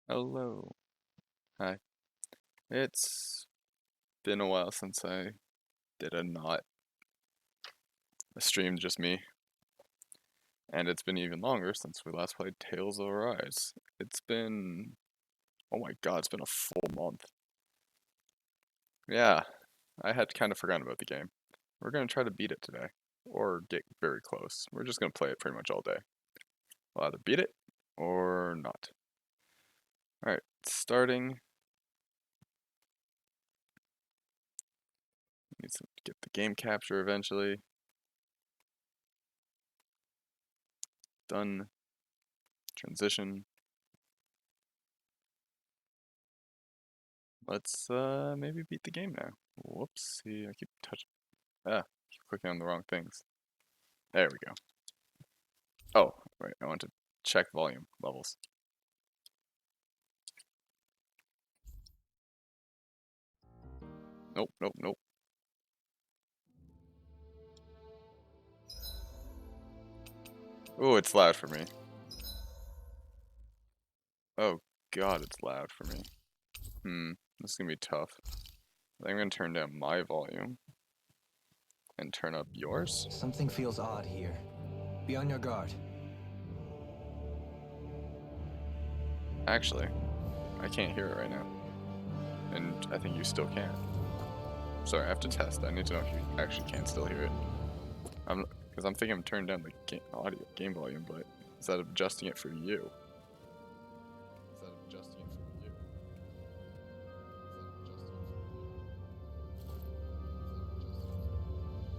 Hello. Hi. It's been a while since I did a stream just me, and it's been even longer since we last played Tales of Arise. It's been, oh my god, it's been a full month. Yeah, I had kind of forgotten about the game. We're gonna try to beat it today, or get very close. We're just gonna play it pretty much all day. We'll either beat it or not. Alright, starting. Need to get the game capture eventually. Done. Transition. Let's maybe beat the game now. Whoopsie, I keep keep clicking on the wrong things. There we go. Oh, wait, I want to check volume levels. Nope, nope, nope. Oh, it's loud for me. Oh god, it's loud for me. This is gonna be tough. I think I'm gonna turn down my volume and turn up yours. Something feels odd here. Be on your guard. Actually, I can't hear it right now. And I think you still can. Sorry, I have to test. I need to know if you actually can still hear it. Because I'm thinking I'm turning down the game volume, but instead of adjusting it for you.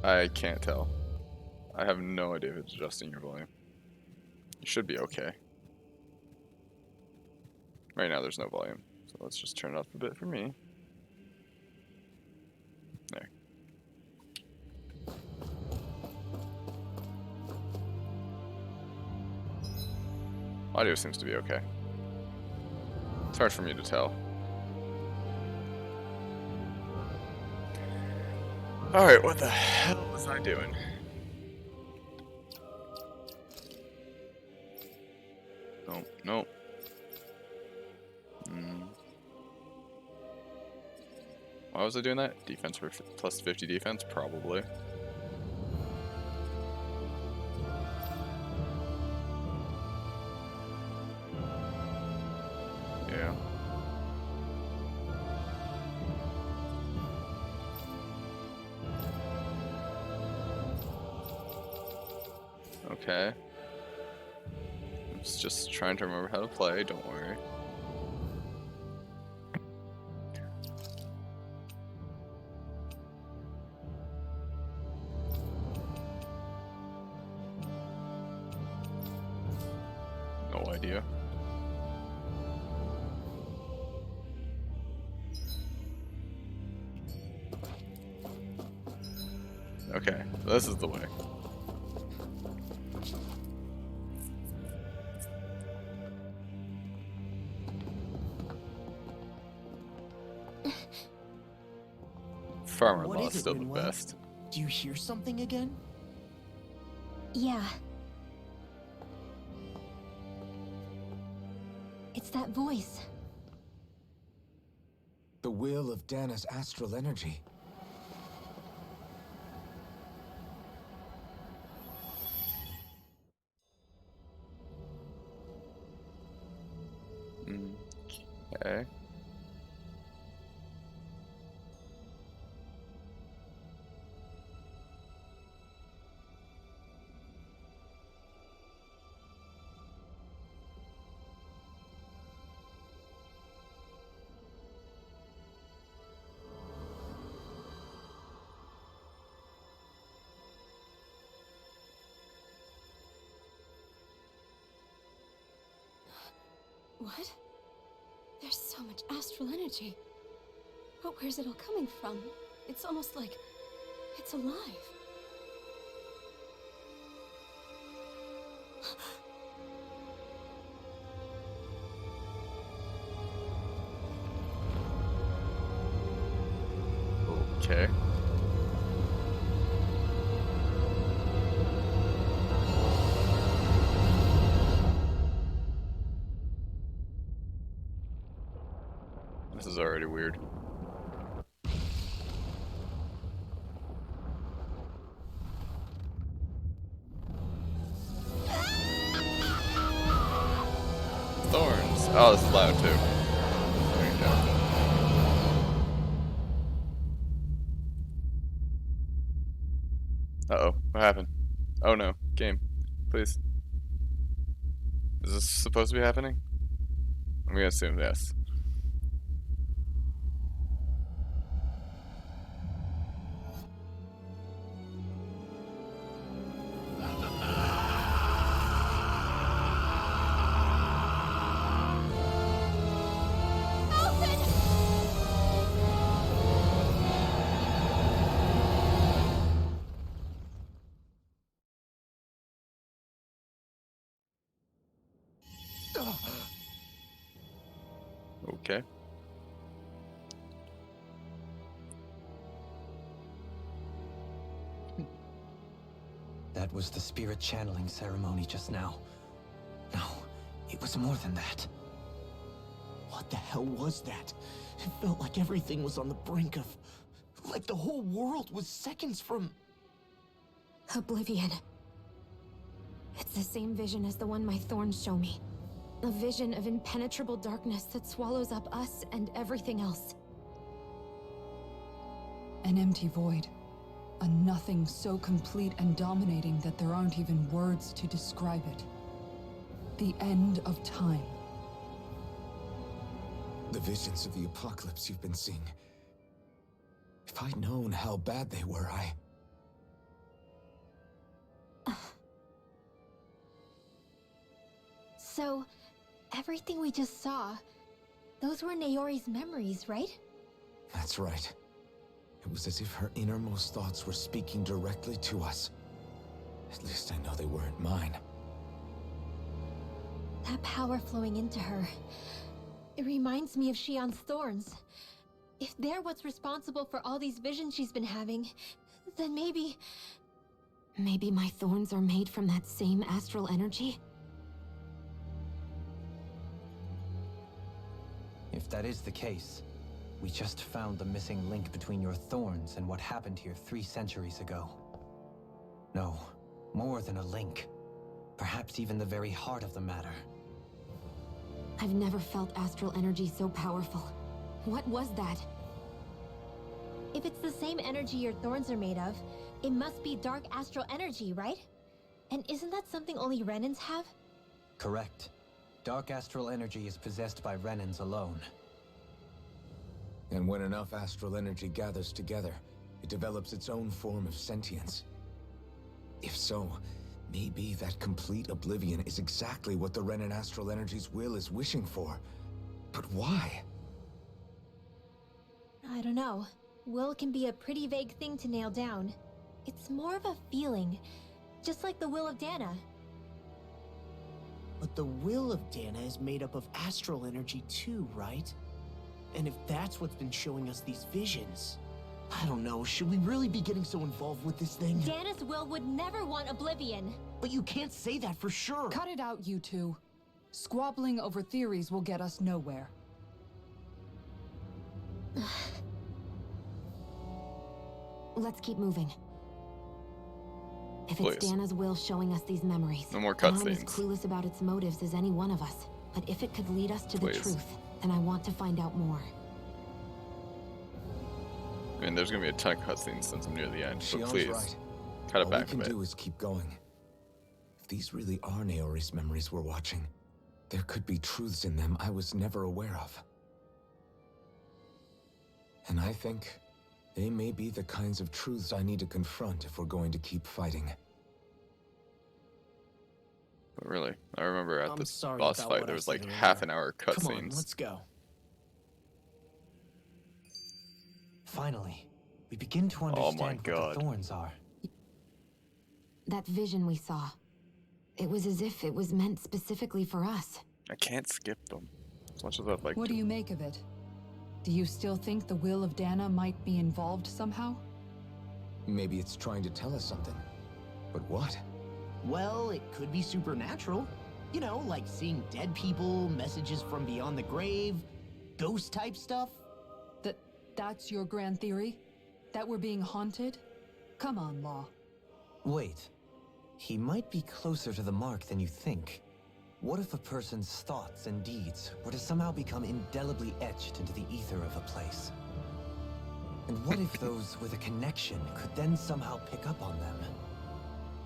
I can't tell. I have no idea if it's adjusting your volume. You should be okay. Right now there's no volume, so let's just turn it up a bit for me. There. Audio seems to be okay. It's hard for me to tell. Alright, what the hell was I doing? Nope, nope. Why was I doing that? Defense for plus 50 defense? Probably. Yeah. Okay. I'm just trying to remember how to play, don't worry. No idea. Okay, this is the way. Farmer-in-law is still the best. Do you hear something again? Yeah. It's that voice. The will of Dana's astral energy. Okay. What? There's so much astral energy. But where's it all coming from? It's almost like it's alive. Okay. This is already weird. Thorns. Oh, this is loud too. There you go. Uh-oh, what happened? Oh no, game, please. Is this supposed to be happening? I'm gonna assume yes. Okay. That was the spirit channeling ceremony just now. No, it was more than that. What the hell was that? It felt like everything was on the brink of... like the whole world was seconds from... Oblivion. It's the same vision as the one my thorns show me. A vision of impenetrable darkness that swallows up us and everything else. An empty void. A nothing so complete and dominating that there aren't even words to describe it. The end of time. The visions of the apocalypse you've been seeing. If I'd known how bad they were, So, everything we just saw, those were Naori's memories, right? That's right. It was as if her innermost thoughts were speaking directly to us. At least I know they weren't mine. That power flowing into her, it reminds me of Shion's thorns. If they're what's responsible for all these visions she's been having, then maybe... Maybe my thorns are made from that same astral energy? If that is the case, we just found the missing link between your thorns and what happened here 3 centuries ago. No, more than a link. Perhaps even the very heart of the matter. I've never felt astral energy so powerful. What was that? If it's the same energy your thorns are made of, it must be dark astral energy, right? And isn't that something only Renans have? Correct. Dark astral energy is possessed by Renans alone. And when enough astral energy gathers together, it develops its own form of sentience. If so, maybe that complete oblivion is exactly what the Renan astral energy's will is wishing for. But why? I don't know. Will can be a pretty vague thing to nail down. It's more of a feeling, just like the will of Dana. But the will of Dana is made up of astral energy too, right? And if that's what's been showing us these visions... I don't know, should we really be getting so involved with this thing? Dana's will would never want Oblivion. But you can't say that for sure! Cut it out, you two. Squabbling over theories will get us nowhere. Let's keep moving. If Please. it's Dana's will showing us these memories, No more then I'm as cutscenes. clueless about its motives as any one of us. But if it could lead us to Please. the truth, then I want to find out more. I mean, there's gonna be a ton of cutscenes since I'm near the end, but Shion's please, right. cut it All back we a can bit. do is keep going. If these really are Naori's memories we're watching, there could be truths in them I was never aware of. And I think they may be the kinds of truths I need to confront if we're going to keep fighting. But really, I remember at I'm this sorry boss about fight, what there I was said like earlier. half an hour Come on, cutscenes. let's go. Finally, we begin to Oh understand my what God. the thorns are. That vision we saw. It was as if it was meant specifically for us. I can't skip them as much as I'd like What to. do you make of it? Do you still think the will of Dana might be involved somehow? Maybe it's trying to tell us something. But what? Well, it could be supernatural. You know, like seeing dead people, messages from beyond the grave. ghost type stuff? That's your grand theory? That we're being haunted? Come on, Law. Wait. He might be closer to the mark than you think. What if a person's thoughts and deeds were to somehow become indelibly etched into the ether of a place? And what if those with a connection could then somehow pick up on them?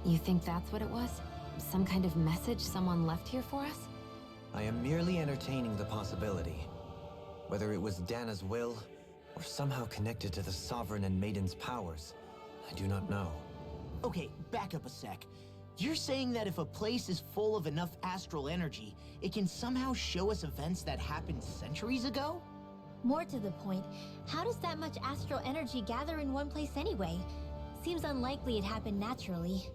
You think that's what it was? Some kind of message someone left here for us? I am merely entertaining the possibility. Whether it was Dana's will, or somehow connected to the Sovereign and Maiden's powers, I do not know. Okay, back up a sec. You're saying that if a place is full of enough astral energy, it can somehow show us events that happened centuries ago? More to the point, how does that much astral energy gather in one place anyway? Seems unlikely it happened naturally.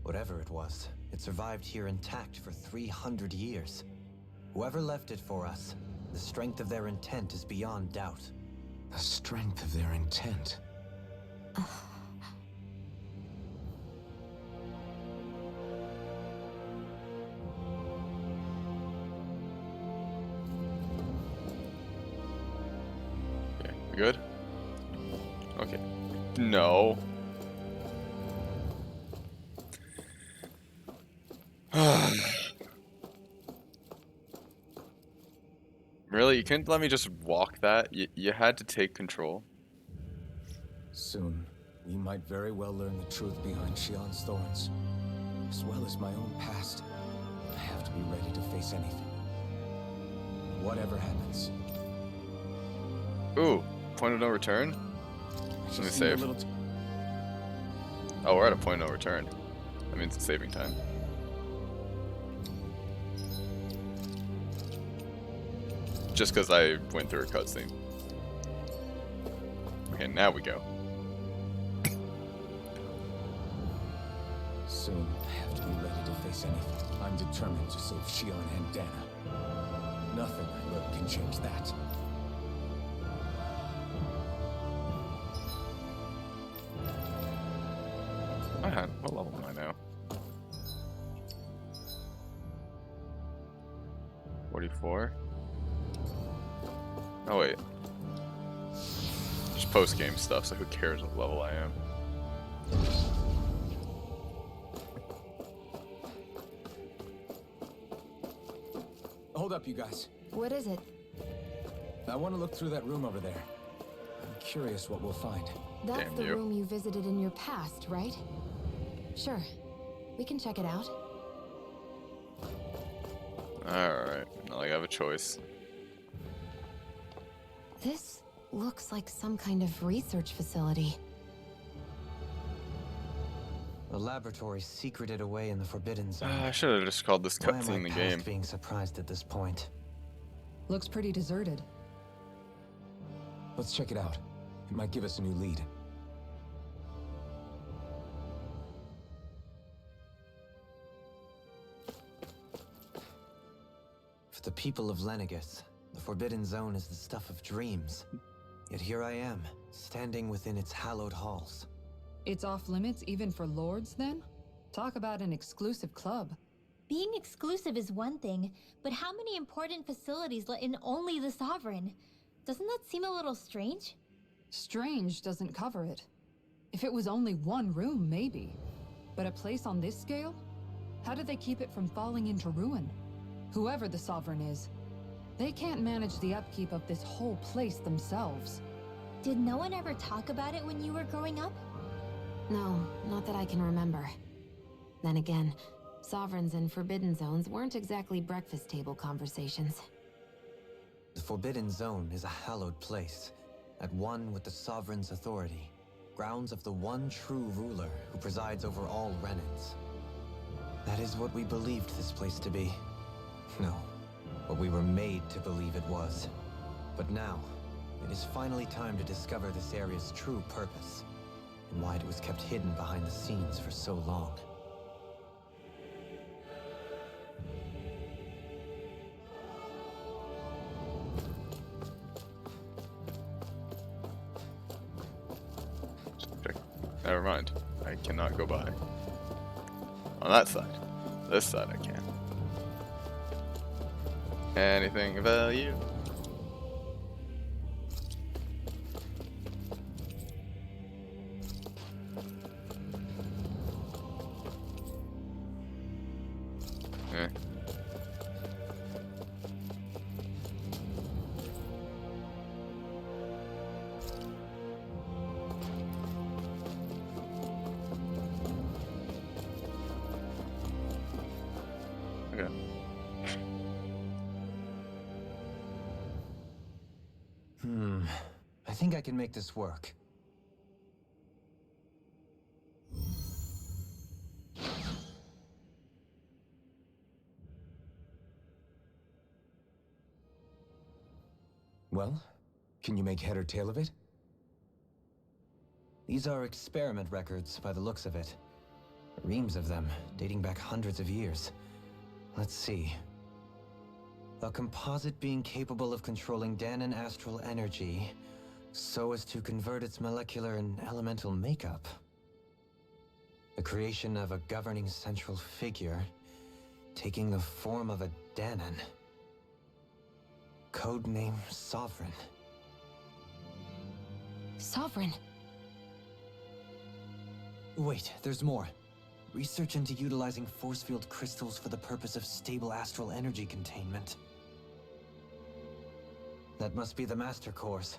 Whatever it was, it survived here intact for 300 years. Whoever left it for us, the strength of their intent is beyond doubt. The strength of their intent? Okay, we good? Okay. No. Really? You couldn't let me just walk that? You had to take control. Soon, we might very well learn the truth behind Shion's thorns. As well as my own past. I have to be ready to face anything. Whatever happens. Ooh, point of no return? Let me save. Oh, we're at a point of no return. That means it's saving time. Just because I went through a cutscene. Okay, now we go. Soon, I have to be ready to face anything. I'm determined to save Shion and Dana. Nothing I learn can change that. What level am I now? 44? Oh wait. Just post-game stuff, so who cares what level I am? Hold up, you guys. What is it? I want to look through that room over there. I'm curious what we'll find. That's Damn the you. room you visited in your past, right? Sure. We can check it out. Alright, not like I have a choice. This looks like some kind of research facility. A laboratory secreted away in the Forbidden Zone. I should have just called this Why am cutscene I the past game. being surprised at this point? Looks pretty deserted. Let's check it out. It might give us a new lead. For the people of Lenegus, the Forbidden Zone is the stuff of dreams. Yet here I am, standing within its hallowed halls. It's off limits even for lords, then? Talk about an exclusive club. Being exclusive is one thing, but how many important facilities let in only the Sovereign? Doesn't that seem a little strange? Strange doesn't cover it. If it was only one room, maybe. But a place on this scale? How did they keep it from falling into ruin? Whoever the Sovereign is, they can't manage the upkeep of this whole place themselves. Did no one ever talk about it when you were growing up? No, not that I can remember. Then again, Sovereigns and Forbidden Zones weren't exactly breakfast table conversations. The Forbidden Zone is a hallowed place, at one with the Sovereign's authority, grounds of the one true ruler who presides over all Renans. That is what we believed this place to be. No, what we were made to believe it was. But now, it is finally time to discover this area's true purpose, and why it was kept hidden behind the scenes for so long. Never mind. I cannot go by. On that side. This side I can. Anything of value? I think I can make this work. Well, can you make head or tail of it? These are experiment records by the looks of it. Reams of them, dating back hundreds of years. Let's see. A composite being capable of controlling Danon astral energy so as to convert its molecular and elemental makeup. The creation of a governing central figure, taking the form of a Danon. Codename Sovereign. Sovereign. Wait, there's more. Research into utilizing force field crystals for the purpose of stable astral energy containment. That must be the Master Cores.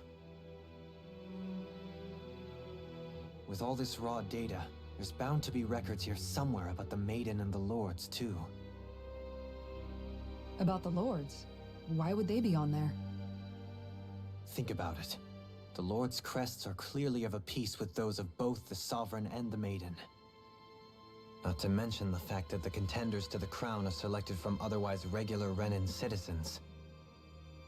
With all this raw data, there's bound to be records here somewhere about the Maiden and the Lords, too. About the Lords? Why would they be on there? Think about it. The Lord's crests are clearly of a piece with those of both the Sovereign and the Maiden. Not to mention the fact that the contenders to the crown are selected from otherwise regular Renan citizens.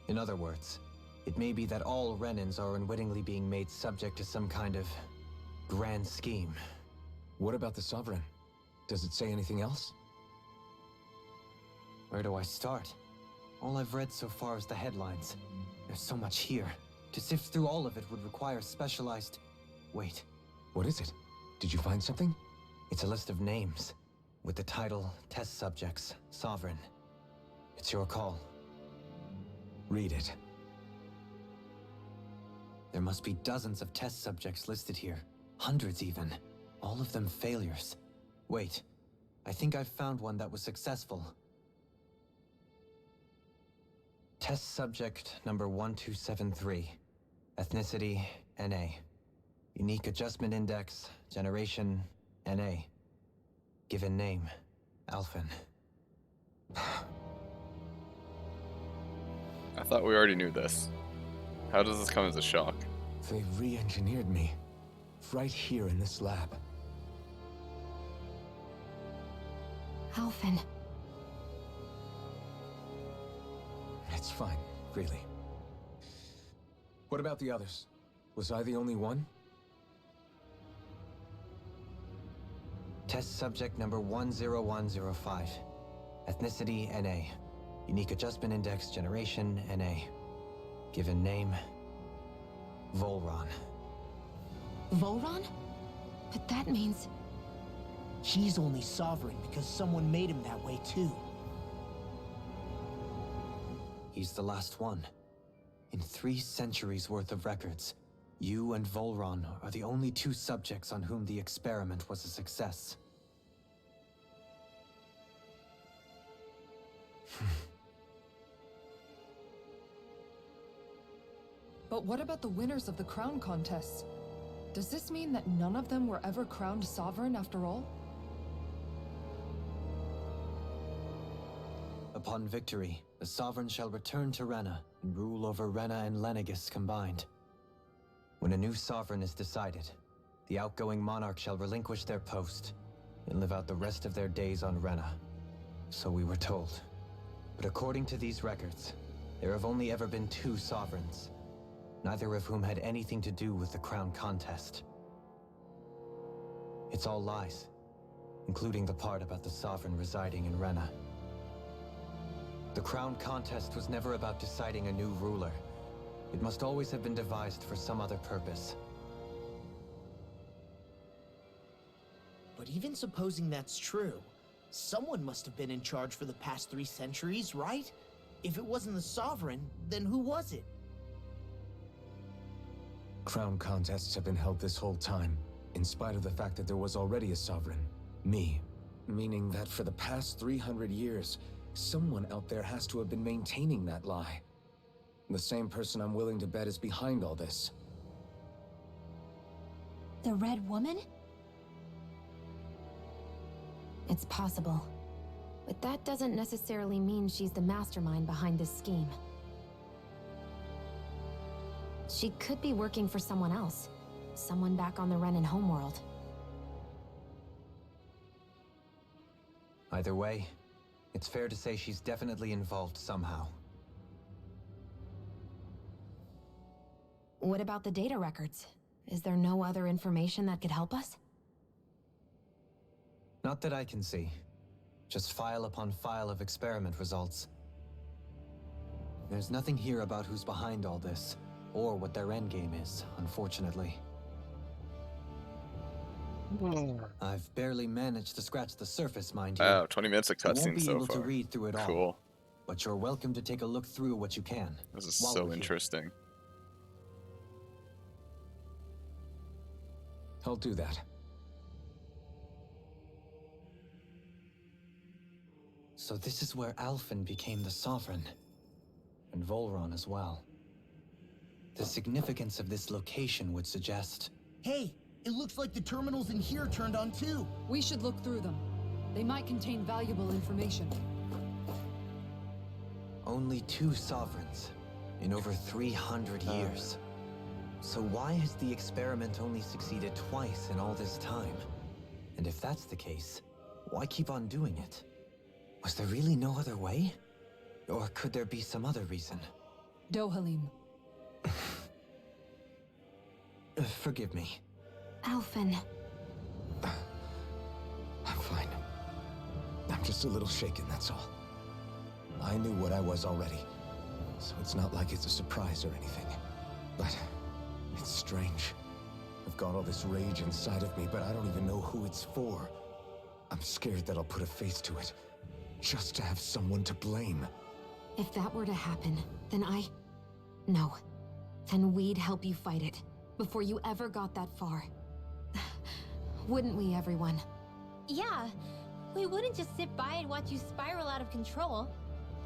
In other words, it may be that all Renans are unwittingly being made subject to some kind of grand scheme. What about the Sovereign? Does it say anything else? Where do I start? All I've read so far is the headlines. There's so much here. To sift through all of it would require specialized... Wait. What is it? Did you find something? It's a list of names, with the title, Test Subjects, Sovereign. It's your call. Read it. There must be dozens of test subjects listed here. Hundreds even. All of them failures. Wait. I think I've found one that was successful. Test subject number 1273. Ethnicity, NA. Unique adjustment index, generation, NA. Given name, Alphen. I thought we already knew this. How does this come as a shock? They re-engineered me. Right here in this lab. Alphen. It's fine, really. What about the others? Was I the only one? Test subject number 10105. Ethnicity, NA. Unique adjustment index, generation, NA. Given name, Volron. Volron? But that means... He's only sovereign because someone made him that way too. He's the last one. In 3 centuries worth of records, you and Volron are the only 2 subjects on whom the experiment was a success. But what about the winners of the crown contests? Does this mean that none of them were ever crowned sovereign after all? Upon victory, the Sovereign shall return to Rena and rule over Rena and Lenegis combined. When a new Sovereign is decided, the outgoing monarch shall relinquish their post and live out the rest of their days on Rena. So we were told. But according to these records, there have only ever been 2 Sovereigns, neither of whom had anything to do with the crown contest. It's all lies, including the part about the Sovereign residing in Rena. The crown contest was never about deciding a new ruler. It must always have been devised for some other purpose. But even supposing that's true, someone must have been in charge for the past 3 centuries, right? If it wasn't the Sovereign, then who was it? Crown contests have been held this whole time, in spite of the fact that there was already a Sovereign. Me. Meaning that for the past 300 years, someone out there has to have been maintaining that lie. The same person I'm willing to bet is behind all this. The Red Woman? It's possible. But that doesn't necessarily mean she's the mastermind behind this scheme. She could be working for someone else. Someone back on the Renan homeworld. Either way, it's fair to say she's definitely involved somehow. What about the data records? Is there no other information that could help us? Not that I can see. Just file upon file of experiment results. There's nothing here about who's behind all this, or what their endgame is, unfortunately. I've barely managed to scratch the surface, mind you. Wow, 20 minutes of You won't cutscene be so able far. to read through it all, Cool. but you're welcome to take a look through what you can. This is while so we're here. interesting. I'll do that. So this is where Alphen became the Sovereign. And Volron as well. The significance of this location would suggest... Hey, it looks like the terminals in here turned on too. We should look through them. They might contain valuable information. Only 2 sovereigns in over 300 years. So why has the experiment only succeeded twice in all this time? And if that's the case, why keep on doing it? Was there really no other way? Or could there be some other reason? Dohalim. Forgive me. Alphen. I'm fine. I'm just a little shaken, that's all. I knew what I was already, so it's not like it's a surprise or anything. But it's strange. I've got all this rage inside of me, but I don't even know who it's for. I'm scared that I'll put a face to it, just to have someone to blame. If that were to happen, then No. Then we'd help you fight it, before you ever got that far. Wouldn't we, everyone? Yeah, we wouldn't just sit by and watch you spiral out of control.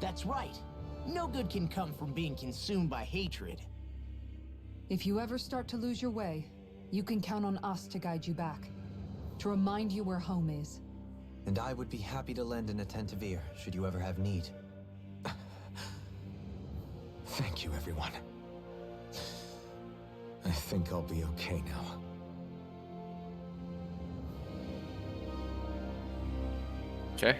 That's right. No good can come from being consumed by hatred. If you ever start to lose your way, you can count on us to guide you back. To remind you where home is. And I would be happy to lend an attentive ear, should you ever have need. Thank you, everyone. I think I'll be okay now. Okay.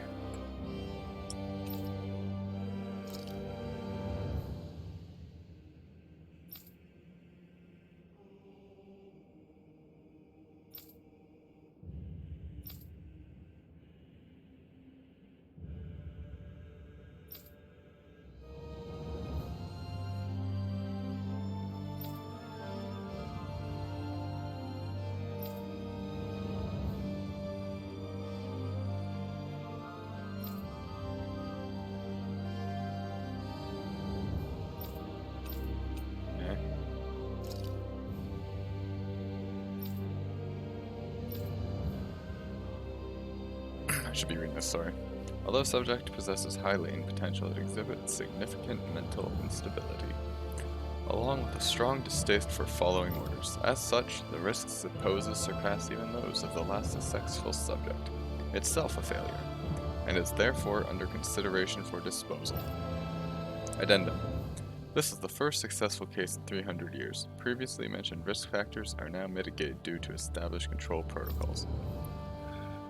I should be reading this, sorry. Although subject possesses high latent potential, it exhibits significant mental instability, along with a strong distaste for following orders. As such, the risks it poses surpass even those of the last successful subject, itself a failure, and is therefore under consideration for disposal. Addendum. This is the first successful case in 300 years. Previously mentioned risk factors are now mitigated due to established control protocols.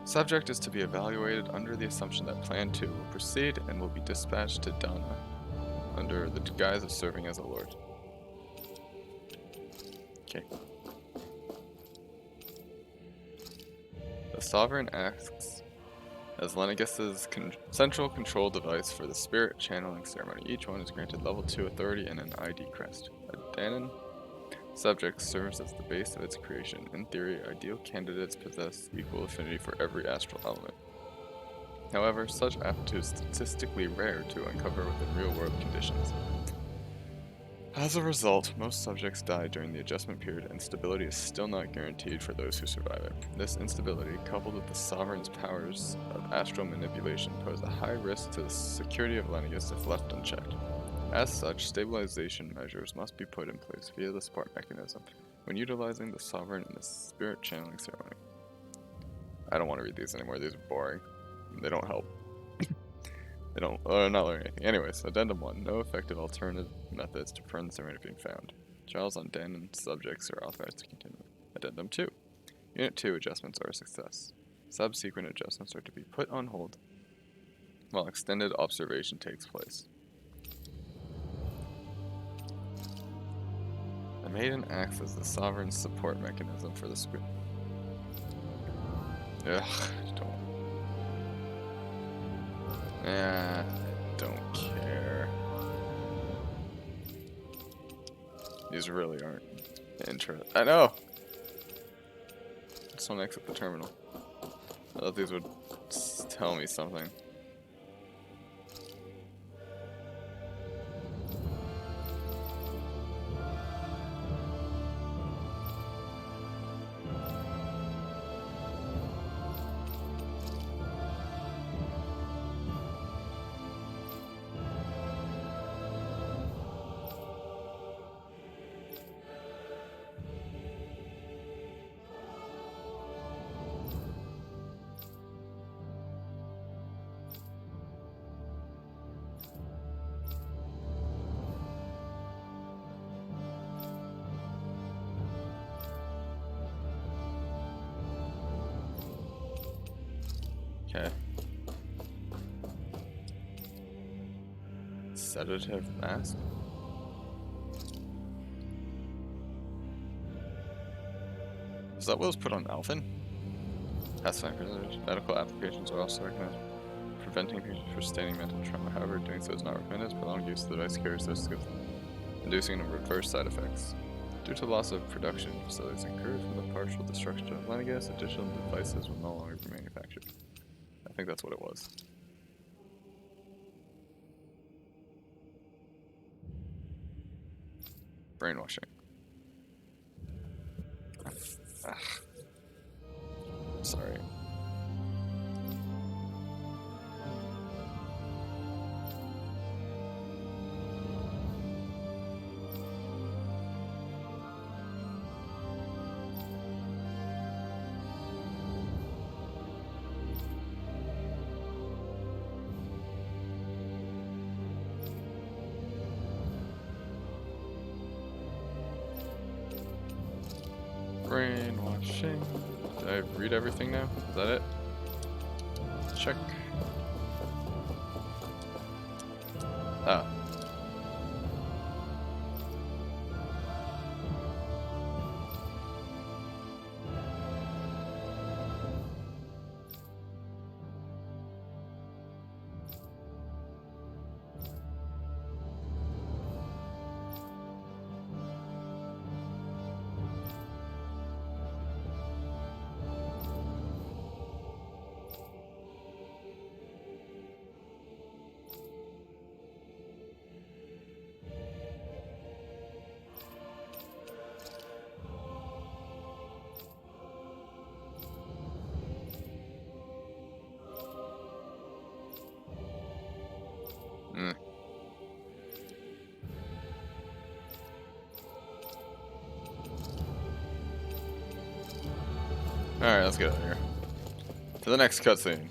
Subject is to be evaluated under the assumption that Plan 2 will proceed and will be dispatched to Dana under the guise of serving as a lord. Okay. The Sovereign acts as Lenegus's central control device for the spirit channeling ceremony. Each one is granted level 2 authority and an ID crest. A Danon subject serves as the base of its creation. In theory, ideal candidates possess equal affinity for every astral element. However, such aptitude is statistically rare to uncover within real-world conditions. As a result, most subjects die during the adjustment period, and stability is still not guaranteed for those who survive it. This instability, coupled with the Sovereign's powers of astral manipulation, pose a high risk to the security of Lenegus if left unchecked. As such, stabilization measures must be put in place via the spark mechanism when utilizing the Sovereign in the spirit channeling ceremony. I don't want to read these anymore, these are boring. They don't help. They don't, not learn anything. Anyways, Addendum 1. No effective alternative methods to prevent the ceremony being found. Trials on Dan and subjects are authorized to continue. Addendum 2. Unit 2 adjustments are a success. Subsequent adjustments are to be put on hold while extended observation takes place. The Maiden acts as the sovereign support mechanism for the script. Ugh, I don't care. These really aren't interesting. I know! Just want to exit the terminal. I thought these would tell me something. Okay. Sedative mask? Is that what was put on Alphen? That's fine. Medical applications are also recommended. Preventing people from sustaining mental trauma, however, doing so is not recommended. Prolonged use of the device carries risk of inducing reverse side effects. Due to loss of production facilities incurred from the partial destruction of Lenegas, additional devices will no longer be manufactured. I think that's what it was. Brainwashing. Ugh. Sorry. Brainwashing. Did I read everything now? Is that it? Check. Ah. Alright, let's get out of here. To the next cutscene.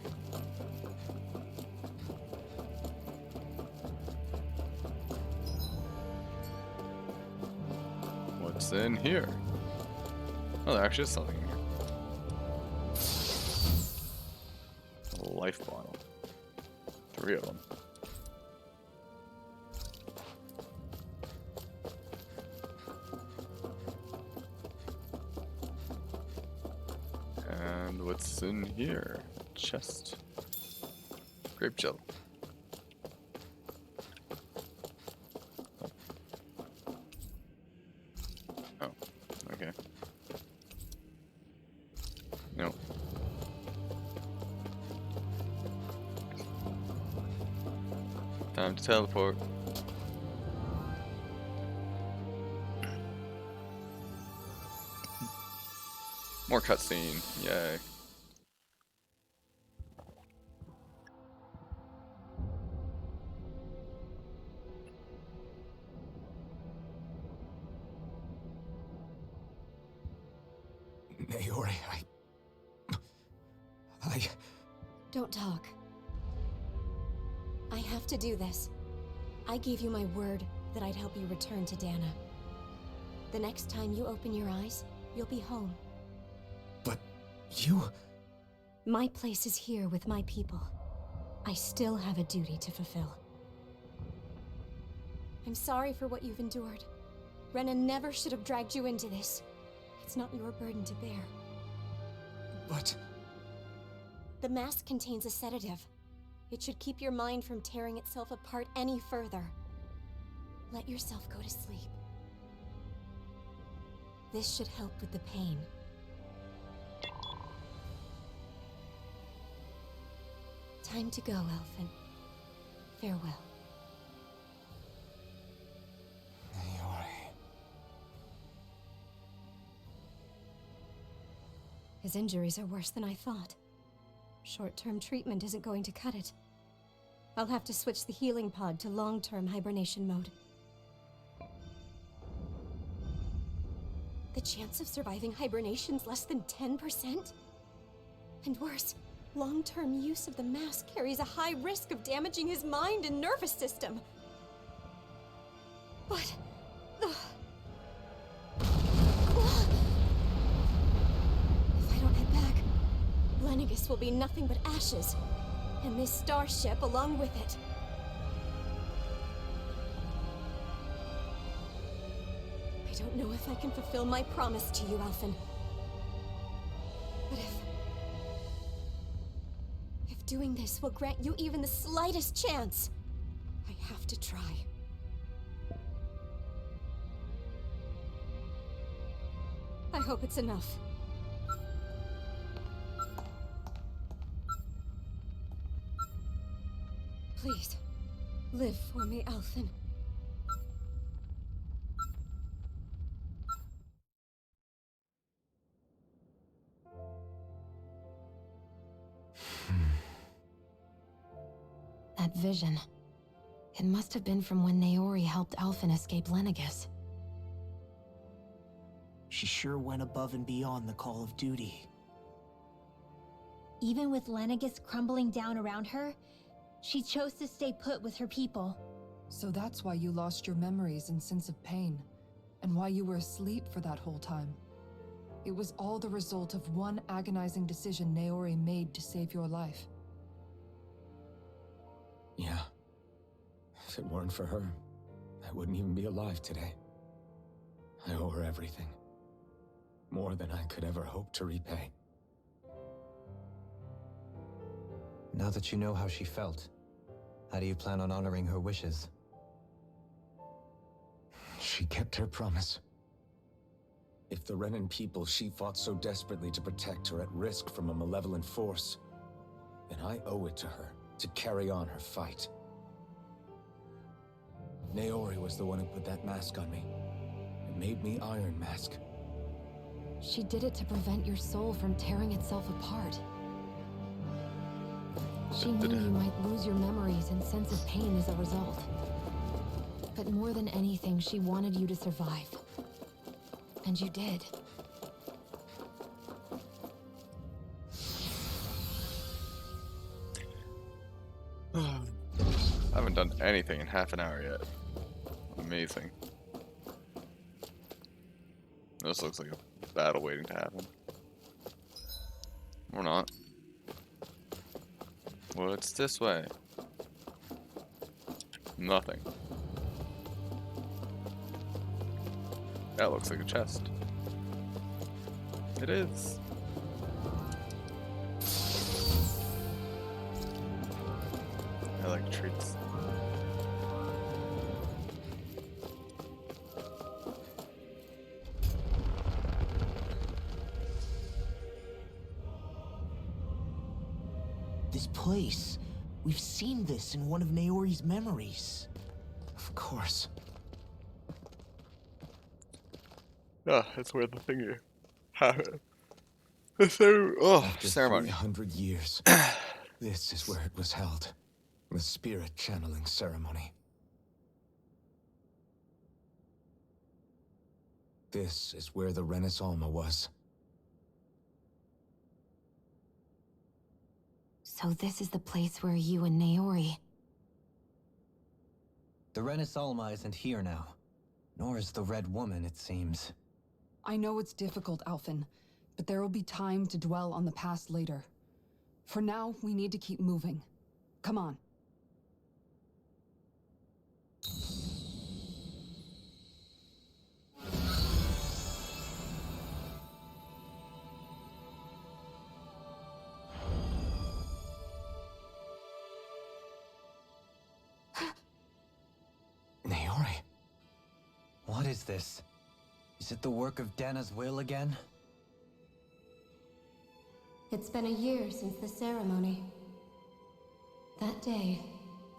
What's in here? Oh, there actually is something in here. A life bottle. 3 of them. And what's in here? Chest. Grape gel. Oh, okay. No. Time to teleport. More cutscene. Yay. Naori, I... Don't talk. I have to do this. I gave you my word that I'd help you return to Dana. The next time you open your eyes, you'll be home. But you... My place is here with my people. I still have a duty to fulfill. I'm sorry for what you've endured. Renan never should have dragged you into this. It's not your burden to bear. But... The mask contains a sedative. It should keep your mind from tearing itself apart any further. Let yourself go to sleep. This should help with the pain. Time to go, Elfin. Farewell. Naori. His injuries are worse than I thought. Short-term treatment isn't going to cut it. I'll have to switch the healing pod to long-term hibernation mode. The chance of surviving hibernation's less than 10%? And worse, long-term use of the mask carries a high risk of damaging his mind and nervous system. But... If I don't head back, Lenegis will be nothing but ashes, and this starship along with it. I don't know if I can fulfill my promise to you, Elfin. But if doing this will grant you even the slightest chance, I have to try. I hope it's enough. Please, live for me, Elfin. That vision. It must have been from when Naori helped Elfin escape Lenegis. She sure went above and beyond the call of duty. Even with Lenegis crumbling down around her, she chose to stay put with her people. So that's why you lost your memories and sense of pain, and why you were asleep for that whole time. It was all the result of one agonizing decision Naori made to save your life. Yeah. If it weren't for her, I wouldn't even be alive today. I owe her everything. More than I could ever hope to repay. Now that you know how she felt, how do you plan on honoring her wishes? She kept her promise. If the Renan people she fought so desperately to protect are at risk from a malevolent force, then I owe it to her to carry on her fight. Naori was the one who put that mask on me, and made me Iron Mask. She did it to prevent your soul from tearing itself apart. She knew you might lose your memories and sense of pain as a result. But more than anything, she wanted you to survive. And you did. I haven't done anything in half an hour yet. Amazing. This looks like a battle waiting to happen. Or not. What's this way? Nothing. That looks like a chest. It is. I like treats. This place. We've seen this in one of Naori's memories. Of course. Ah, that's where the thing happened. After Ceremony. 300 years, this is where it was held. The spirit channeling ceremony. This is where the Renis Alma was. So this is the place where you and Naori... The Renis Alma isn't here now. Nor is the Red Woman, it seems. I know it's difficult, Alphen, but there will be time to dwell on the past later. For now, we need to keep moving. Come on. Naori? What is this? Is it the work of Dana's will again? It's been a year since the ceremony. That day,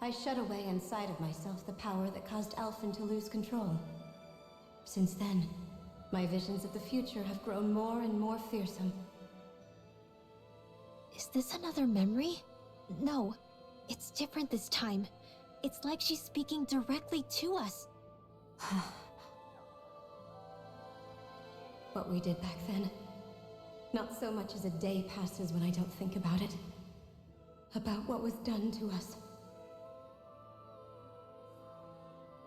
I shut away inside of myself the power that caused Alphen to lose control. Since then, my visions of the future have grown more and more fearsome. Is this another memory? No, it's different this time. It's like she's speaking directly to us. What we did back then. Not so much as a day passes when I don't think about it. About what was done to us.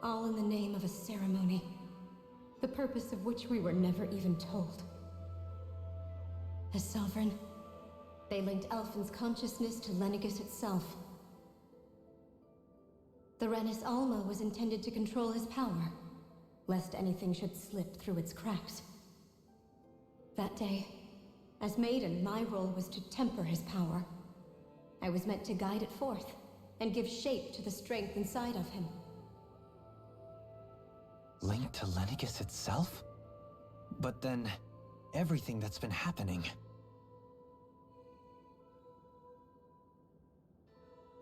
All in the name of a ceremony. The purpose of which we were never even told. As Sovereign, they linked Alphen's consciousness to Lenegis itself. The Renis Alma was intended to control his power, lest anything should slip through its cracks. That day, as Maiden, my role was to temper his power. I was meant to guide it forth, and give shape to the strength inside of him. Linked to Lenegis itself? But then, everything that's been happening...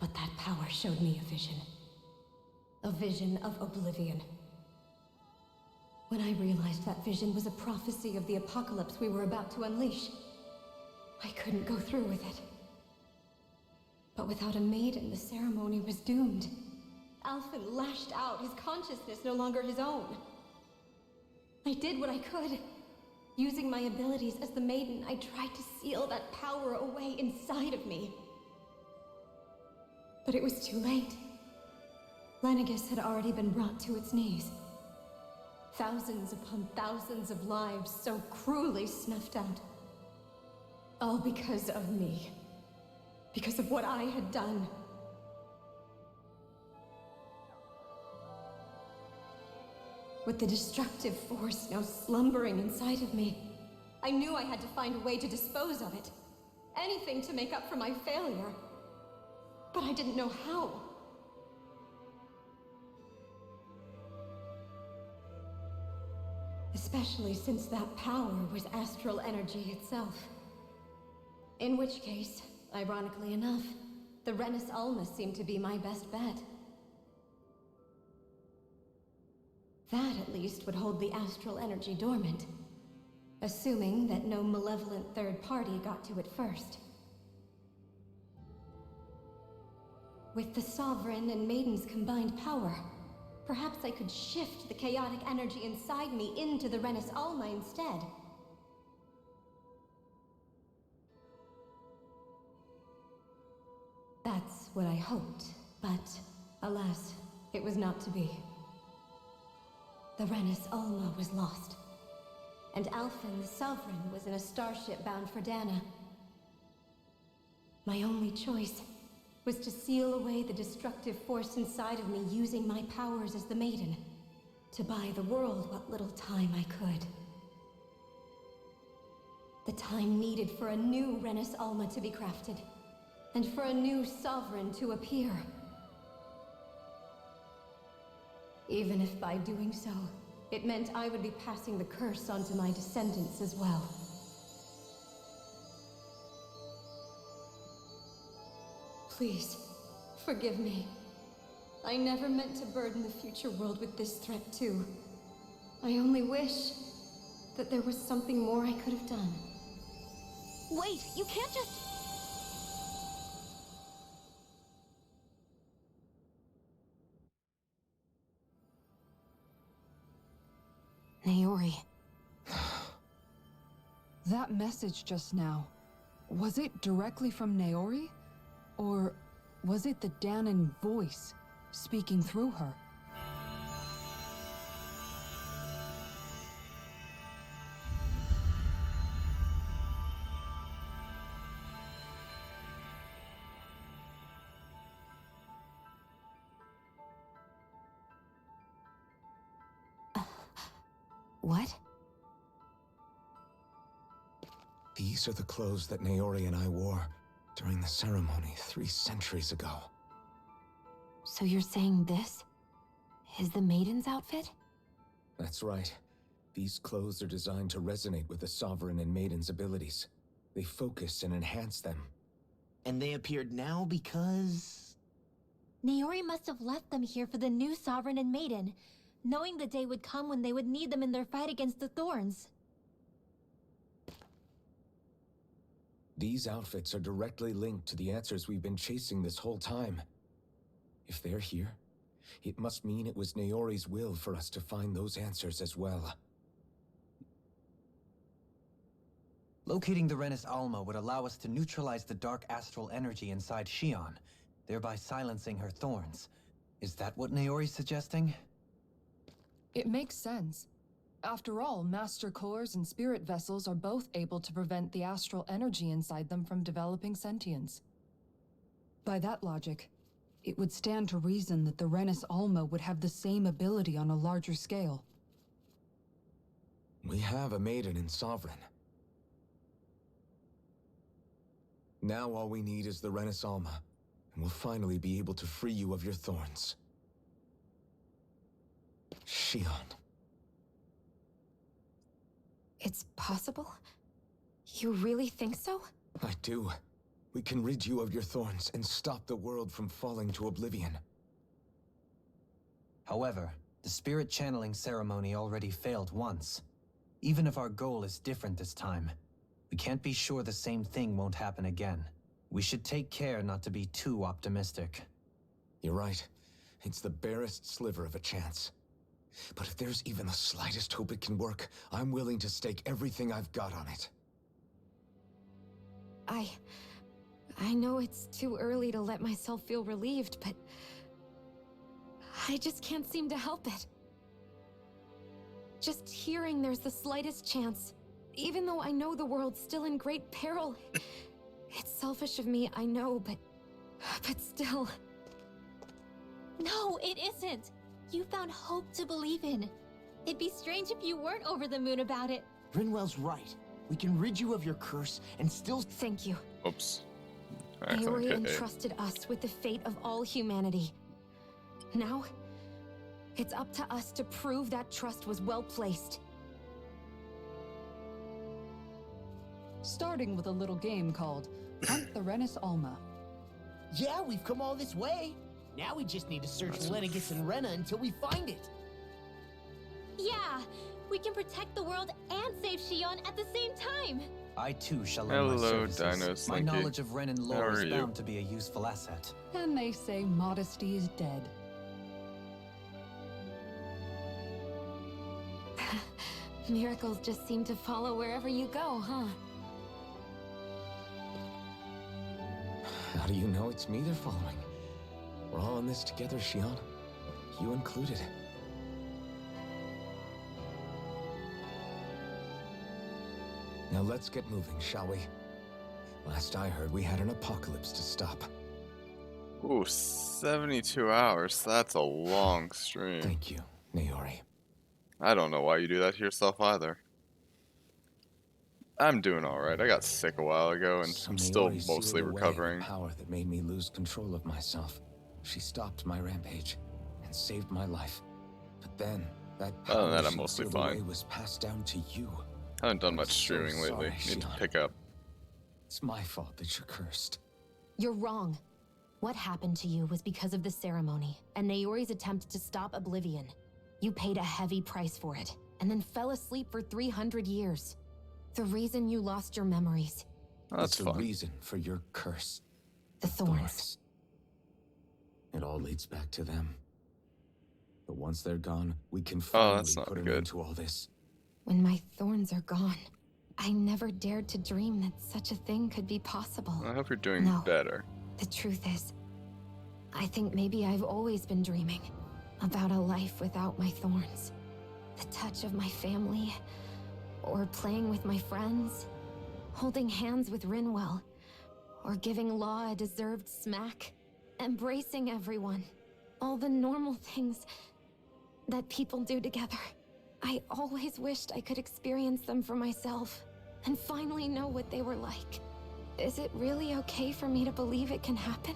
But that power showed me a vision. A vision of oblivion. When I realized that vision was a prophecy of the apocalypse we were about to unleash, I couldn't go through with it. But without a maiden, the ceremony was doomed. Alphen lashed out, his consciousness no longer his own. I did what I could. Using my abilities as the maiden, I tried to seal that power away inside of me. But it was too late. Lenegis had already been brought to its knees. Thousands upon thousands of lives so cruelly snuffed out. All because of me. Because of what I had done. With the destructive force now slumbering inside of me, I knew I had to find a way to dispose of it. Anything to make up for my failure. But I didn't know how. Especially since that power was astral energy itself. In which case, ironically enough, the Renis Alma seemed to be my best bet. That, at least, would hold the astral energy dormant. Assuming that no malevolent third party got to it first. With the Sovereign and Maiden's combined power, perhaps I could shift the chaotic energy inside me into the Renis Alma instead. That's what I hoped, but alas, it was not to be. The Renis Alma was lost, and Alphen, the Sovereign, was in a starship bound for Dana. My only choice was to seal away the destructive force inside of me using my powers as the Maiden, to buy the world what little time I could. The time needed for a new Renis Alma to be crafted, and for a new Sovereign to appear. Even if by doing so, it meant I would be passing the curse onto my descendants as well. Please, forgive me. I never meant to burden the future world with this threat too. I only wish that there was something more I could have done. Wait, you can't just... Naori. That message just now, was it directly from Naori? Or was it the Danan voice speaking through her? What? These are the clothes that Naori and I wore during the ceremony 3 centuries ago. So you're saying this is the maiden's outfit? That's right. These clothes are designed to resonate with the Sovereign and Maiden's abilities. They focus and enhance them. And they appeared now because... Naori must have left them here for the new Sovereign and Maiden, knowing the day would come when they would need them in their fight against the Thorns. These outfits are directly linked to the answers we've been chasing this whole time. If they're here, it must mean it was Naori's will for us to find those answers as well. Locating the Renis Alma would allow us to neutralize the dark astral energy inside Shion, thereby silencing her thorns. Is that what Naori's suggesting? It makes sense. After all, Master Cores and Spirit Vessels are both able to prevent the astral energy inside them from developing sentience. By that logic, it would stand to reason that the Renis Alma would have the same ability on a larger scale. We have a Maiden and Sovereign. Now all we need is the Renis Alma, and we'll finally be able to free you of your thorns. Shion. It's possible? You really think so? I do. We can rid you of your thorns and stop the world from falling to oblivion. However, the spirit channeling ceremony already failed once. Even if our goal is different this time, we can't be sure the same thing won't happen again. We should take care not to be too optimistic. You're right. It's the barest sliver of a chance. But if there's even the slightest hope it can work, I'm willing to stake everything I've got on it. I know it's too early to let myself feel relieved, but I just can't seem to help it. Just hearing there's the slightest chance, even though I know the world's still in great peril. It's selfish of me, I know, but still. No, it isn't! You found hope to believe in. It'd be strange if you weren't over the moon about it. Rinwell's right. We can rid you of your curse and still... Thank you. Oops. I accidentally Naori hit A. entrusted us with the fate of all humanity. Now, it's up to us to prove that trust was well placed. Starting with a little game called Hunt the Renis Alma. Yeah, we've come all this way. Now we just need to search Lenegis and Rena until we find it. Yeah, we can protect the world and save Shion at the same time. I too shall learn my Hello, services. Dinos. My Thank you. knowledge of Renin How lore are is you? bound to be a useful asset. And they say modesty is dead. Miracles just seem to follow wherever you go, huh? How do you know it's me they're following? We're all in this together, Shion. You included. Now let's get moving, shall we? Last I heard, we had an apocalypse to stop. Ooh, 72 hours. That's a long stream. Thank you, Naori. I don't know why you do that to yourself either. I'm doing alright. I got sick a while ago and So I'm still Naori mostly sealed away recovering. the power that made me lose control of myself. She stopped my rampage and saved my life. But then, that Other than power that, I'm she mostly sealed fine. away was passed down to you. I haven't done much so streaming lately. sorry, Need to Shion. pick up. It's my fault that you're cursed. You're wrong. What happened to you was because of the ceremony, and Naori's attempt to stop Oblivion. You paid a heavy price for it, and then fell asleep for 300 years. The reason you lost your memories. Oh, that's It's the fun. reason for your curse. The thorns. It all leads back to them. But once they're gone, we can Oh, finally that's not put an good. end to all this. When my thorns are gone, I never dared to dream that such a thing could be possible. I hope you're doing No. better. The truth is, I think maybe I've always been dreaming about a life without my thorns. The touch of my family, or playing with my friends, holding hands with Rinwell, or giving Law a deserved smack, embracing everyone. All the normal things that people do together. I always wished I could experience them for myself and finally know what they were like. Is it really okay for me to believe it can happen?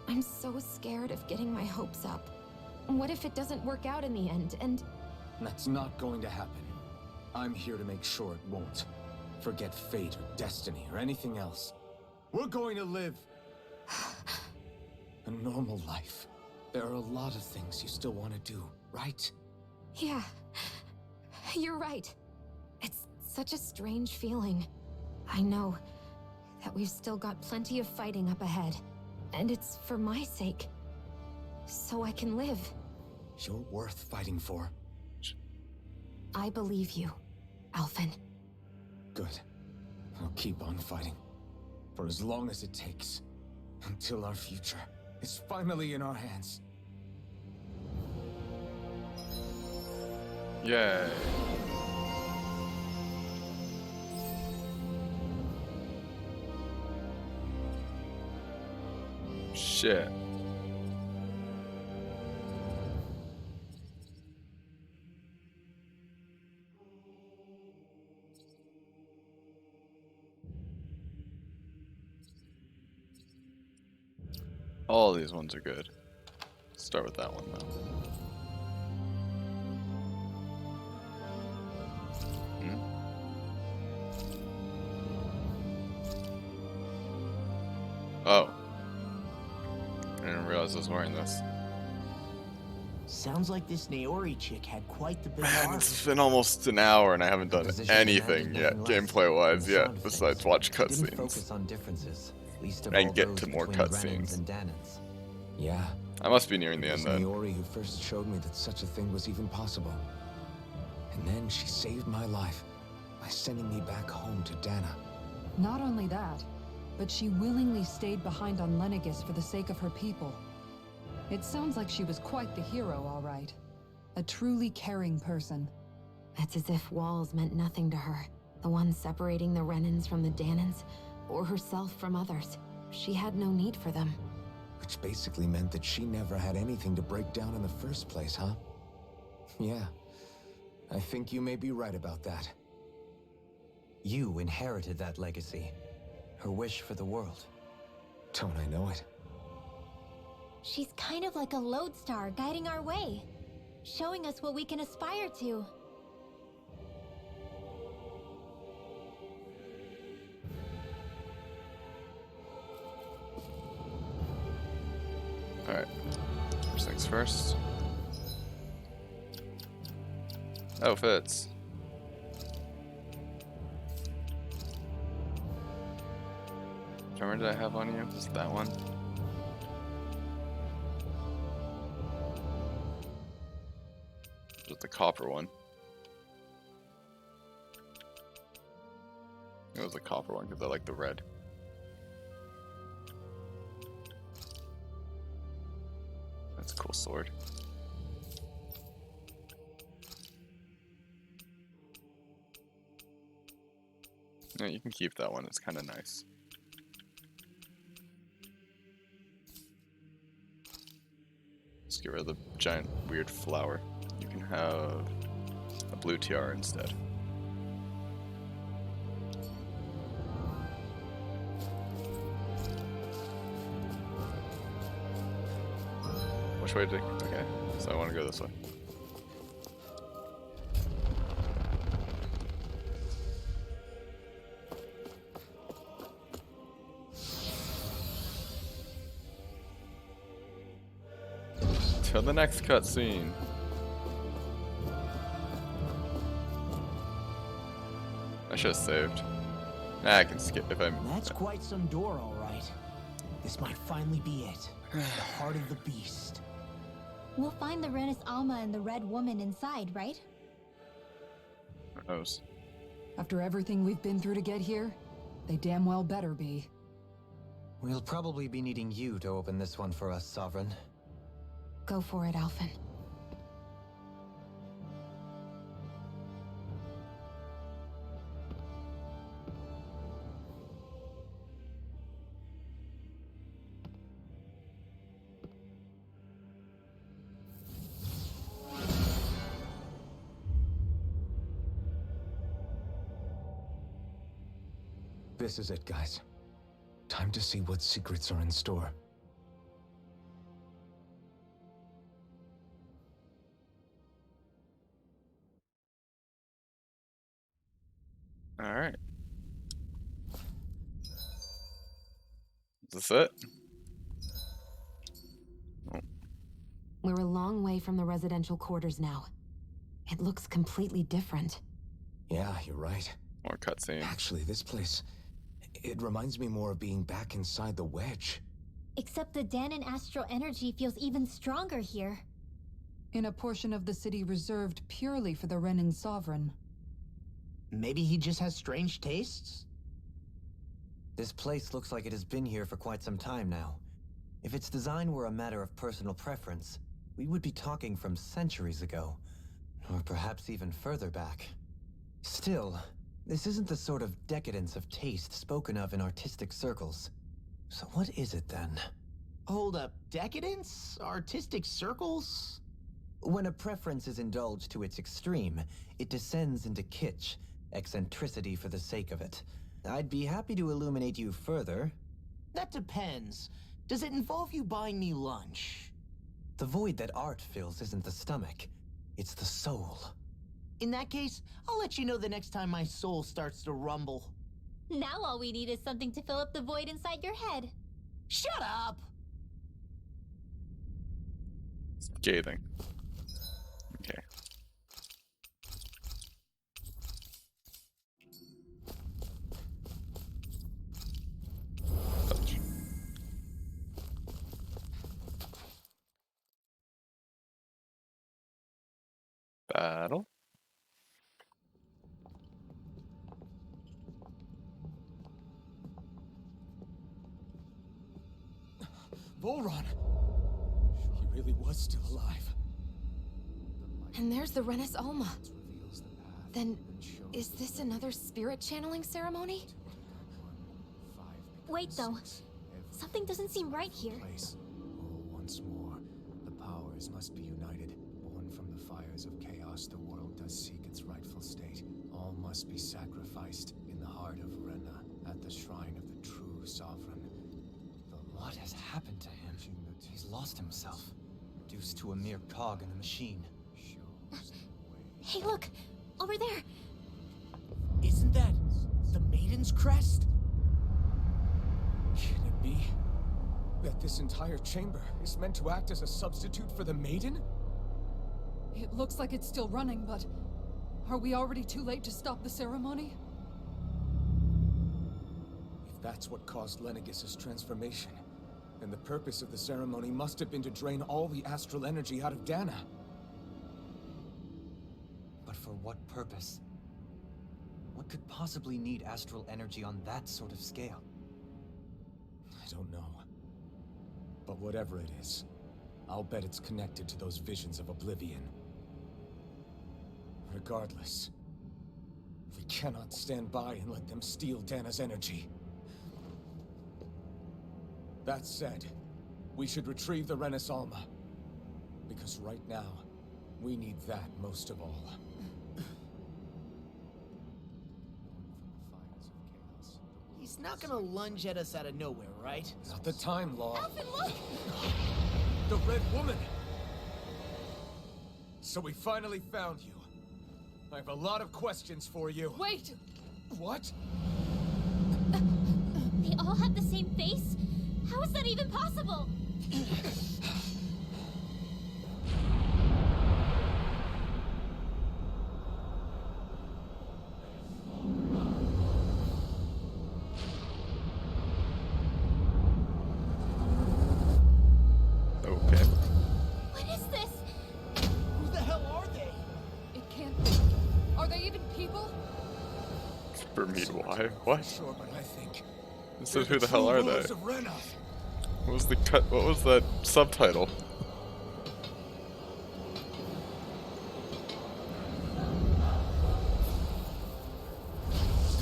I'm so scared of getting my hopes up. What if it doesn't work out in the end, and... That's not going to happen. I'm here to make sure it won't. Forget fate or destiny or anything else. We're going to live a normal life. There are a lot of things you still want to do, right? Yeah, you're right. It's such a strange feeling. I know that we've still got plenty of fighting up ahead, and it's for my sake, so I can live. You're worth fighting for. I believe you, Alphen. Good. I'll keep on fighting. For as long as it takes. Until our future is finally in our hands. Yay. Shit. All these ones are good. Start with that one though. Oh. I didn't realize I was wearing this. Sounds like this Naori chick had quite the big Man, arc. it's been almost an hour and I haven't done Position anything demanded yet, nothing less gameplay-wise than the sound yet, of besides things. watch She didn't cutscenes. focus on differences, least of And all get those to more between cutscenes. Renans and Danans. Yeah. I must be nearing the It end was then. Naori who first showed me that such a thing was even possible. And then she saved my life by sending me back home to Dana. Not only that, but she willingly stayed behind on Lenegis for the sake of her people. It sounds like she was quite the hero, all right. A truly caring person. It's as if walls meant nothing to her. The ones separating the Renans from the Danans, or herself from others. She had no need for them. Which basically meant that she never had anything to break down in the first place, huh? Yeah. I think you may be right about that. You inherited that legacy. Her wish for the world. Don't I know it? She's kind of like a lodestar guiding our way, showing us what we can aspire to. Alright. First things first. Oh, fits. Which armor did I have on you? Was it that one? Just the copper one. It was the copper one because I like the red. That's a cool sword. Yeah, you can keep that one, it's kind of nice. Let's get rid of the giant weird flower. You can have a blue tiara instead. Which way to take? Okay, so I want to go this way. To the next cutscene. I should have saved. Nah, I can skip if I'm. That's quite some door, all right. This might finally be it. The heart of the beast. We'll find the Renis Alma and the Red Woman inside, right? Who knows? After everything we've been through to get here, they damn well better be. We'll probably be needing you to open this one for us, Sovereign. Go for it, Alphen. This is it, guys. Time to see what secrets are in store. All right. Is this it? Oh, We're a long way from the residential quarters now. It looks completely different. Yeah, you're right. more cutscene. Actually, this place... it reminds me more of being back inside the wedge. Except the Danon astral energy feels even stronger here. In a portion of the city reserved purely for the Renin Sovereign. Maybe he just has strange tastes? This place looks like it has been here for quite some time now. If its design were a matter of personal preference, we would be talking from centuries ago. Or perhaps even further back. Still, this isn't the sort of decadence of taste spoken of in artistic circles. So what is it then? Hold up, decadence? Artistic circles? When a preference is indulged to its extreme, it descends into kitsch, eccentricity for the sake of it. I'd be happy to illuminate you further. That depends. Does it involve you buying me lunch? The void that art fills isn't the stomach, it's the soul. In that case, I'll let you know the next time my soul starts to rumble. Now all we need is something to fill up the void inside your head. Shut up! Scathing. Okay. Touch. Battle. Volron! He really was still alive. And there's the Renis Alma. Then, is this another spirit channeling ceremony? Wait though, something doesn't seem right here. Once more, the powers must be united. Born from the fires of chaos, the world does seek its rightful state. All must be sacrificed in the heart of Rena, at the shrine of the true sovereign. What has happened to him? He's lost himself, reduced to a mere cog in the machine. Hey look, over there. Isn't that the Maiden's crest? Can it be that this entire chamber is meant to act as a substitute for the Maiden? It looks like it's still running, but are we already too late to stop the ceremony? If that's what caused Lenegis' transformation, then the purpose of the ceremony must have been to drain all the astral energy out of Dana. But for what purpose? What could possibly need astral energy on that sort of scale? I don't know. But whatever it is, I'll bet it's connected to those visions of oblivion. Regardless, we cannot stand by and let them steal Dana's energy. That said, we should retrieve the Renis Alma. Because right now, we need that most of all. He's not gonna lunge at us out of nowhere, right? Not the time, Law. Alvin, look! The Red Woman! So we finally found you. I have a lot of questions for you. Wait! What? They all have the same face? How is that even possible? Okay. What is this? Who the hell are they? It can't be. Are they even people? For me, why? What? Sure, but I think This is who the hell are they? rulers of Rena. What was the cut? What was that subtitle?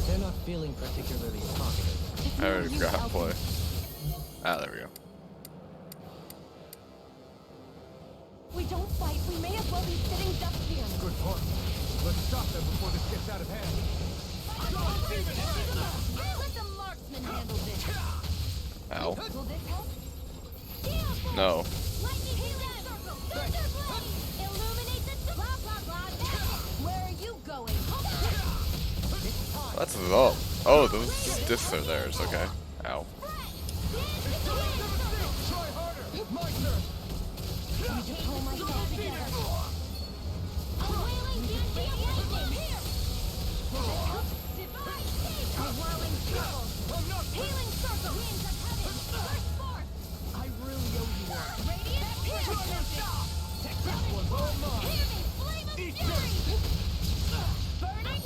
They're not feeling particularly talkative. I already forgot how to play. Ah, there we go. We don't fight, we may as well be sitting ducks here. Good point. Let's stop them before this gets out of hand. Let them Ow. Will this help? No. Lightning healing circle! Thunder blade! Illuminate the blah blah blah! Where are you going? That's the. Oh, those stiffs are theirs. Okay. Ow. Pull myself together. A wailing banshee of lightning! Divine save! A whirling circle! Healing circle! Winds of heaven! Burst forth! I really owe you one. Radiant pierce! Hear me! Flame of fury! Burning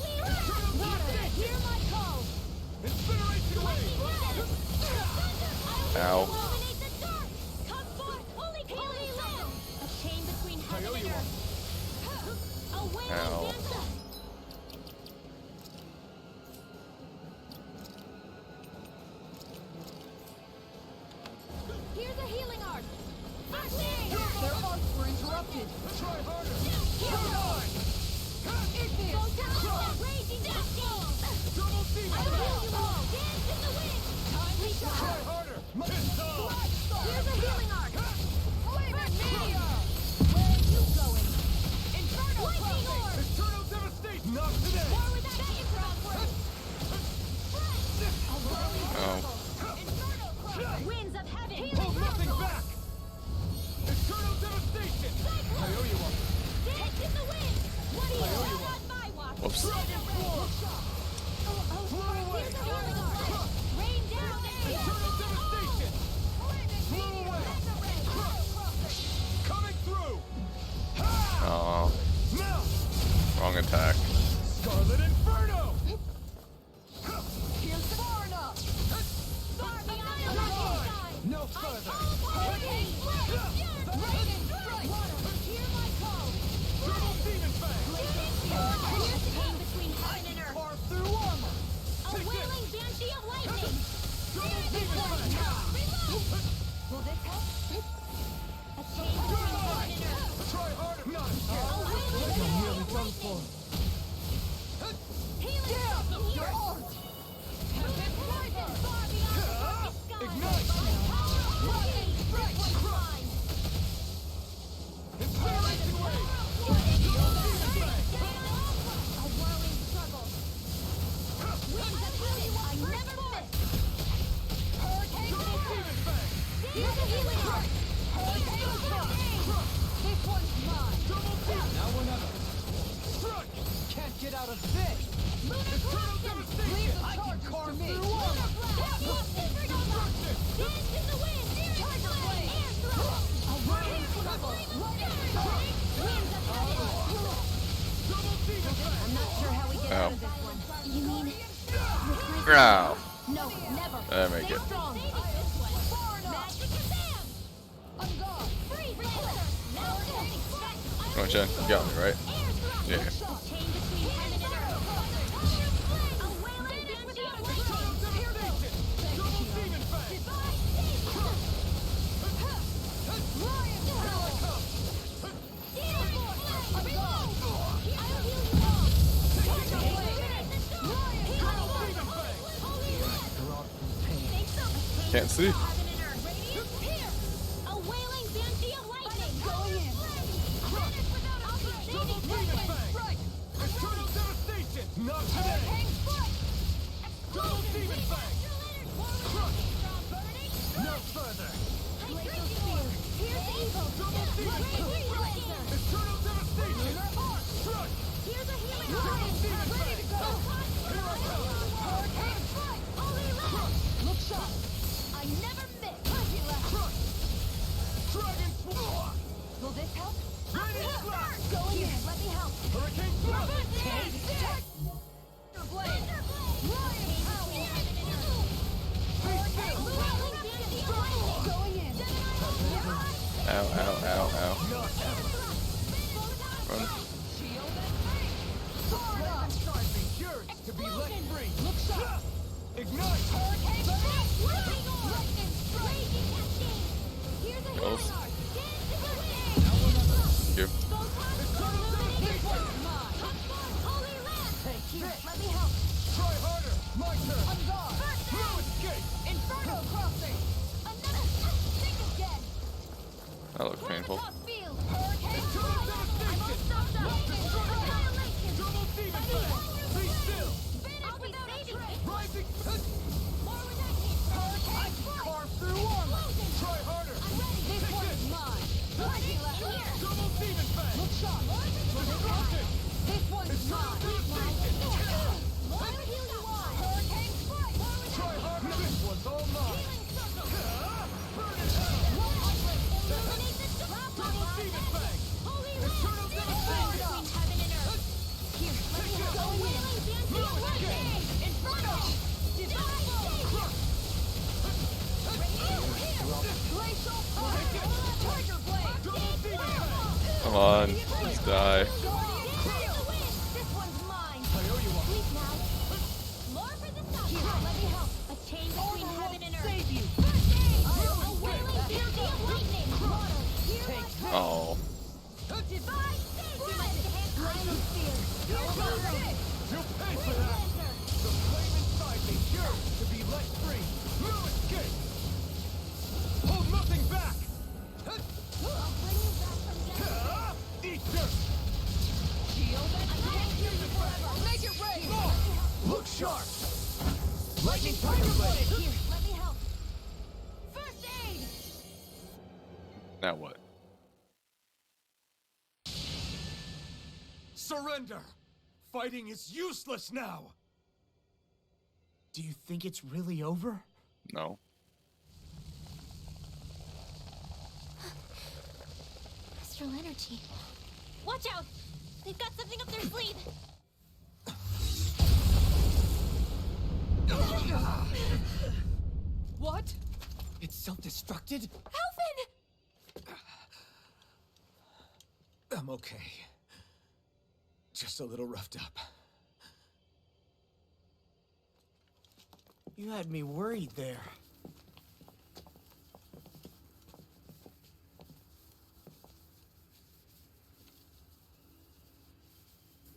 water! Hear my call! Ow. Illuminate the dark! Come forth! Holy healing lamb! A chain between heaven and earth! A wailing Ow. banshee! Here's a healing art! Their arcs were interrupted. Go down! Raging destiny! I will heal you all! Dance in the wind! Time we shine! Here's a healing art! Flaming meteor! Where are you going? Inferno lightning orb! Not today! War without background! A whirling Oh. circle! Inferno cross! Winds of heaven! Hold Healing nothing circle! back! Eternal devastation! I owe you one. Dance in the wind! What do you want on my watch? Whoops. Here's a healing art! Rain down and Eternal devastation! Blew away! Coming through! Oh. Now! Wrong attack. Scarlet Inferno! Here's far enough. Far beyond the side! No further! Hurricane strike! Lightning strike! Water, hear my call! Turtle Demon Fang! Here's the chain between heaven and earth! Carve through armor! A wailing banshee of lightning! Turtle Demon Fang! Reload! Will this help? A chain between heaven and earth! Try harder! Not A wailing banshee of lightning! Healing circle here! Your art. Poison far beyond the sky! Ignite! Power of lightning! Strike one mine! Incineration Wave! A whirling struggle! Winds of healing! I never miss! Hurricane Demon Fang! Here's a healing heart! Hurricane strike! This one's mine. Double Demon! Now or never. Strike! Can't get out of this. Lunar Eternal corruption! Leave devastation! the charges to me. Lunar blast! Dance in the wind! Tiger blade! Air throw! A whirling struggle! Winds of heaven! Double Demon Fang! I'm not sure how we get Ow. out of this one. You mean with my Ow. No, never. I make Stay it. strong. Magic Kazam! I'm gone. Free laser! Now turning back. Come on, Chen. You got me, right? Air thrust! Yeah. Chain between heaven and earth. A wailing banshee of lightning. Double Demon Fang! Divine save! Lion power. Steel force! Reload! I'll heal you all! Tiger blade! Healing circle! Holy land! Thanks so much. Can't see. Heaven and earth. Radiant pierce! A wailing banshee of lightning! Going in. Vanish without a Double Demon Fang! Eternal devastation! Not today! Hurricane strike! Double Demon Fang! Crush! No further! Glacial spear! Here's evil! Free laser! Eternal devastation! Strike! Here's a healing Double line! Demon Ready Fang! to go! Hurricane strike! Holy land! Look sharp. I never miss! Crush! Dragon Sword! Will this help? Radiant Blast! Going in! Let me help! Hurricane Thrust! Blade! Lion power! Going in. Ow, ow, ow, ow. Run. Shield and free. Sword up. Cures to be let free! Look sharp. Ignite! Hurricane strike! Lightning strike! Here's a Goals. healing art! Dance in the wind! You. This one's mine. Holy land! Here, let me help. Try harder! My turn! I'm gone. No escape! Inferno crossing. painful. Top field. Hurricane strike. I'm on stop sign. Annihilation. Double demon blast! Be still! I'll be saving it. Rising! Forward action. Hurricane strike. Carve through armor! Explosion. Try harder! I'm ready. This Take one's this. mine. Ready? Here. Double demon fang! Look sharp. Destructive! This one's It's mine. time to station! More heal you are. Hurricane strike. Forward Try action. harder! This one's all mine! Healing circle. Burn in hell! Illuminate the drop. Double demon fang! Holy Eternal Red. devastation! Between heaven and earth. Here, let me Take go. this. Wheeling dancing Move it lightning. again. Inferno. Divine savior. Glacial fire. Tiger blade. Double demon fang! Come on, just die. This one's mine. I owe you one. Sleep now. More for the stop. Here, let me help. A chain between heaven and earth. Save you. First aid. A wailing beauty of lightning. Water. Here Take my Oh, divine savior. Ionosphere. You pay for that! The flame inside me yearns to be let free! No escape! Hold nothing back! I'll bring you back from death. Eat dirt! I can't hear you forever. Make it rain. Look sharp! Lightning tiger blade! Here, let me help. First aid. now what? Surrender! Fighting is useless now! Do you think it's really over? No. Astral energy. Watch out! They've got something up their sleeve. What? It's self-destructed? Alvin! I'm okay. Just a little roughed up. You had me worried there.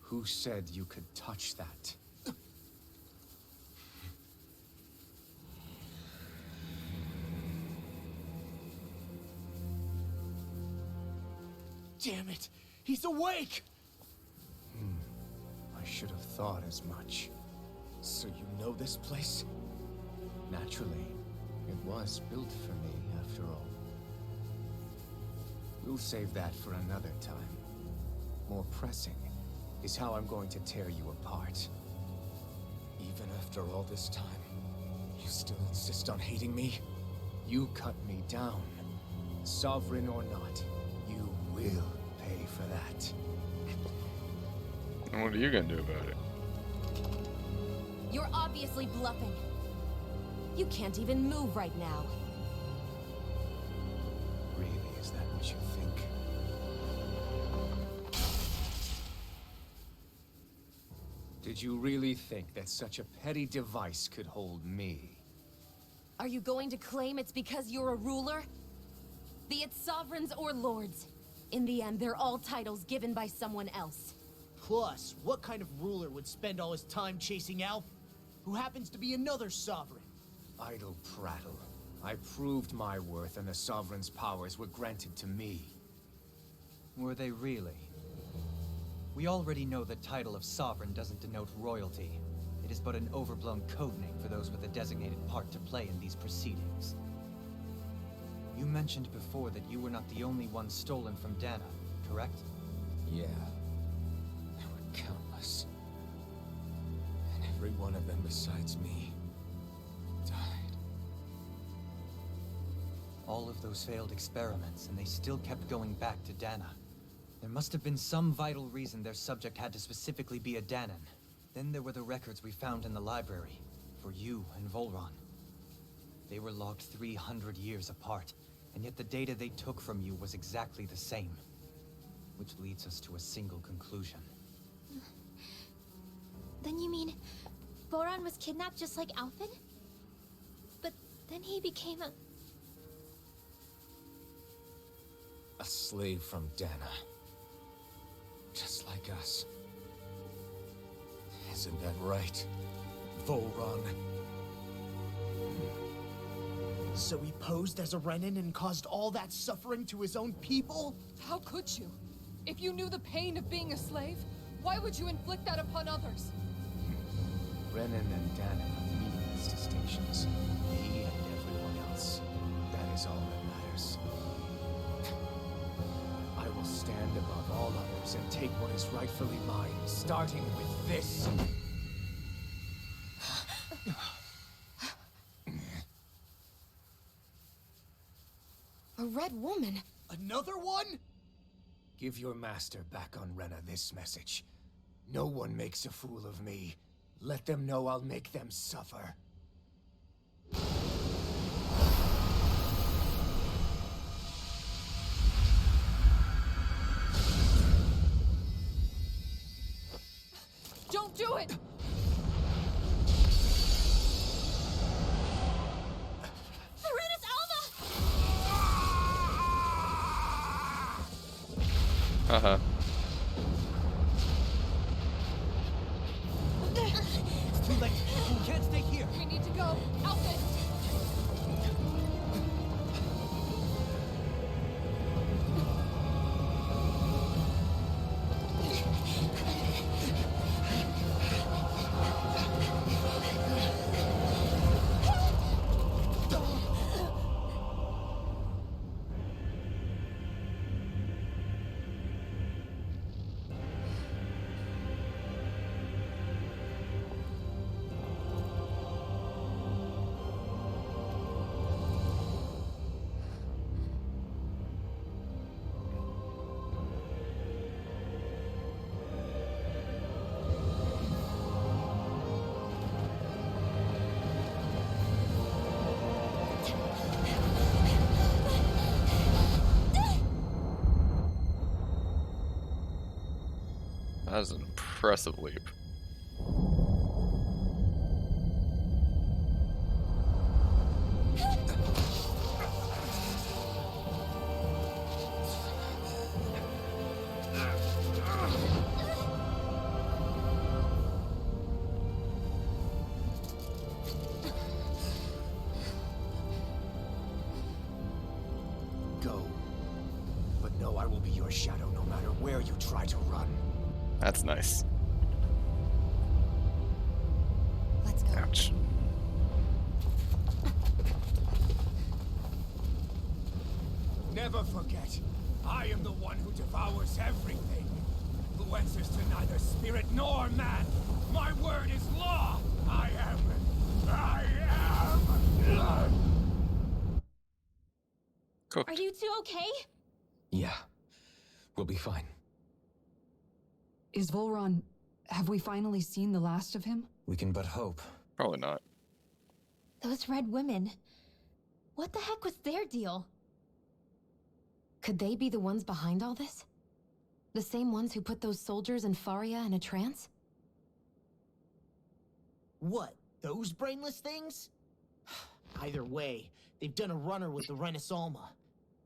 Who said you could touch that? Damn it! He's awake! I should have thought as much. So you know this place? Naturally. It was built for me, after all. We'll save that for another time. More pressing is how I'm going to tear you apart. Even after all this time, you still insist on hating me? You cut me down. Sovereign or not, you will pay for that. And what are you gonna do about it? You're obviously bluffing. You can't even move right now. Really, is that what you think? Did you really think that such a petty device could hold me? Are you going to claim it's because you're a ruler? Be it sovereigns or lords. In the end, they're all titles given by someone else. Plus, what kind of ruler would spend all his time chasing Alf, who happens to be another sovereign? Idle prattle. I proved my worth and the Sovereign's powers were granted to me. Were they really? We already know the title of Sovereign doesn't denote royalty. It is but an overblown codename for those with a designated part to play in these proceedings. You mentioned before that you were not the only one stolen from Dana, correct? Yeah. There were countless. And every one of them besides me died. All of those failed experiments, and they still kept going back to Dana. There must have been some vital reason their subject had to specifically be a Danan. Then there were the records we found in the library, for you and Volron. They were logged 300 years apart, and yet the data they took from you was exactly the same. Which leads us to a single conclusion. Then you mean Boron was kidnapped just like Alphen? But then he became A slave from Dana. Just like us. Isn't that right, Volron? So he posed as a Renan and caused all that suffering to his own people? How could you? If you knew the pain of being a slave, why would you inflict that upon others? Renan and Danon are meaningless distinctions. Me and everyone else. That is all that matters. I will stand above all others and take what is rightfully mine, starting with this. A red woman. Another one? Give your master back on Rena this message. No one makes a fool of me. Let them know I'll make them suffer. Don't do it! Serenus Alma! Haha. It's too late. We can't stay here. We need to go. Outfit! That was an impressive leap. Go. But know I will be your shadow no matter where you try to run. That's nice. Let's go. Ouch. Never forget, I am the one who devours everything. Who answers to neither spirit nor man. My word is law. I am. Cooked. Are you two okay? Yeah. We'll be fine. Is Volron... Have we finally seen the last of him? We can but hope. Probably not. Those red women. What the heck was their deal? Could they be the ones behind all this? The same ones who put those soldiers in Faria in a trance? What? Those brainless things? Either way, they've done a runner with the Renus Alma.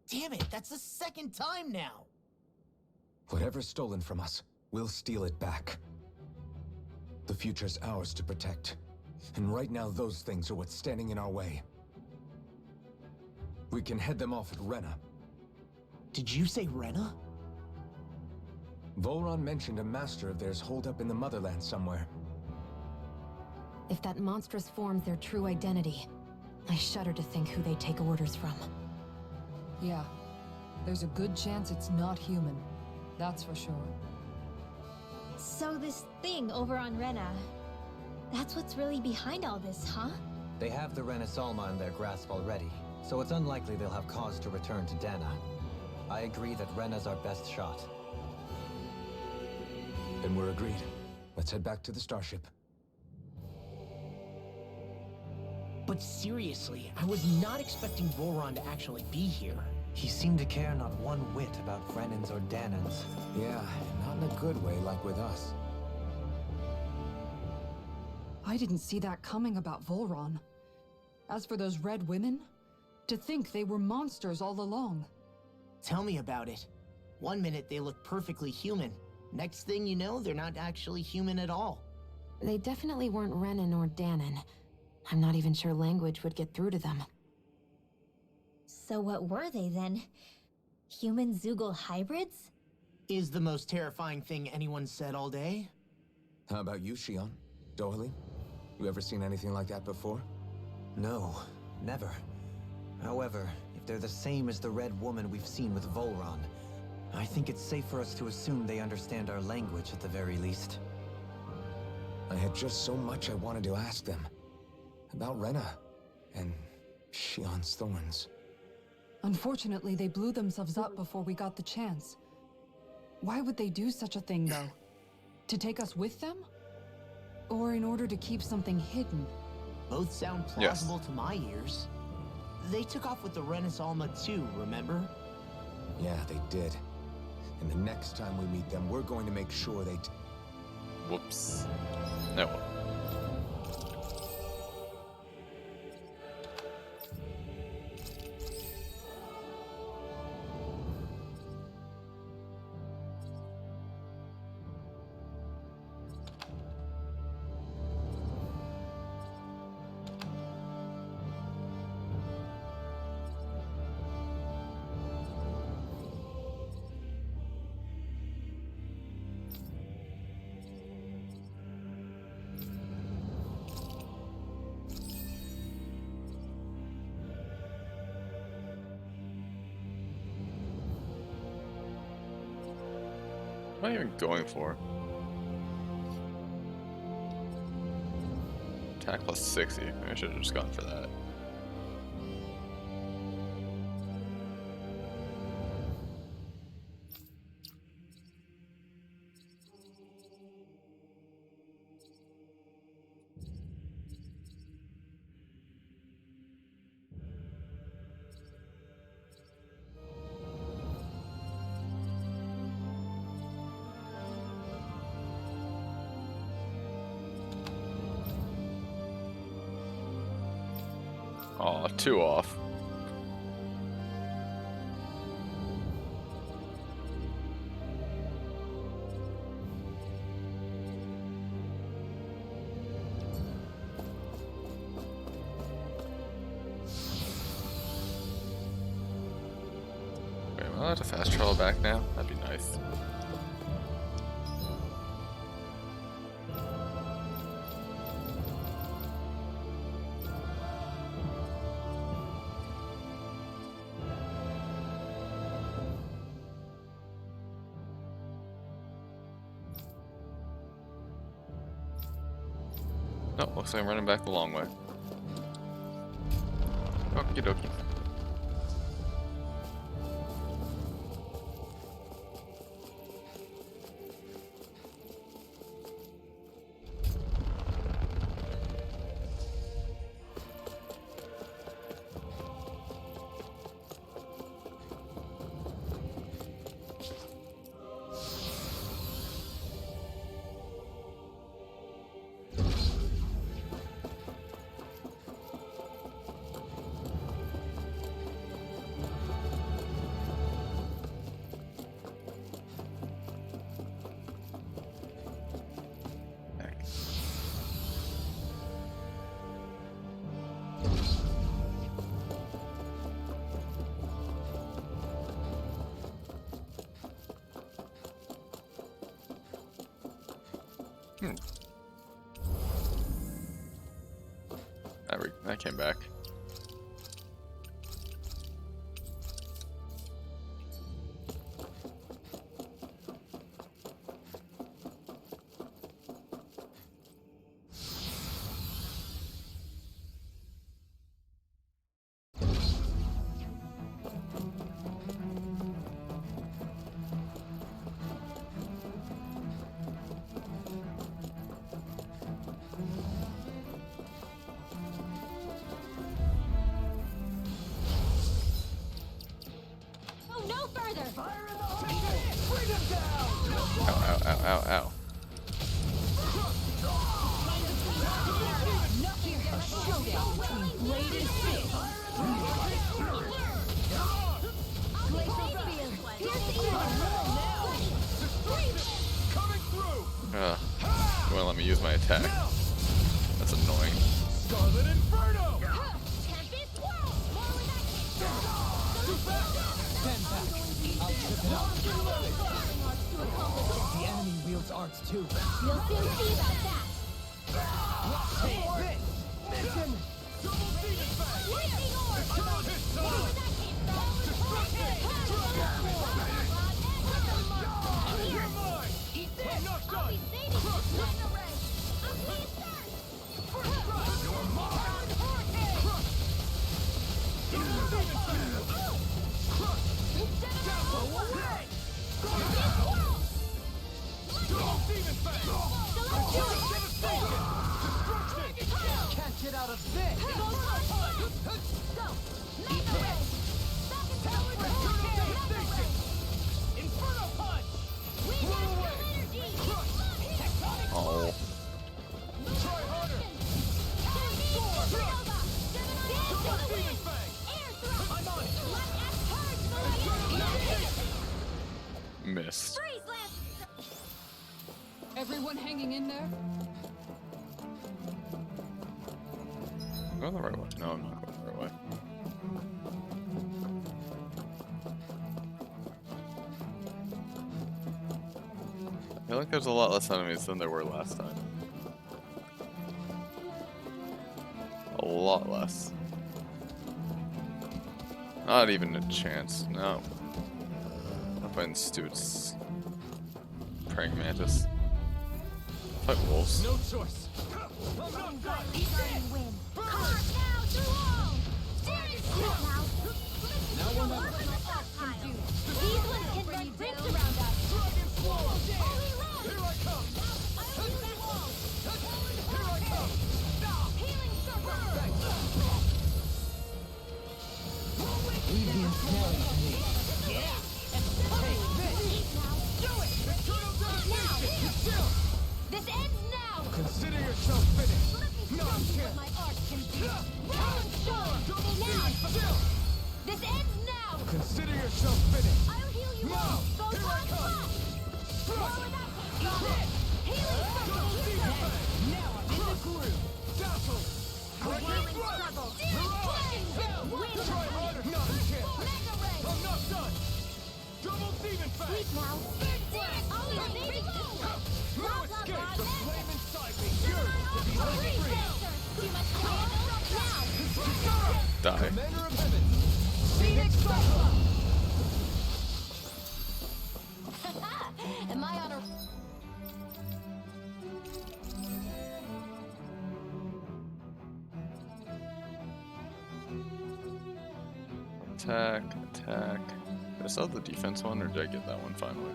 Damn it, that's the second time now! Whatever's stolen from us, we'll steal it back. The future's ours to protect. And right now, those things are what's standing in our way. We can head them off at Rena. Did you say Rena? Volron mentioned a master of theirs holed up in the motherland somewhere. If that monstrous form's their true identity, I shudder to think who they take orders from. Yeah. There's a good chance it's not human. That's for sure. So this thing over on Rena, that's what's really behind all this, huh? They have the Renus Alma in their grasp already, so it's unlikely they'll have cause to return to Dana. I agree that Rena's our best shot. Then we're agreed. Let's head back to the starship. But seriously, I was not expecting Volron to actually be here. He seemed to care not one whit about Brennan's or Danon's. Yeah, not in a good way like with us. I didn't see that coming about Volron. As for those red women, to think they were monsters all along. Tell me about it. One minute they look perfectly human. Next thing you know, they're not actually human at all. They definitely weren't Renan or Danon. I'm not even sure language would get through to them. So what were they then? Human Zoogle hybrids? Is the most terrifying thing anyone said all day? How about you, Shion? Dohalie? You ever seen anything like that before? No, never. However, if they're the same as the Red Woman we've seen with Volron, I think it's safe for us to assume they understand our language at the very least. I had just so much I wanted to ask them. About Rena, and Shion's thorns. Unfortunately, they blew themselves up before we got the chance. Why would they do such a thing, though? To take us with them? Or in order to keep something hidden? Both sound plausible to my ears. They took off with the Renis Alma too, remember? Yeah, they did. And the next time we meet them, we're going to make sure they... Whoops. No. What am I even going for? Attack plus 60. Maybe I should have just gone for that. Aw, 2 off. Wait, am I allowed to fast travel back now? That'd be nice. Oh, looks like I'm running back the long way. Okie dokie. That came back. Ow, ow, ow, ow. You won't let me use my attack. That's annoying. Scarlet Inferno! Tempest Whirl! More with that kick! Stand back. I'll trip it up. The enemy wields arts too. You'll soon see about that. Take this! Lightning orb! Where that came from? Eat this! I'll be saving this lightning ray! I'm being first! You're mine! Can't get out of this! Go! Mega ray! Back into the Mega ray! Inferno punch! We got energy! Tectonic Oh. Try harder! I'm on it! Missed. Freeze lance! Everyone hanging in there? Going the right way. No, I'm not going the right way. I feel like there's a lot less enemies than there were last time. A lot less. Not even a chance, no. I'm fighting stupid praying mantis. Fight wolves. No choice! Win! Carve now through all! Now! Now we're not... These ones can run rings around us! Holy roll! Here I come! Healing circle! Leave the ensnaring to me. This ends now! Consider yourself finished! Let me show you what my art can do! Rolling storm! Now! This ends now! Consider yourself finished! I'll heal you all! Go Here I time come. flash! Where that came from? Healing circle! Now I'm in the groove! Dazzle! Healing circle! Wind! Try harder! No, you can't! Mega ray! I'm not done! Double demon Sleep now! I'll be saving you! No escape! The flame inside me yearns to be let Freeze free! dancer! Too much to handle? Now! Die. Commander of Heaven! Phoenix Cyclone! Am I on a... Attack, attack. Did I still have the defense one, or did I get that one finally?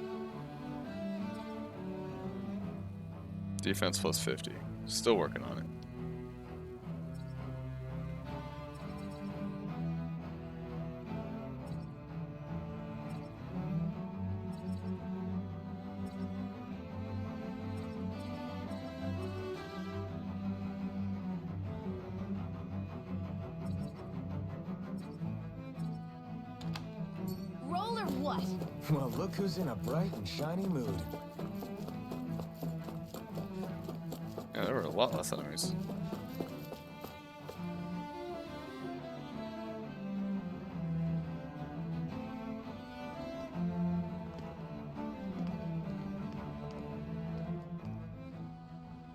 Defense plus 50. Still working on it. Roll or what? Well, look who's in a bright and shiny mood. Yeah, there were a lot less enemies.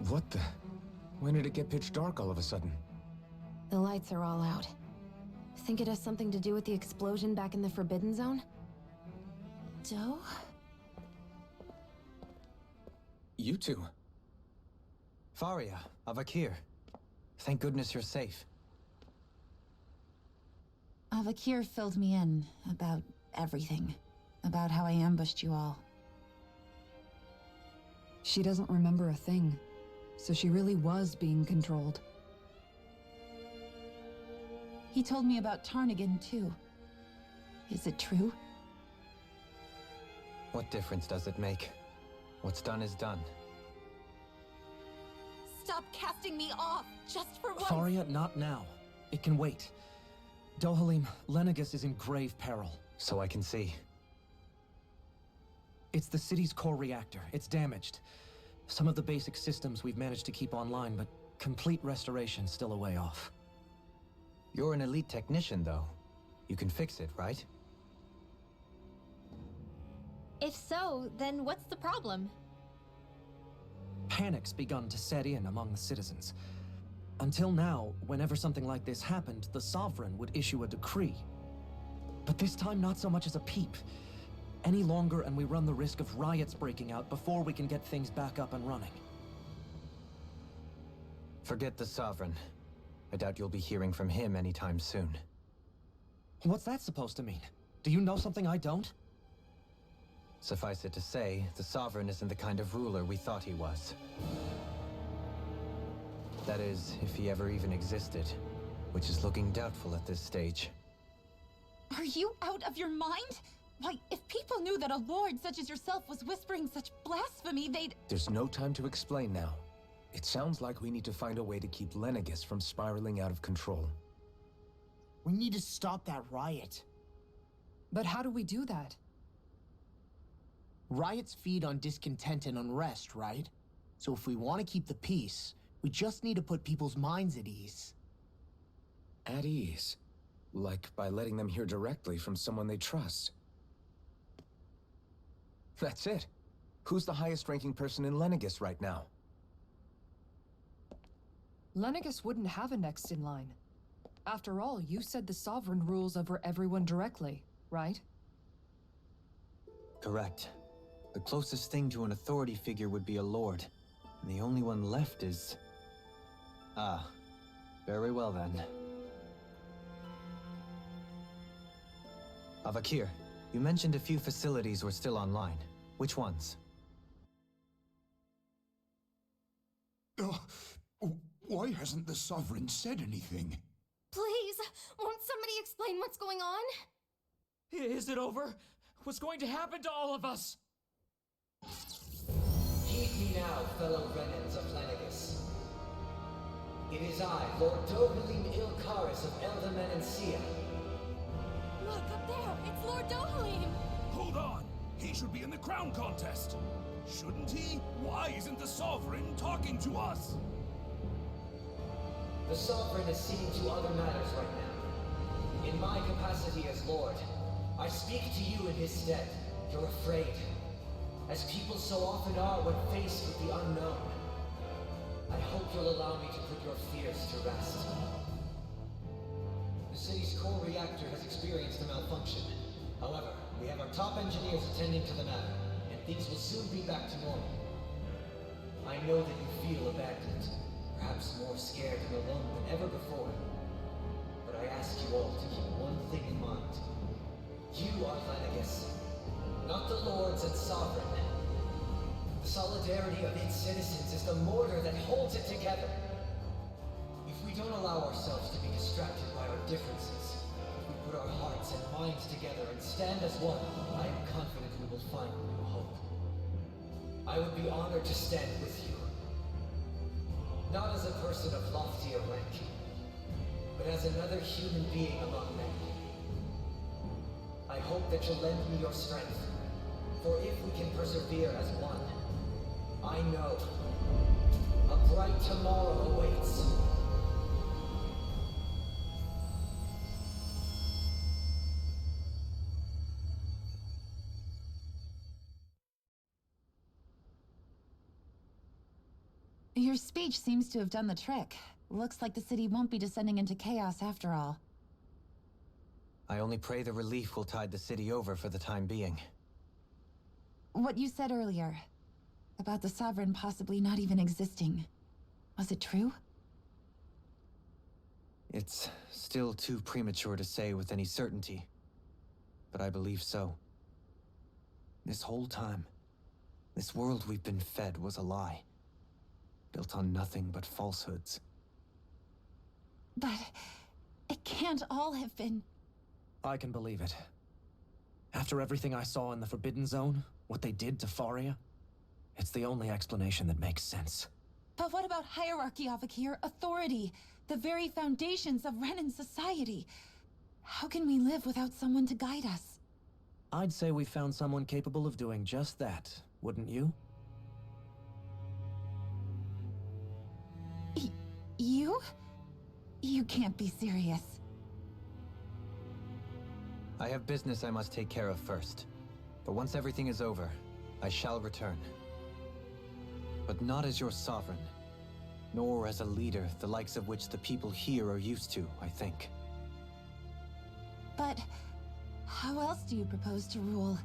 What the? When did it get pitch dark all of a sudden? The lights are all out. Think it has something to do with the explosion back in the Forbidden Zone? Joe? You two. Faria, Avakir. Thank goodness you're safe. Avakir filled me in about everything. About how I ambushed you all. She doesn't remember a thing, so she really was being controlled. He told me about Tarnigan, too. Is it true? What difference does it make? What's done is done. Stop casting me off, just for once! Faria, not now. It can wait. Dohalim, Lenegus is in grave peril. So I can see. It's the city's core reactor. It's damaged. Some of the basic systems we've managed to keep online, but complete restoration's still a way off. You're an elite technician, though. You can fix it, right? If so, then what's the problem? Panic's begun to set in among the citizens. Until now, whenever something like this happened, the Sovereign would issue a decree. But this time, not so much as a peep. Any longer, and we run the risk of riots breaking out before we can get things back up and running. Forget the Sovereign. I doubt you'll be hearing from him anytime soon. What's that supposed to mean? Do you know something I don't? Suffice it to say, the Sovereign isn't the kind of ruler we thought he was. That is, if he ever even existed, which is looking doubtful at this stage. Are you out of your mind? Why, if people knew that a lord such as yourself was whispering such blasphemy, they'd... There's no time to explain now. It sounds like we need to find a way to keep Lenegis from spiraling out of control. We need to stop that riot. But how do we do that? Riots feed on discontent and unrest, right? So if we want to keep the peace, we just need to put people's minds at ease. At ease? Like by letting them hear directly from someone they trust. That's it. Who's the highest-ranking person in Lenegis right now? Lenegis wouldn't have a next in line. After all, you said the Sovereign rules over everyone directly, right? Correct. The closest thing to an authority figure would be a lord. And the only one left is... Ah. Very well then. Avakir, you mentioned a few facilities were still online. Which ones? Why hasn't the Sovereign said anything? Please, won't somebody explain what's going on? Is it over? What's going to happen to all of us? Heed me now, fellow Renans of Lenegis. It is I, Lord Dohalim Ilkaris of Eldaman and Sia. Look, up there! It's Lord Dohalim! Hold on! He should be in the crown contest! Shouldn't he? Why isn't the Sovereign talking to us? The Sovereign is seeing to other matters right now. In my capacity as Lord, I speak to you in his stead. You're afraid. As people so often are when faced with the unknown. I hope you'll allow me to put your fears to rest. The city's core reactor has experienced a malfunction. However, we have our top engineers attending to the matter, and things will soon be back to normal. I know that you feel abandoned, perhaps more scared and alone than ever before. But I ask you all to keep one thing in mind. You are Lenegis, not the Lords and Sovereign. The solidarity of its citizens is the mortar that holds it together. If we don't allow ourselves to be distracted by our differences, if we put our hearts and minds together and stand as one, I am confident we will find new hope. I would be honored to stand with you. Not as a person of loftier rank, but as another human being among men. I hope that you'll lend me your strength, for if we can persevere as one, I know a bright tomorrow awaits. Your speech seems to have done the trick. Looks like the city won't be descending into chaos after all. I only pray the relief will tide the city over for the time being. What you said earlier, about the Sovereign possibly not even existing, was it true? It's still too premature to say with any certainty, but I believe so. This whole time, this world we've been fed was a lie, built on nothing but falsehoods. But it can't all have been... I can believe it. After everything I saw in the Forbidden Zone, what they did to Faria, it's the only explanation that makes sense. But what about hierarchy, Avakir? Authority? The very foundations of Renan society? How can we live without someone to guide us? I'd say we found someone capable of doing just that, wouldn't you? You? You can't be serious. I have business I must take care of first. But once everything is over, I shall return. But not as your sovereign, nor as a leader the likes of which the people here are used to, I think. But how else do you propose to rule?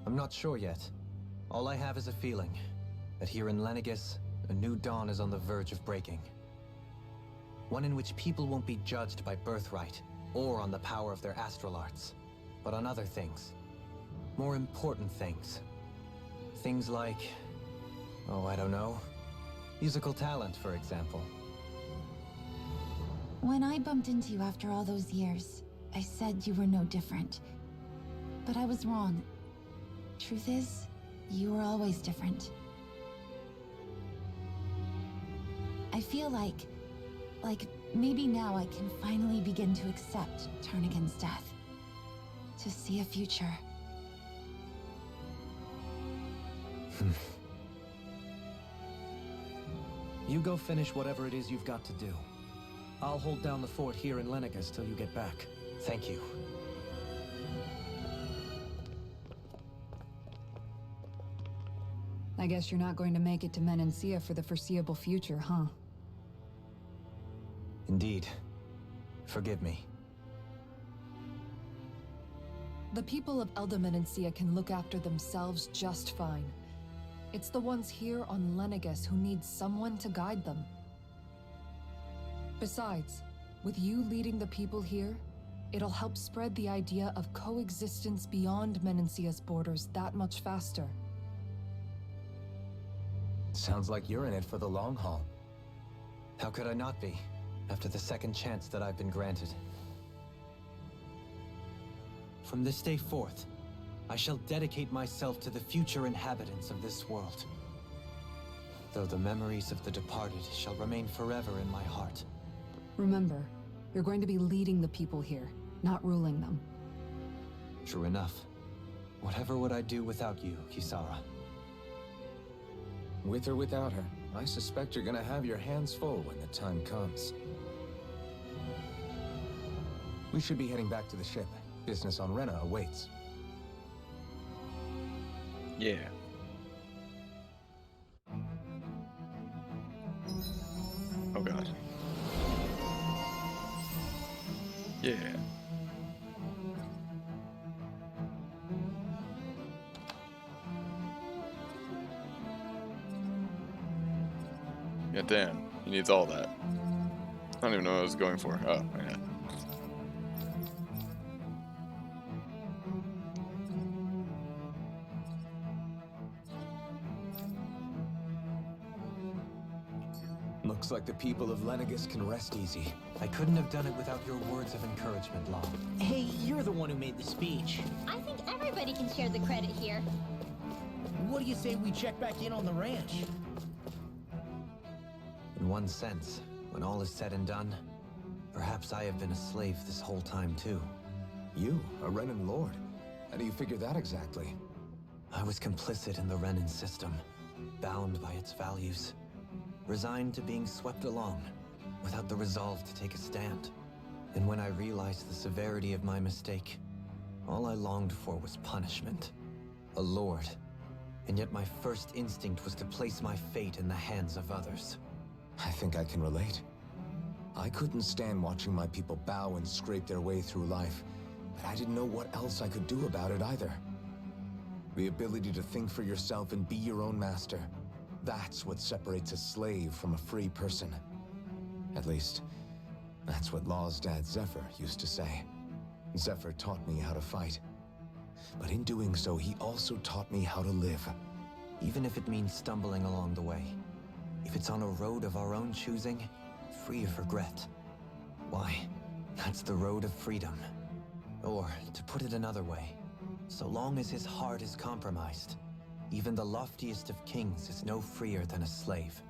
I'm not sure yet. All I have is a feeling that here in Lenegis, a new dawn is on the verge of breaking. One in which people won't be judged by birthright or on the power of their astral arts, but on other things. More important things. Things like, oh, I don't know, musical talent, for example. When I bumped into you after all those years, I said you were no different. But I was wrong. Truth is, you were always different. I feel like maybe now I can finally begin to accept Turnigan's death. To see a future. You go finish whatever it is you've got to do. I'll hold down the fort here in Lenegis till you get back. Thank you. I guess you're not going to make it to Menancia for the foreseeable future, huh? Indeed. Forgive me. The people of Elda Menancia can look after themselves just fine. It's the ones here on Lenegis who need someone to guide them. Besides, with you leading the people here, it'll help spread the idea of coexistence beyond Menancia's borders that much faster. Sounds like you're in it for the long haul. How could I not be, after the second chance that I've been granted? From this day forth, I shall dedicate myself to the future inhabitants of this world. Though the memories of the departed shall remain forever in my heart. Remember, you're going to be leading the people here, not ruling them. True enough. Whatever would I do without you, Kisara? With or without her, I suspect you're gonna have your hands full when the time comes. We should be heading back to the ship. Business on Rena awaits. Yeah. Oh god. Yeah. Yeah, damn. He needs all that. I don't even know what I was going for. Oh, yeah. Looks like the people of Lenegis can rest easy. I couldn't have done it without your words of encouragement, Law. Hey, you're the one who made the speech. I think everybody can share the credit here. What do you say we check back in on the ranch? In one sense, when all is said and done, perhaps I have been a slave this whole time too. You, a Renan Lord? How do you figure that exactly? I was complicit in the Renan system, bound by its values, resigned to being swept along, without the resolve to take a stand. And when I realized the severity of my mistake, all I longed for was punishment. A lord. And yet my first instinct was to place my fate in the hands of others. I think I can relate. I couldn't stand watching my people bow and scrape their way through life, but I didn't know what else I could do about it either. The ability to think for yourself and be your own master. That's what separates a slave from a free person. At least, that's what Law's dad Zephyr used to say. Zephyr taught me how to fight. But in doing so, he also taught me how to live. Even if it means stumbling along the way. If it's on a road of our own choosing, free of regret. Why, that's the road of freedom. Or, to put it another way, so long as his heart is compromised, even the loftiest of kings is no freer than a slave.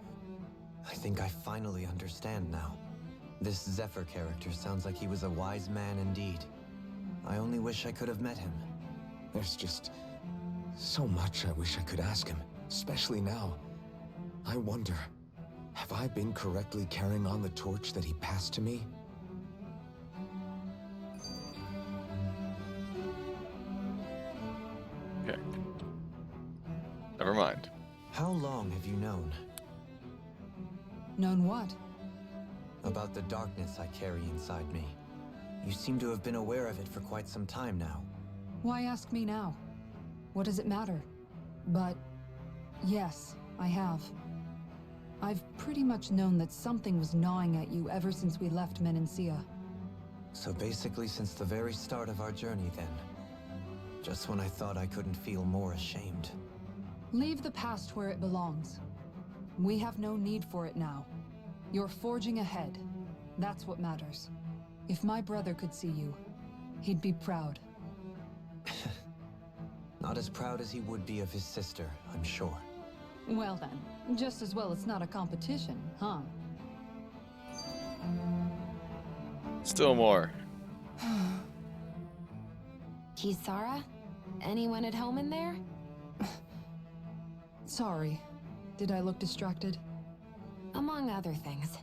I think I finally understand now. This Zephyr character sounds like he was a wise man indeed. I only wish I could have met him. There's just so much I wish I could ask him, especially now. I wonder, have I been correctly carrying on the torch that he passed to me? Never mind. How long have you known? Known what? About the darkness I carry inside me. You seem to have been aware of it for quite some time now. Why ask me now? What does it matter? But yes, I have. I've pretty much known that something was gnawing at you ever since we left Menancia. So basically since the very start of our journey then. Just when I thought I couldn't feel more ashamed. Leave the past where it belongs. We have no need for it now. You're forging ahead. That's what matters. If my brother could see you, he'd be proud. Not as proud as he would be of his sister, I'm sure. Well then, just as well it's not a competition, huh? Still more. Kisara? Anyone at home in there? Sorry. Did I look distracted? Among other things.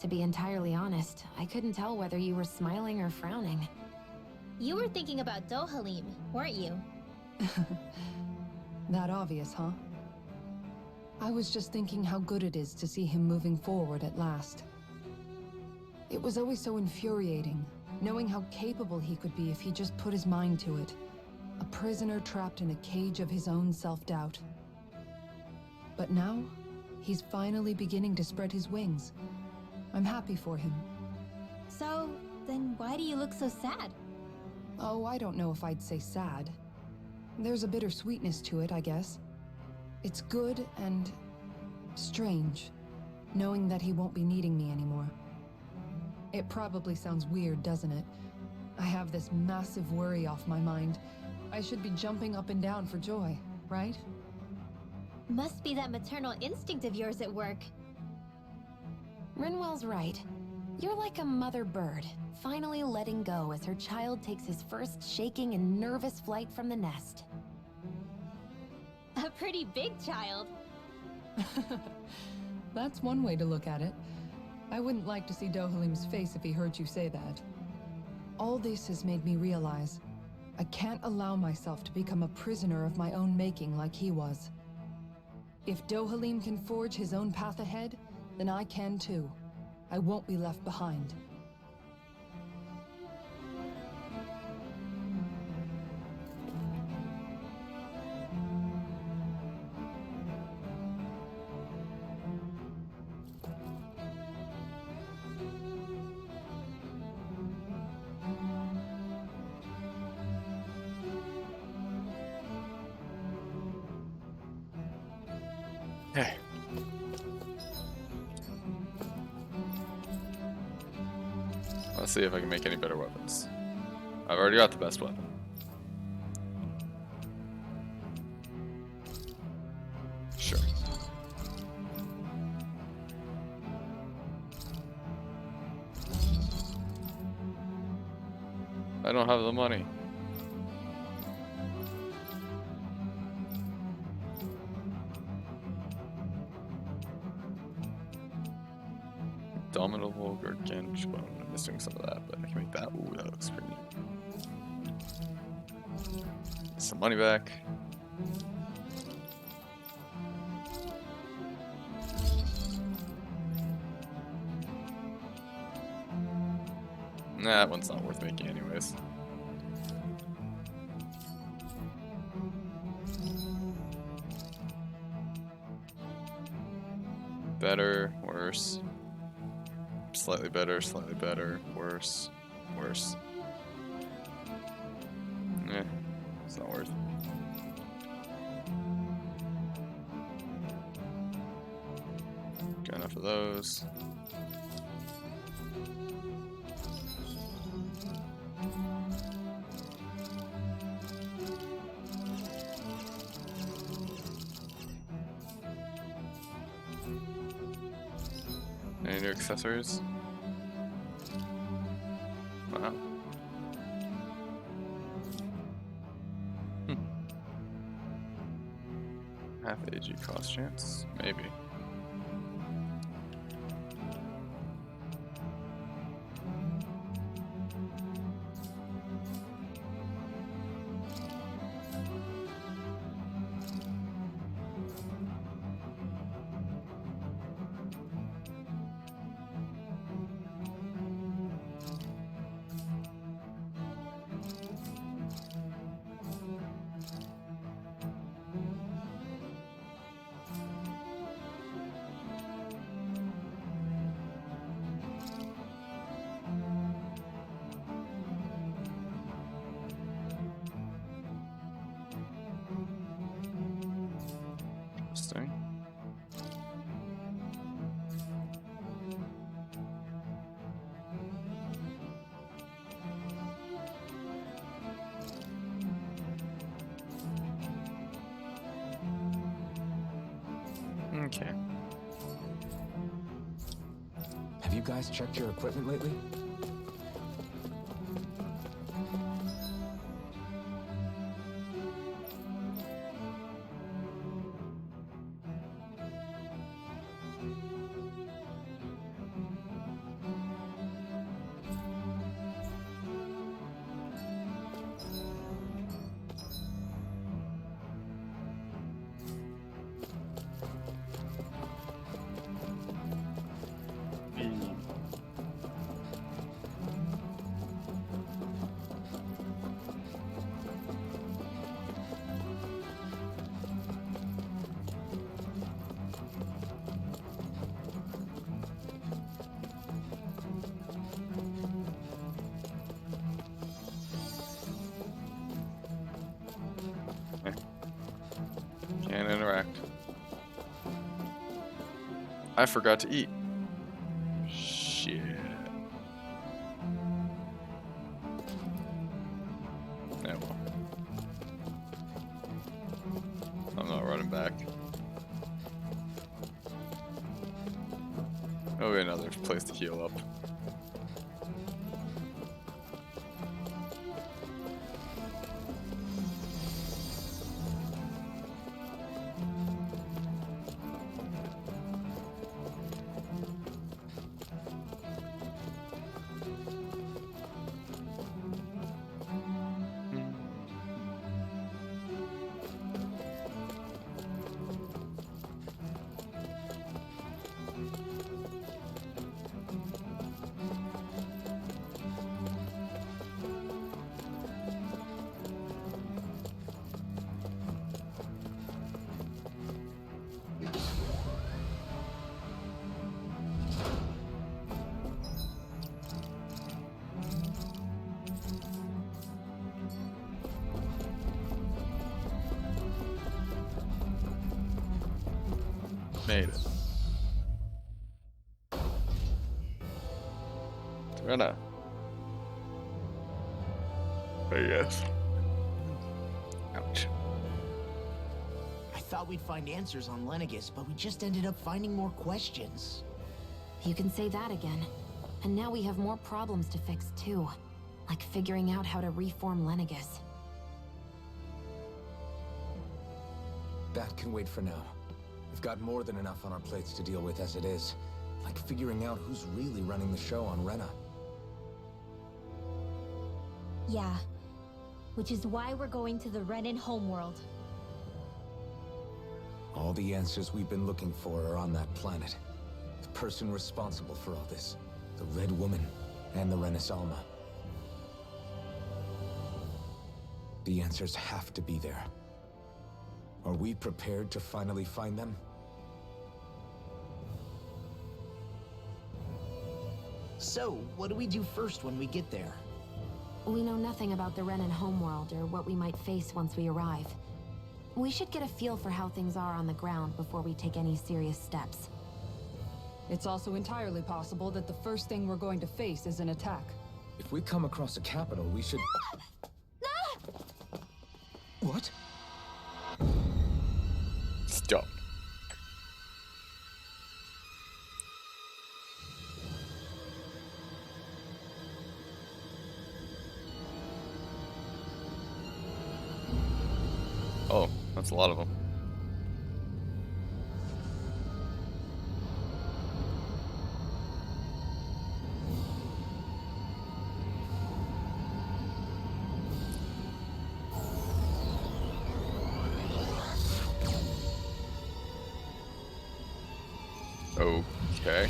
To be entirely honest, I couldn't tell whether you were smiling or frowning. You were thinking about Dohalim, weren't you? That obvious, huh? I was just thinking how good it is to see him moving forward at last. It was always so infuriating, knowing how capable he could be if he just put his mind to it. A prisoner trapped in a cage of his own self-doubt. But now, he's finally beginning to spread his wings. I'm happy for him. So, then why do you look so sad? Oh, I don't know if I'd say sad. There's a bittersweetness to it, I guess. It's good and strange, knowing that he won't be needing me anymore. It probably sounds weird, doesn't it? I have this massive worry off my mind. I should be jumping up and down for joy, right? Must be that maternal instinct of yours at work. Rinwell's right. You're like a mother bird, finally letting go as her child takes his first shaking and nervous flight from the nest. A pretty big child. That's one way to look at it. I wouldn't like to see Dohalim's face if he heard you say that. All this has made me realize I can't allow myself to become a prisoner of my own making like he was. If Dohalim can forge his own path ahead, then I can too. I won't be left behind. Hey. Let's see if I can make any better weapons. I've already got the best weapon. Sure. I don't have the money. Dominable gargantuan. I'm missing some of that, but I can make that. Ooh, that looks pretty neat. Get some money back. Nah, that one's not worth making anyways. Better, worse. Slightly better, worse, worse. Eh, it's not worth it. Got enough of those. Any new accessories? Wow. Half AG cost chance? Maybe. Interesting. Okay. Have you guys checked your equipment lately? Can't interact. I forgot to eat. Shit. Yeah, well. I'm not running back. Oh, wait, another place to heal up. Made it. Rena. Yes. Ouch. I thought we'd find answers on Lenegus, but we just ended up finding more questions. You can say that again. And now we have more problems to fix too. Like figuring out how to reform Lenegus. That can wait for now. We've got more than enough on our plates to deal with as it is. Like figuring out who's really running the show on Rena. Yeah. Which is why we're going to the Renan homeworld. All the answers we've been looking for are on that planet. The person responsible for all this. The Red Woman and the Renis Alma. The answers have to be there. Are we prepared to finally find them? So, what do we do first when we get there? We know nothing about the Renan homeworld or what we might face once we arrive. We should get a feel for how things are on the ground before we take any serious steps. It's also entirely possible that the first thing we're going to face is an attack. If we come across a capital, we should... What? Stop. Oh, that's a lot of them. Okay.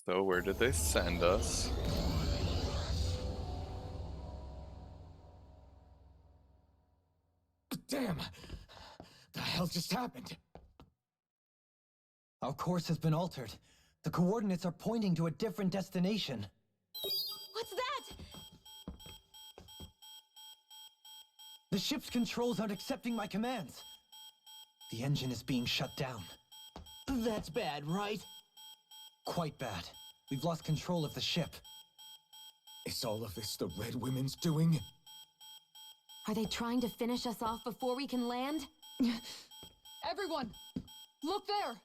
So where did they send us? Damn! The hell just happened? Our course has been altered. The coordinates are pointing to a different destination. What's that? The ship's controls aren't accepting my commands. The engine is being shut down. That's bad, right? Quite bad. We've lost control of the ship. Is all of this the Red Women's doing? Are they trying to finish us off before we can land? Everyone! Look there!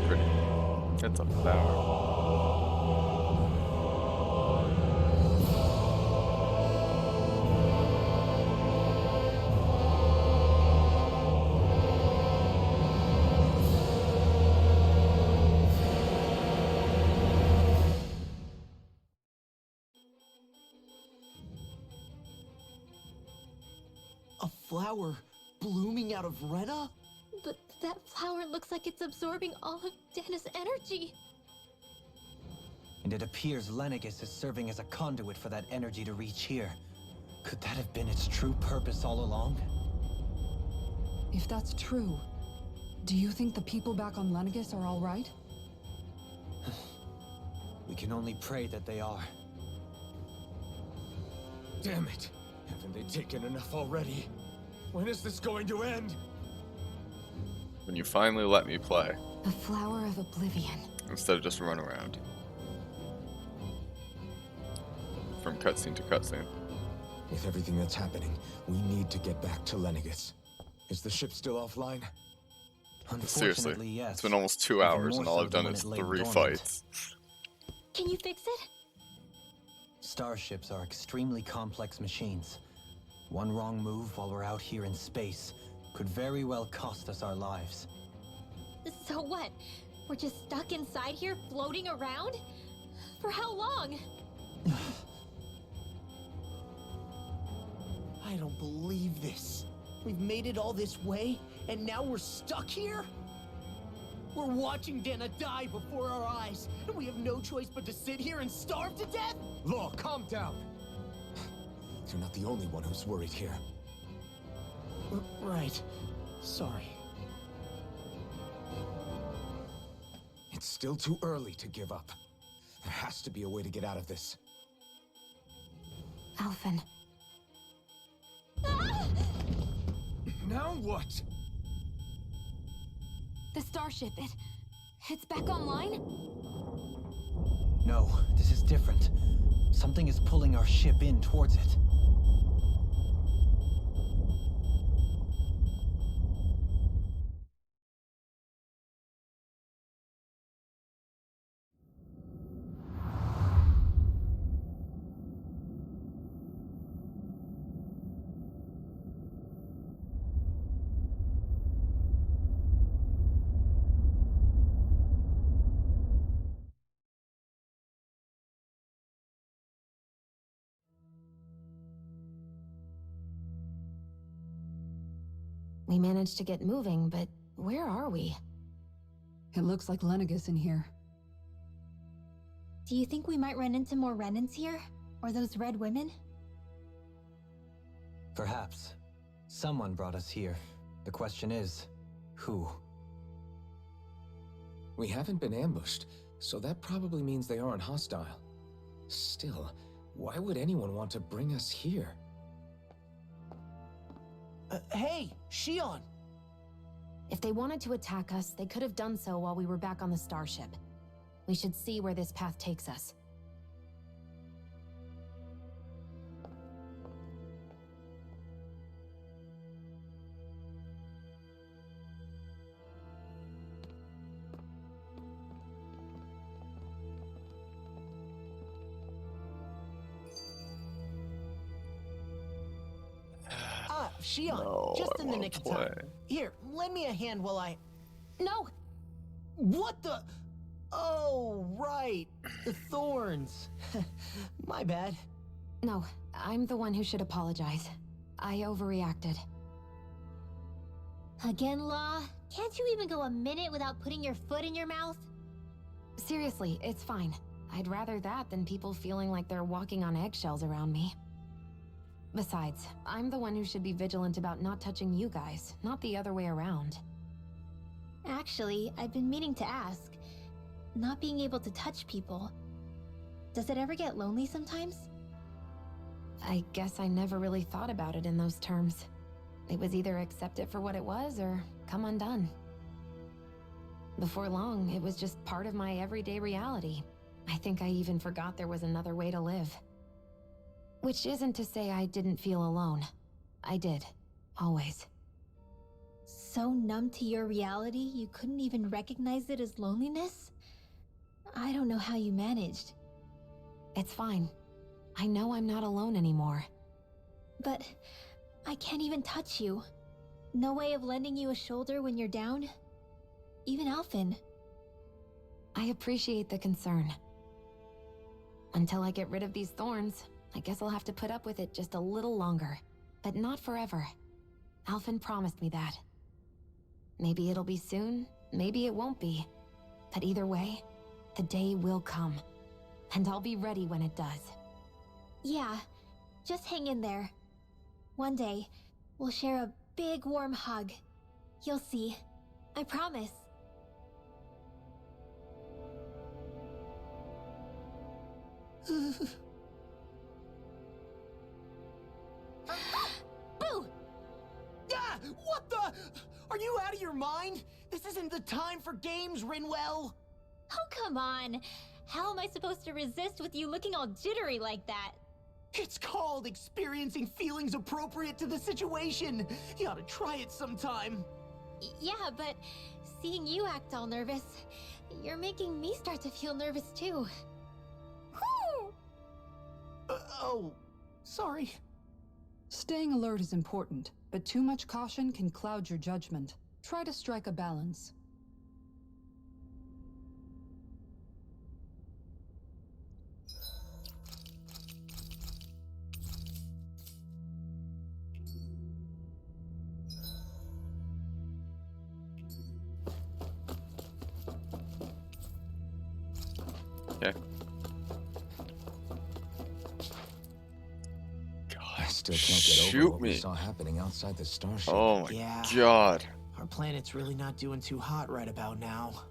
Pretty. That's a flower. A flower blooming out of Rena? But that flower looks like it's absorbing all of Dana's energy. And it appears Lenegis is serving as a conduit for that energy to reach here. Could that have been its true purpose all along? If that's true, do you think the people back on Lenegis are all right? We can only pray that they are. Damn it! Haven't they taken enough already? When is this going to end? When you finally let me play, The flower of oblivion. instead of just run around. From cutscene to cutscene. With everything that's happening, we need to get back to Lenegis. Is the ship still offline? Seriously, Unfortunately, yes. it's been almost 2 Even hours more and all so I've than done when is it lay 3 dormant. fights. Can you fix it? Starships are extremely complex machines. One wrong move while we're out here in space could very well cost us our lives. So what? We're just stuck inside here, floating around? For how long? I don't believe this. We've made it all this way, and now we're stuck here? We're watching Dana die before our eyes, and we have no choice but to sit here and starve to death? Law, calm down! You're not the only one who's worried here. Right. Sorry. It's still too early to give up. There has to be a way to get out of this. Alphen. Now what? The starship, it's back online? No, this is different. Something is pulling our ship in towards it. We managed to get moving, but where are we? It looks like Lenegis in here. Do you think we might run into more Renans here? Or those red women? Perhaps. Someone brought us here. The question is, who? We haven't been ambushed, so that probably means they aren't hostile. Still, why would anyone want to bring us here? Hey, Shion! If they wanted to attack us, they could have done so while we were back on the starship. We should see where this path takes us. Shion, No, just I in the wanna nick of play. time. Here, lend me a hand while I... No! What the... Oh, right. The thorns. My bad. No, I'm the one who should apologize. I overreacted. Again, Law? Can't you even go a minute without putting your foot in your mouth? Seriously, it's fine. I'd rather that than people feeling like they're walking on eggshells around me. Besides, I'm the one who should be vigilant about not touching you guys, not the other way around. Actually, I've been meaning to ask. Not being able to touch people, does it ever get lonely sometimes? I guess I never really thought about it in those terms. It was either accept it for what it was or come undone. Before long, it was just part of my everyday reality. I think I even forgot there was another way to live. Which isn't to say I didn't feel alone. I did. Always. So numb to your reality, you couldn't even recognize it as loneliness? I don't know how you managed. It's fine. I know I'm not alone anymore. But I can't even touch you. No way of lending you a shoulder when you're down? Even Alphen. I appreciate the concern. Until I get rid of these thorns, I guess I'll have to put up with it just a little longer. But not forever. Alphen promised me that. Maybe it'll be soon, maybe it won't be. But either way, the day will come. And I'll be ready when it does. Yeah, just hang in there. One day, we'll share a big warm hug. You'll see. I promise. Boo! Ah, what the? Are you out of your mind? This isn't the time for games, Rinwell. Oh, come on. How am I supposed to resist with you looking all jittery like that? It's called experiencing feelings appropriate to the situation. You ought to try it sometime. Yeah, but seeing you act all nervous, you're making me start to feel nervous too. Oh, sorry. Staying alert is important, but too much caution can cloud your judgment. Try to strike a balance. Okay. I still can't get over Shoot what me. we saw happening outside the starship. Oh my Yeah. god. Our planet's really not doing too hot right about now.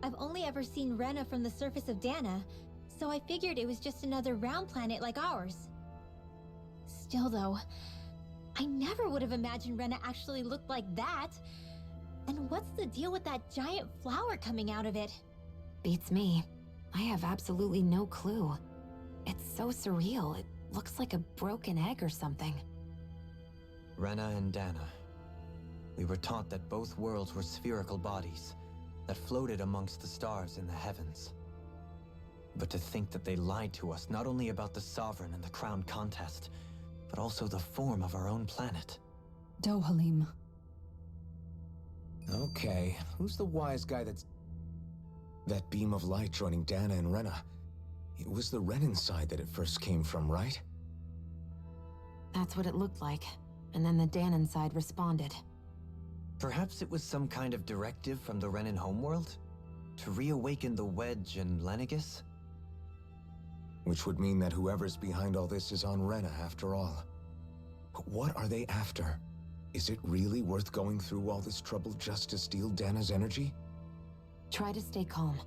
I've only ever seen Rena from the surface of Dana, so I figured it was just another round planet like ours. Still though, I never would have imagined Rena actually looked like that. And what's the deal with that giant flower coming out of it? Beats me. I have absolutely no clue. It's so surreal. It looks like a broken egg or something. Rena and Dana. We were taught that both worlds were spherical bodies that floated amongst the stars in the heavens. But to think that they lied to us not only about the Sovereign and the Crown contest, but also the form of our own planet. Dohalim. Okay, who's the wise guy that's... That beam of light joining Dana and Rena? It was the Renan side that it first came from, right? That's what it looked like. And then the Danon side responded. Perhaps it was some kind of directive from the Renan homeworld? To reawaken the Wedge and Lenegis? Which would mean that whoever's behind all this is on Rena after all. But what are they after? Is it really worth going through all this trouble just to steal Dana's energy? Try to stay calm.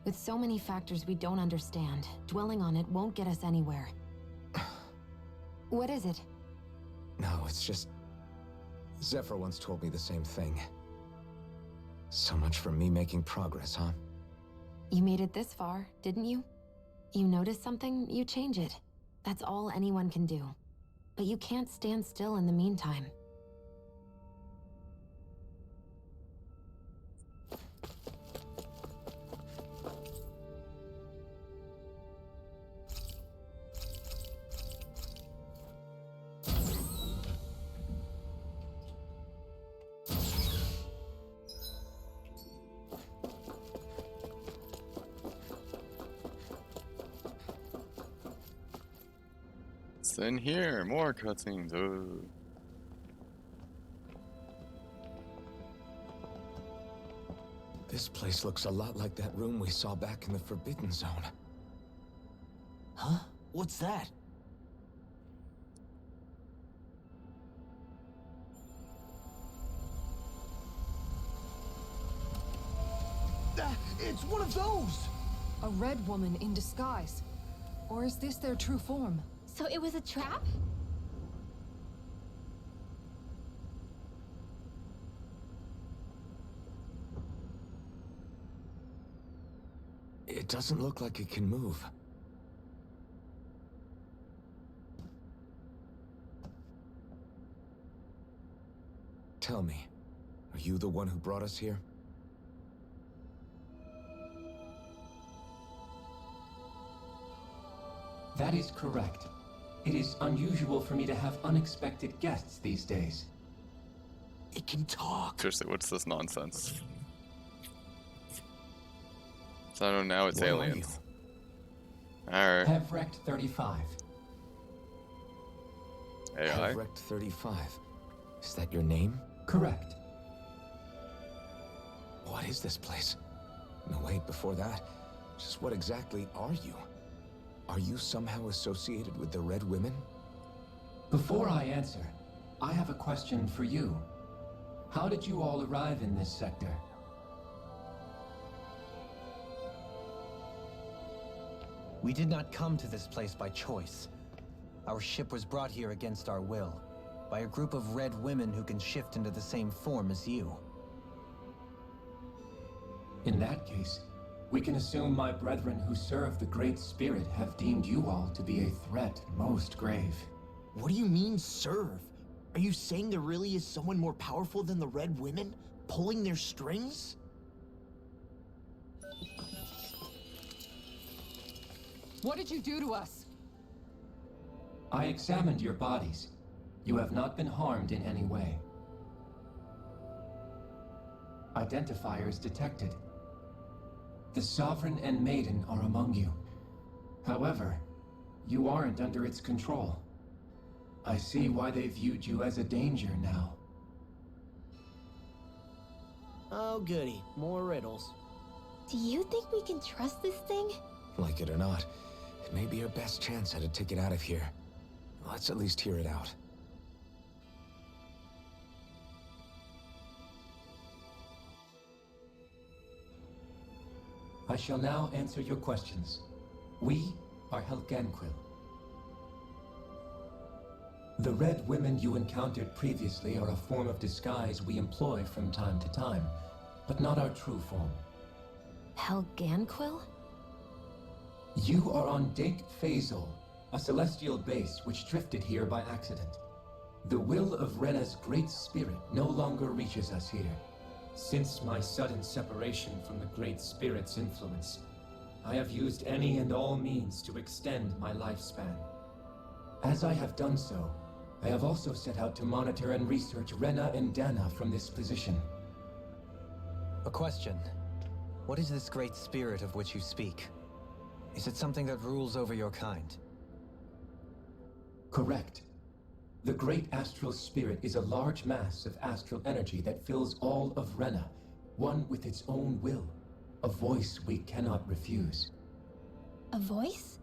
With so many factors we don't understand, dwelling on it won't get us anywhere. What is it? No, it's just... Zephyr once told me the same thing. So much for me making progress, huh? You made it this far, didn't you? You notice something, you change it. That's all anyone can do. But you can't stand still in the meantime. It's in here, more cutscenes. Oh. This place looks a lot like that room we saw back in the Forbidden Zone. Huh? What's that? It's one of those! A red woman in disguise. Or is this their true form? So it was a trap? It doesn't look like it can move. Tell me, are you the one who brought us here? That is correct. It is unusual for me to have unexpected guests these days. It can talk. Seriously, what's this nonsense? So I know now it's What are aliens. Alright. Hevrect 35. AI? Hevrect 35. Is that your name? Correct. What is this place? No, wait, before that, just what exactly are you? Are you somehow associated with the Red Women? Before I answer, I have a question for you. How did you all arrive in this sector? We did not come to this place by choice. Our ship was brought here against our will, by a group of red women who can shift into the same form as you. In that case, we can assume my brethren who serve the Great Spirit have deemed you all to be a threat most grave. What do you mean, serve? Are you saying there really is someone more powerful than the Red Women, pulling their strings? What did you do to us? I examined your bodies. You have not been harmed in any way. Identifiers detected. The Sovereign and Maiden are among you. However, you aren't under its control. I see why they viewed you as a danger now. Oh, goody. More riddles. Do you think we can trust this thing? Like it or not, it may be our best chance at a ticket out of here. Let's at least hear it out. I shall now answer your questions. We are Helganquil. The red women you encountered previously are a form of disguise we employ from time to time, but not our true form. Helganquil? You are on Dake Phasol, a celestial base which drifted here by accident. The will of Rena's great spirit no longer reaches us here. Since my sudden separation from the Great Spirit's influence, I have used any and all means to extend my lifespan. As I have done so, I have also set out to monitor and research Rena and Dana from this position. A question. What is this great spirit of which you speak? Is it something that rules over your kind? Correct. The Great Astral Spirit is a large mass of astral energy that fills all of Rena, one with its own will, a voice we cannot refuse. A voice?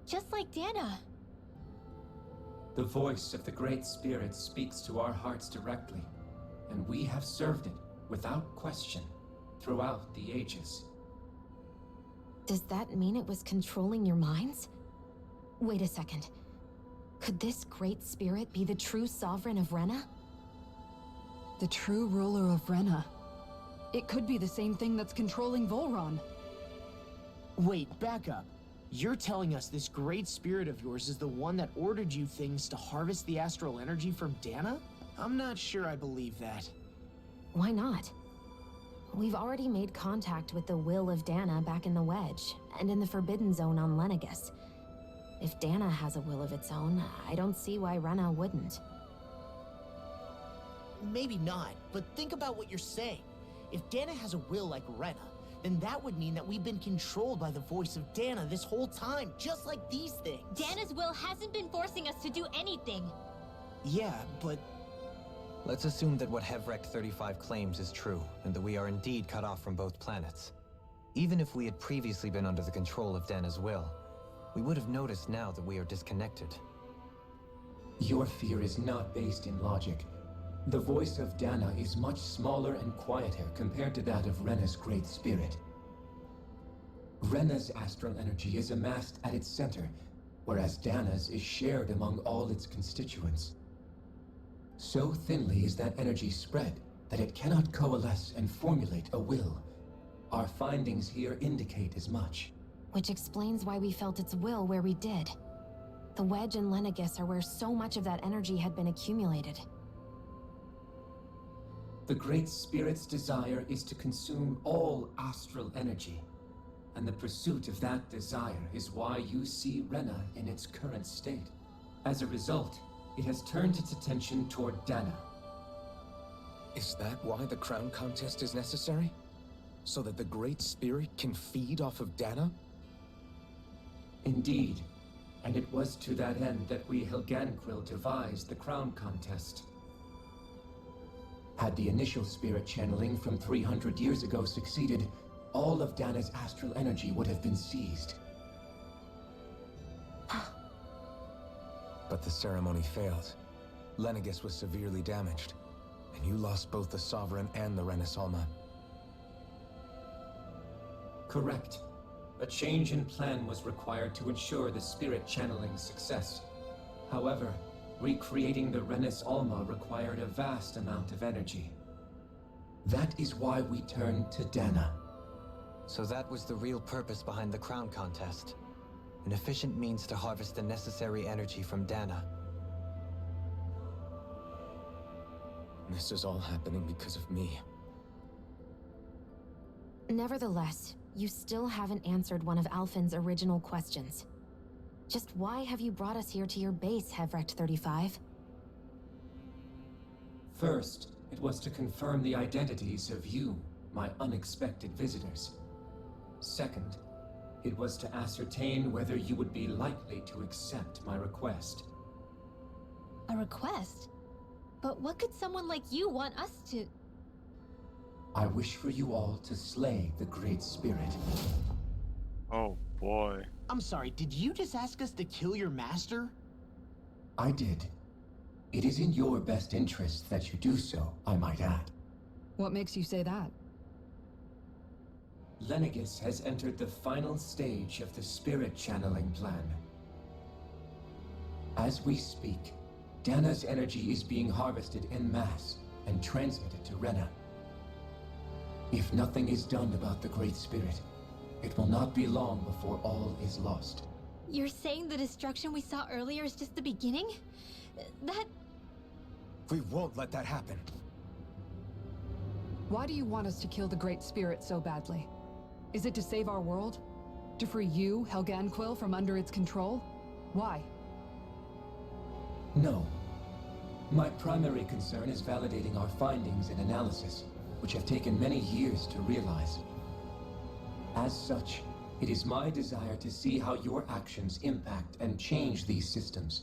Just like Dana. The voice of the Great Spirit speaks to our hearts directly, and we have served it without question. throughout the ages. Does that mean it was controlling your minds? Wait a second. Could this great spirit be the true sovereign of Rena? The true ruler of Rena. It could be the same thing that's controlling Volron. Wait, back up. You're telling us this great spirit of yours is the one that ordered you things to harvest the astral energy from Dana? I'm not sure I believe that. Why not? We've already made contact with the will of Dana back in the Wedge, and in the Forbidden Zone on Lenegus. If Dana has a will of its own, I don't see why Rena wouldn't. Maybe not, but think about what you're saying. If Dana has a will like Rena, then that would mean that we've been controlled by the voice of Dana this whole time, just like these things. Dana's will hasn't been forcing us to do anything. Yeah, but... Let's assume that what Hevrect 35 claims is true, and that we are indeed cut off from both planets. Even if we had previously been under the control of Dana's will, we would have noticed now that we are disconnected. Your fear is not based in logic. The voice of Dana is much smaller and quieter compared to that of Rena's great spirit. Rena's astral energy is amassed at its center, whereas Dana's is shared among all its constituents. So thinly is that energy spread that it cannot coalesce and formulate a will. Our findings here indicate as much. Which explains why we felt its will where we did. The Wedge and Lenegus are where so much of that energy had been accumulated. The Great Spirit's desire is to consume all astral energy, and the pursuit of that desire is why you see Rena in its current state. As a result, it has turned its attention toward Dana. Is that why the crown contest is necessary? So that the Great Spirit can feed off of Dana? Indeed, and it was to that end that we Helganquil devised the crown contest. Had the initial spirit channeling from 300 years ago succeeded, all of Dana's astral energy would have been seized. But the ceremony failed. Lenegus was severely damaged, and you lost both the Sovereign and the Renaissance. Correct. A change in plan was required to ensure the spirit channeling's success. However, recreating the Renis Alma required a vast amount of energy. That is why we turned to Dana. So that was the real purpose behind the crown contest. An efficient means to harvest the necessary energy from Dana. This is all happening because of me. Nevertheless, you still haven't answered one of Alphen's original questions. Just why have you brought us here to your base, Hevrect 35? First, it was to confirm the identities of you, my unexpected visitors. Second, it was to ascertain whether you would be likely to accept my request. A request? But what could someone like you want us to... I wish for you all to slay the Great Spirit. Oh boy. I'm sorry, did you just ask us to kill your master? I did. It is in your best interest that you do so, I might add. What makes you say that? Lenegus has entered the final stage of the spirit channeling plan. As we speak, Dana's energy is being harvested en masse and transmitted to Rena. If nothing is done about the Great Spirit, it will not be long before all is lost. You're saying the destruction we saw earlier is just the beginning? That... We won't let that happen. Why do you want us to kill the Great Spirit so badly? Is it to save our world? To free you, Helganquil, from under its control? Why? No. My primary concern is validating our findings and analysis, which have taken many years to realize. As such, it is my desire to see how your actions impact and change these systems.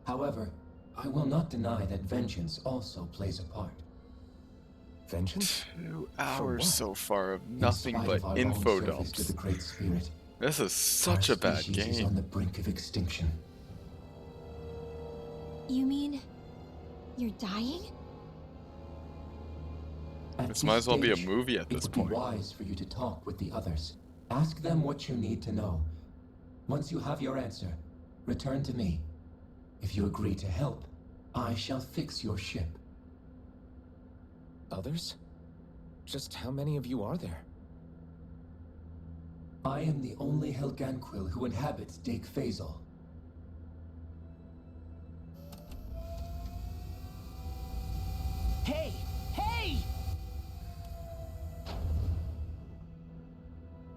However, I will not deny that vengeance also plays a part. Vengeance? 2 hours so far of In nothing spite but of our info own service to dumps. the Great Spirit, This is such a our bad species is on game. the brink of extinction. You mean... you're dying? This might as well be a stage, movie at it this would point. be wise for you to talk with the others. Ask them what you need to know. Once you have your answer, return to me. If you agree to help, I shall fix your ship. Others? Just how many of you are there? I am the only Helganquil who inhabits Dake Phasal. Hey! Hey!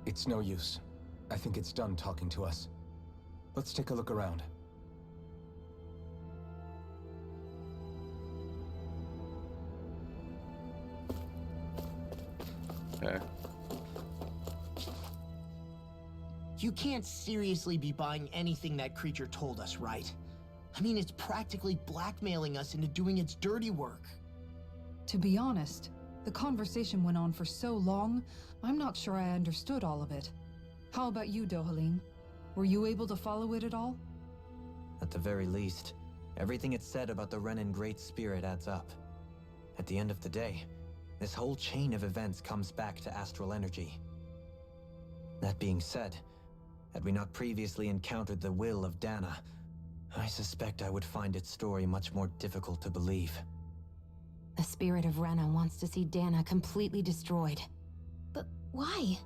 It's no use. I think it's done talking to us. Let's take a look around. Okay. You can't seriously be buying anything that creature told us, right? I mean, it's practically blackmailing us into doing its dirty work. To be honest, the conversation went on for so long, I'm not sure I understood all of it. How about you, Dohalim? Were you able to follow it at all? At the very least, everything it said about the Renan Great Spirit adds up. At the end of the day, this whole chain of events comes back to astral energy. That being said, had we not previously encountered the will of Dana, I suspect I would find its story much more difficult to believe. The spirit of Rena wants to see Dana completely destroyed. But why?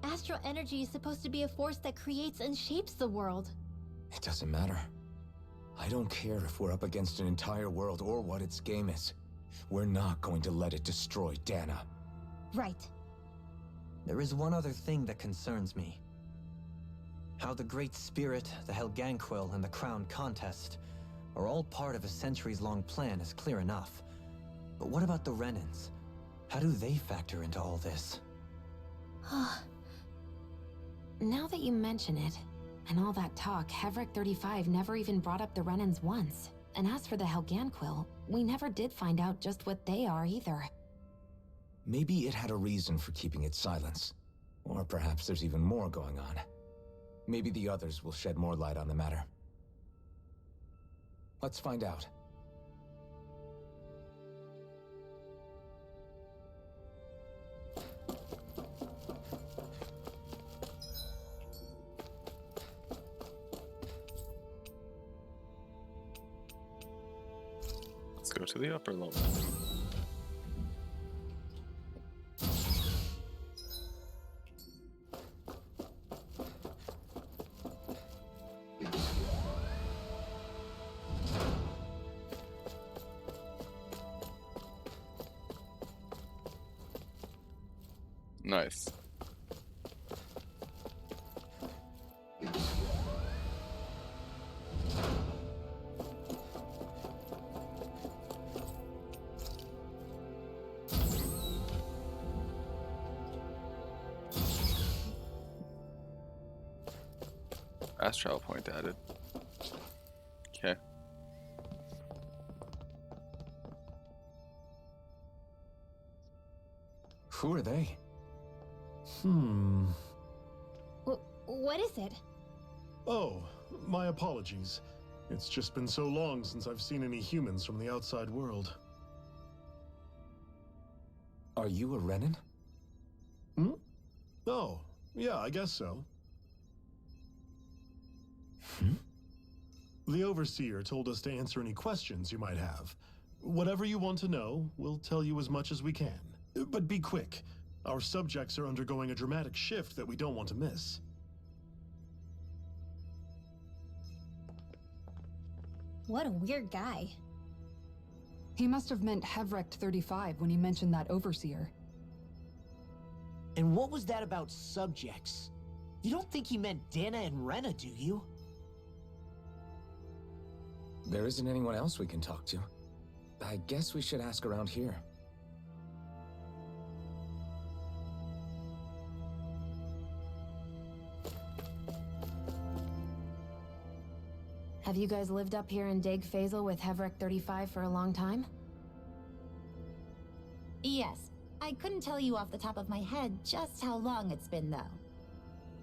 Astral energy is supposed to be a force that creates and shapes the world. It doesn't matter. I don't care if we're up against an entire world or what its game is. We're not going to let it destroy Dana. Right. There is one other thing that concerns me. How the Great Spirit, the Helganquil, and the Crown Contest are all part of a centuries-long plan is clear enough. But what about the Renans? How do they factor into all this? Now that you mention it, and all that talk, Hevric 35 never even brought up the Renans once. And as for the Helganquil, we never did find out just what they are either. Maybe it had a reason for keeping its silence. Or perhaps there's even more going on. Maybe the others will shed more light on the matter. Let's find out. Let's go to the upper level. Nice. Astral point added. Okay. Who are they? What is it? Oh, my apologies. It's just been so long since I've seen any humans from the outside world. Are you a Renan? Oh, yeah, I guess so. The Overseer told us to answer any questions you might have. Whatever you want to know, we'll tell you as much as we can. But be quick. Our subjects are undergoing a dramatic shift that we don't want to miss. What a weird guy. He must have meant Hevric 35 when he mentioned that Overseer. And what was that about subjects? You don't think he meant Dana and Rena, do you? There isn't anyone else we can talk to. I guess we should ask around here. Have you guys lived up here in Dake Phasal with Hevric 35 for a long time? Yes. I couldn't tell you off the top of my head just how long it's been, though.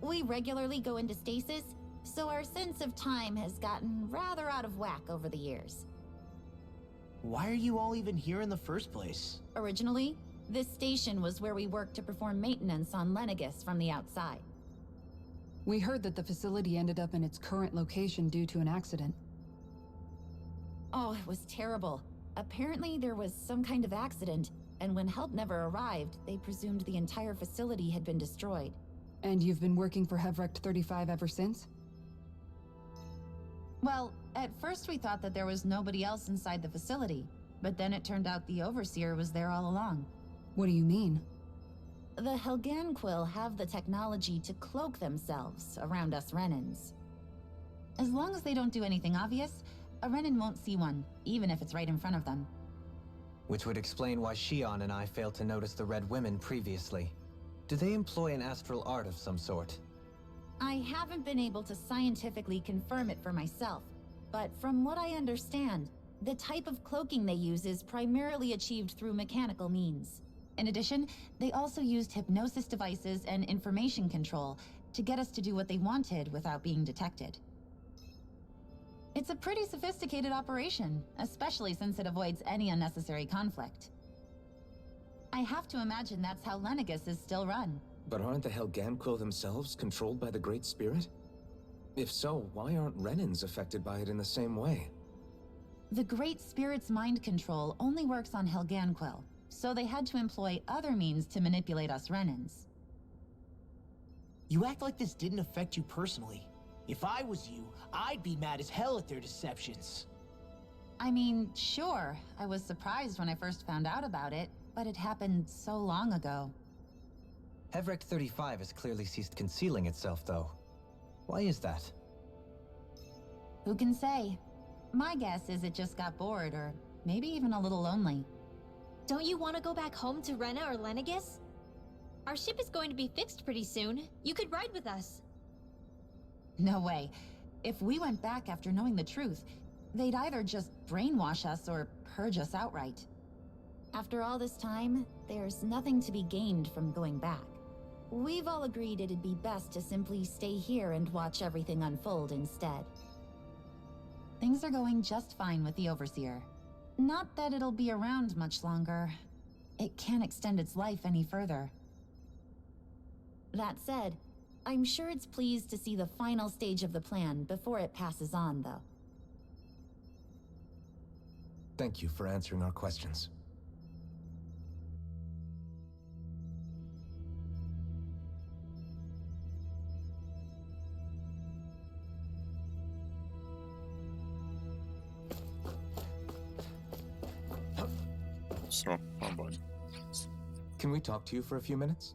We regularly go into stasis, so our sense of time has gotten rather out of whack over the years. Why are you all even here in the first place? Originally, This station was where we worked to perform maintenance on Lenegis from the outside. We heard that the facility ended up in its current location due to an accident. Oh, it was terrible. Apparently there was some kind of accident, and when help never arrived, they presumed the entire facility had been destroyed. And you've been working for Hevrecht 35 ever since? Well, at first we thought that there was nobody else inside the facility, but then it turned out the Overseer was there all along. What do you mean? The Helganquil have the technology to cloak themselves around us Renans. As long as they don't do anything obvious, a Renan won't see one, even if it's right in front of them. Which would explain why Shion and I failed to notice the Red Women previously. Do they employ an astral art of some sort? I haven't been able to scientifically confirm it for myself, but from what I understand, the type of cloaking they use is primarily achieved through mechanical means. In addition, they also used hypnosis devices and information control to get us to do what they wanted without being detected. It's a pretty sophisticated operation, especially since it avoids any unnecessary conflict. I have to imagine that's how Lenegis is still run. But aren't the Helganquil themselves controlled by the Great Spirit? If so, why aren't Renans affected by it in the same way? The Great Spirit's mind control only works on Helganquil, so they had to employ other means to manipulate us Renans. You act like this didn't affect you personally. If I was you, I'd be mad as hell at their deceptions. I mean, sure, I was surprised when I first found out about it, but it happened so long ago. Hevrecht 35 has clearly ceased concealing itself, though. Why is that? Who can say? My guess is it just got bored, or maybe even a little lonely. Don't you want to go back home to Rena or Lenegis? Our ship is going to be fixed pretty soon. You could ride with us. No way. If we went back after knowing the truth, they'd either just brainwash us or purge us outright. After all this time, there's nothing to be gained from going back. We've all agreed it'd be best to simply stay here and watch everything unfold instead. Things are going just fine with the Overseer. Not that it'll be around much longer. It can't extend its life any further. That said, I'm sure it's pleased to see the final stage of the plan before it passes on, though. Thank you for answering our questions. So, oh boy. Can we talk to you for a few minutes?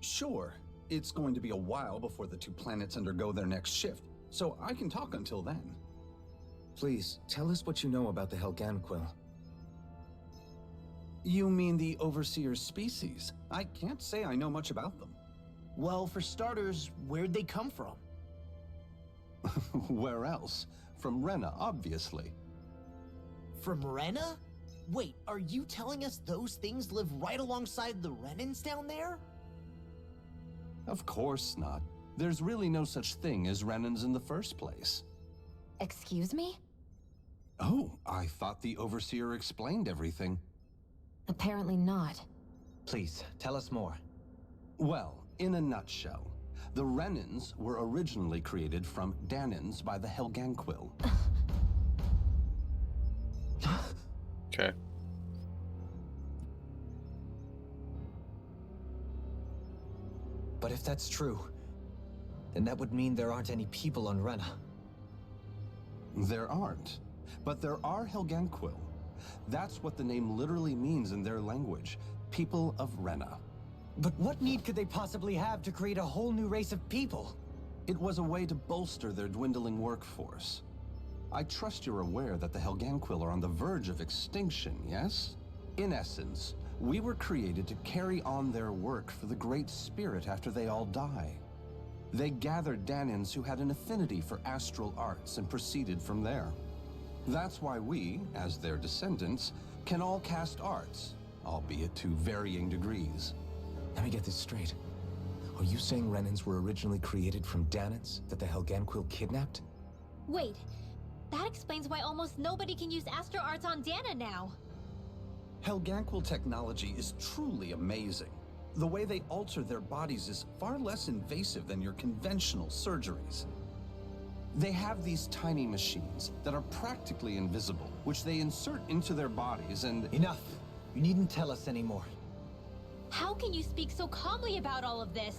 Sure. It's going to be a while before the two planets undergo their next shift, so I can talk until then. Please, tell us what you know about the Helganquil. You mean the Overseer's species? I can't say I know much about them. Well, for starters, where'd they come from? Where else? From Rena, obviously. From Rena? Wait, are you telling us those things live right alongside the Renans down there? Of course not. There's really no such thing as Renans in the first place. Excuse me? Oh, I thought the Overseer explained everything. Apparently not. Please, tell us more. Well, in a nutshell, the Renans were originally created from Danans by the Helganquil. Okay. But if that's true, then that would mean there aren't any people on Rena. There aren't. But there are Helganquil. That's what the name literally means in their language. People of Rena. But what need could they possibly have to create a whole new race of people? It was a way to bolster their dwindling workforce. I trust you're aware that the Helganquil are on the verge of extinction, yes? In essence, we were created to carry on their work for the Great Spirit after they all die. They gathered Danans who had an affinity for astral arts and proceeded from there. That's why we, as their descendants, can all cast arts, albeit to varying degrees. Let me get this straight. Are you saying Renans were originally created from Danans that the Helganquil kidnapped? Wait, that explains why almost nobody can use astro arts on Dana now. Helganquil technology is truly amazing. The way they alter their bodies is far less invasive than your conventional surgeries. They have these tiny machines that are practically invisible, which they insert into their bodies and... Enough! You needn't tell us anymore. How can you speak so calmly about all of this?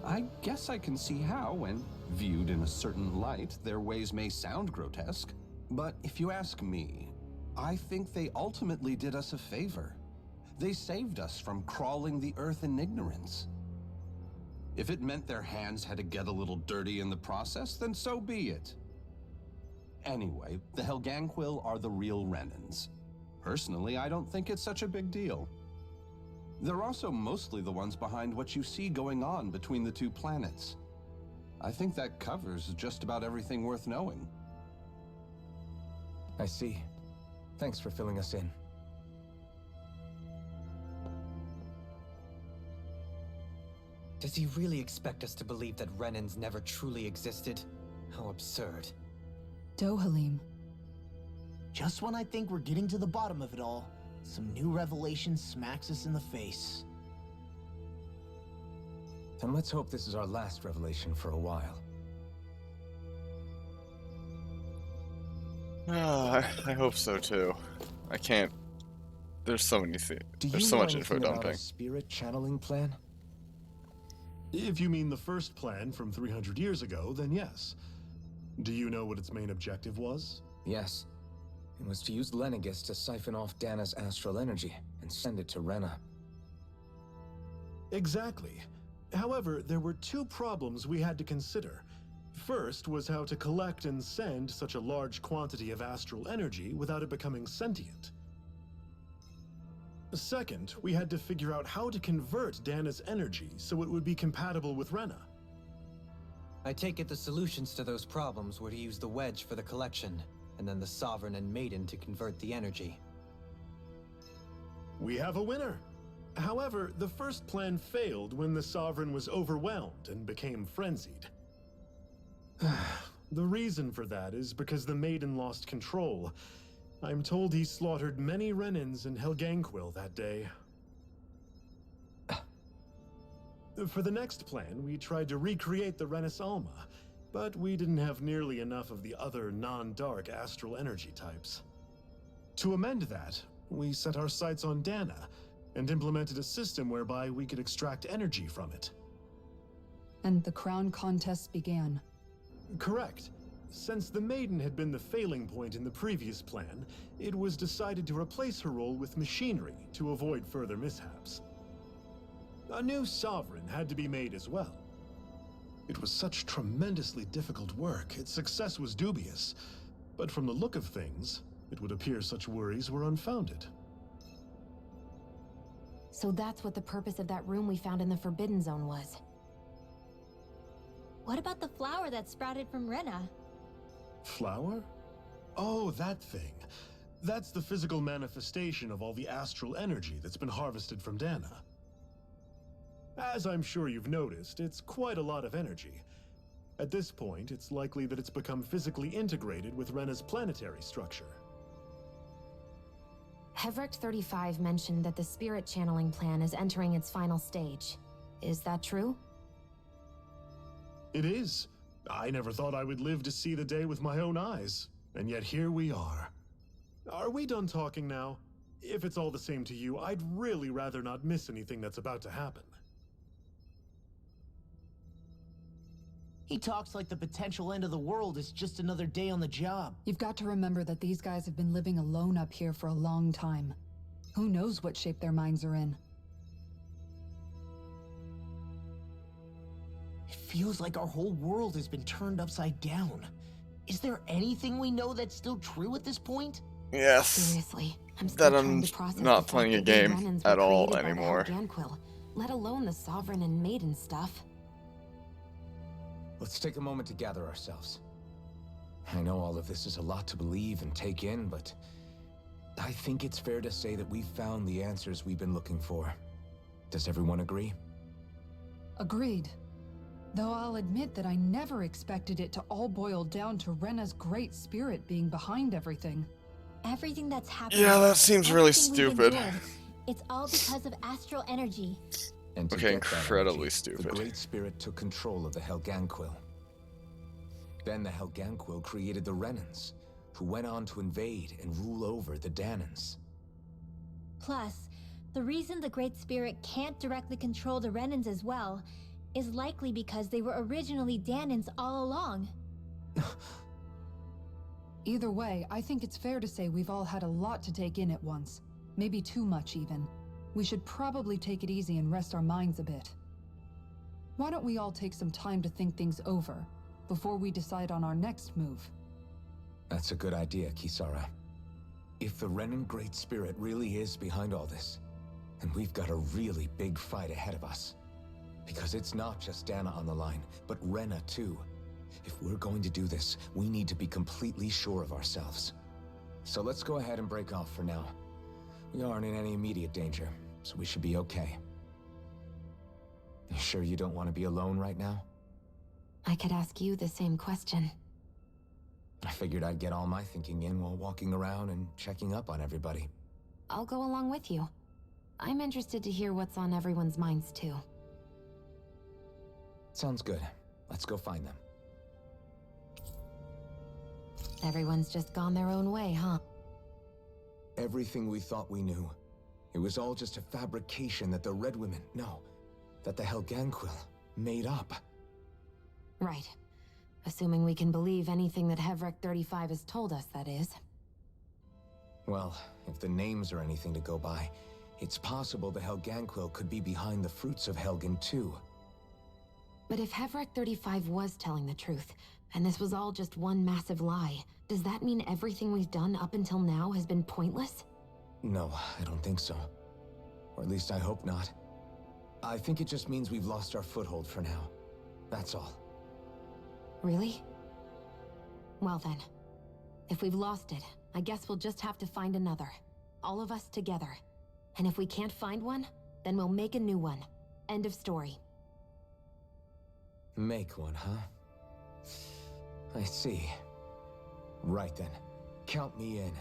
I guess I can see how, when viewed in a certain light, their ways may sound grotesque. But if you ask me, I think they ultimately did us a favor. They saved us from crawling the earth in ignorance. If it meant their hands had to get a little dirty in the process, then so be it. Anyway, the Helganquil are the real Renans. Personally, I don't think it's such a big deal. They're also mostly the ones behind what you see going on between the two planets. I think that covers just about everything worth knowing. I see. Thanks for filling us in. Does he really expect us to believe that Renans never truly existed? How absurd. Dohalim. Just when I think we're getting to the bottom of it all, some new revelation smacks us in the face. Then let's hope this is our last revelation for a while. I hope so too. I can't. There's so many things. There's so much info about dumping. a spirit channeling plan? If you mean the first plan from 300 years ago, then yes. Do you know what its main objective was? Yes. It was to use Lenegis to siphon off Dana's astral energy and send it to Rena. Exactly. However, there were two problems we had to consider. First was how to collect and send such a large quantity of astral energy without it becoming sentient. Second, we had to figure out how to convert Dana's energy so it would be compatible with Rena. I take it the solutions to those problems were to use the wedge for the collection, and then the Sovereign and Maiden to convert the energy. We have a winner. However, the first plan failed when the Sovereign was overwhelmed and became frenzied. The reason for that is because the Maiden lost control. I'm told he slaughtered many Renans in Helganquil that day. For the next plan, we tried to recreate the Renis Alma, but we didn't have nearly enough of the other non-dark astral energy types. To amend that, we set our sights on Dana, and implemented a system whereby we could extract energy from it. And the crown contest began. Correct. Since the Maiden had been the failing point in the previous plan, it was decided to replace her role with machinery to avoid further mishaps. A new Sovereign had to be made as well. It was such tremendously difficult work, its success was dubious. But from the look of things, it would appear such worries were unfounded. So that's what the purpose of that room we found in the Forbidden Zone was. What about the flower that sprouted from Rena? Flower? Oh, that thing. That's the physical manifestation of all the astral energy that's been harvested from Dana. As I'm sure you've noticed, it's quite a lot of energy. At this point, it's likely that it's become physically integrated with Rena's planetary structure. Hevric 35 mentioned that the spirit channeling plan is entering its final stage. Is that true? It is. I never thought I would live to see the day with my own eyes, and yet here we are. Are we done talking now? If it's all the same to you, I'd really rather not miss anything that's about to happen. He talks like the potential end of the world is just another day on the job. You've got to remember that these guys have been living alone up here for a long time. Who knows what shape their minds are in? It feels like our whole world has been turned upside down. Is there anything we know that's still true at this point? Yes. Seriously, I'm still That trying I'm to process not the fact playing a that these game Renans were at all created by the anymore. Helganquil, let alone the Sovereign and Maiden stuff. Let's take a moment to gather ourselves. I know all of this is a lot to believe and take in, but I think it's fair to say that we've found the answers we've been looking for. Does everyone agree? Agreed. Though I'll admit that I never expected it to all boil down to Rena's great spirit being behind everything. Everything that's happened. Yeah, that seems really everything we've stupid. endured, it's all because of astral energy. And to Okay, get that incredibly energy, stupid. The Great Spirit took control of the Helganquil. Then the Helganquil created the Renans, who went on to invade and rule over the Danans. Plus, the reason the Great Spirit can't directly control the Renans as well is likely because they were originally Danans all along. Either way, I think it's fair to say we've all had a lot to take in at once. Maybe too much, even. We should probably take it easy and rest our minds a bit. Why don't we all take some time to think things over before we decide on our next move? That's a good idea, Kisara. If the Renan Great Spirit really is behind all this, then we've got a really big fight ahead of us. Because it's not just Dana on the line, but Rena too. If we're going to do this, we need to be completely sure of ourselves. So let's go ahead and break off for now. We aren't in any immediate danger, so we should be okay. You sure you don't want to be alone right now? I could ask you the same question. I figured I'd get all my thinking in while walking around and checking up on everybody. I'll go along with you. I'm interested to hear what's on everyone's minds, too. Sounds good. Let's go find them. Everyone's just gone their own way, huh? Everything we thought we knew. It was all just a fabrication that the Red Women, that the Helganquil made up. Right. Assuming we can believe anything that Hevrek 35 has told us, that is. Well, if the names are anything to go by, it's possible the Helganquil could be behind the fruits of Helgen too. But if Hevrek 35 was telling the truth, and this was all just one massive lie, does that mean everything we've done up until now has been pointless? No, I don't think so. Or at least I hope not. I think it just means we've lost our foothold for now. That's all. Really? Well then, if we've lost it, I guess we'll just have to find another. All of us together. And if we can't find one, then we'll make a new one. End of story. Make one, huh? I see. Right then. Count me in.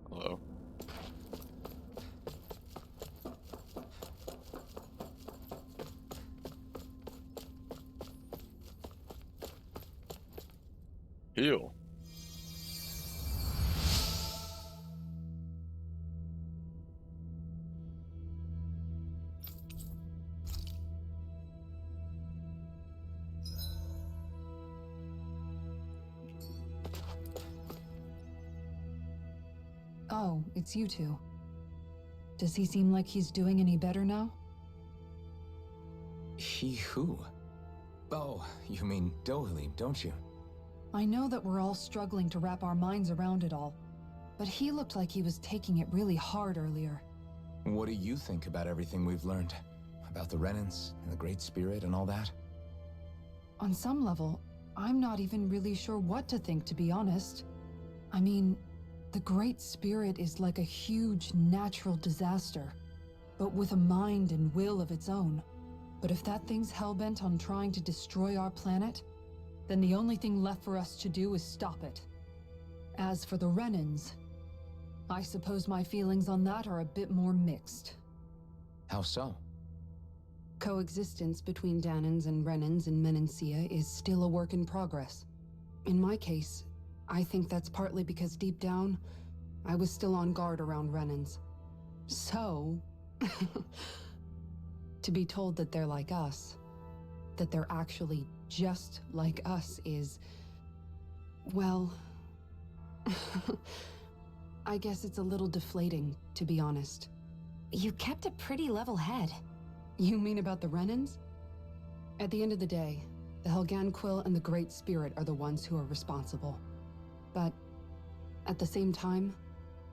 Hello. Heal. Oh, it's you two. Does he seem like he's doing any better now? He who? Oh, you mean Dohalim, don't you? I know that we're all struggling to wrap our minds around it all, but he looked like he was taking it really hard earlier. What do you think about everything we've learned? About the Renans and the Great Spirit and all that? On some level, I'm not even really sure what to think, to be honest. I mean, the Great Spirit is like a huge natural disaster, but with a mind and will of its own. But if that thing's hellbent on trying to destroy our planet, then the only thing left for us to do is stop it. As for the Renans, I suppose my feelings on that are a bit more mixed. How so? Coexistence between Danans and Renans in Menancia is still a work in progress. In my case, I think that's partly because deep down, I was still on guard around Renans. So, to be told that they're like us, that they're actually just like us is, well, I guess it's a little deflating, to be honest. You kept a pretty level head. You mean about the Renans? At the end of the day, the Helganquil and the Great Spirit are the ones who are responsible. But at the same time,